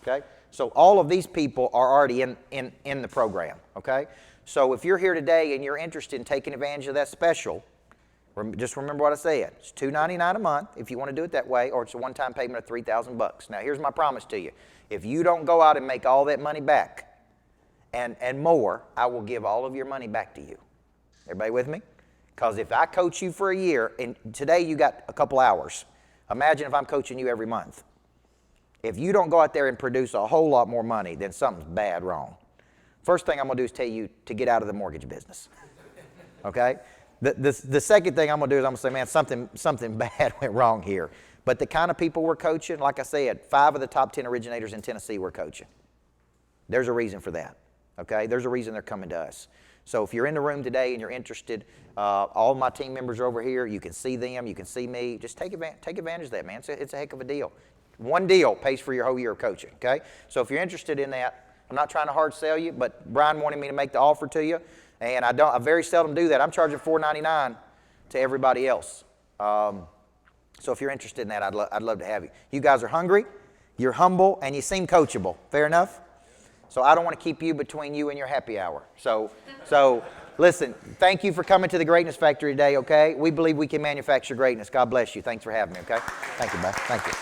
Okay? So all of these people are already in the program. Okay? So if you're here today and you're interested in taking advantage of that special, just remember what I said. It's $299 a month if you want to do it that way, or it's a one-time payment of $3,000. Now here's my promise to you. If you don't go out and make all that money back and more, I will give all of your money back to you. Everybody with me? Because if I coach you for a year, and today you got a couple hours. Imagine if I'm coaching you every month. If you don't go out there and produce a whole lot more money, then something's bad wrong. First thing I'm going to do is tell you to get out of the mortgage business. Okay? The second thing I'm going to do is I'm going to say, man, something bad went wrong here. But the kind of people we're coaching, like I said, 5 of the top 10 originators in Tennessee we're coaching. There's a reason for that. Okay? There's a reason they're coming to us. So if you're in the room today and you're interested, all my team members are over here. You can see them. You can see me. Just take advantage of that, man. It's a heck of a deal. One deal pays for your whole year of coaching, okay? So if you're interested in that, I'm not trying to hard sell you, but Brian wanted me to make the offer to you, and I very seldom do that. I'm charging $4.99 to everybody else. So if you're interested in that, I'd love to have you. You guys are hungry, you're humble, and you seem coachable. Fair enough? So I don't want to keep you between you and your happy hour. So listen, thank you for coming to the Greatness Factory today, okay? We believe we can manufacture greatness. God bless you. Thanks for having me, okay? Thank you, bud. Thank you.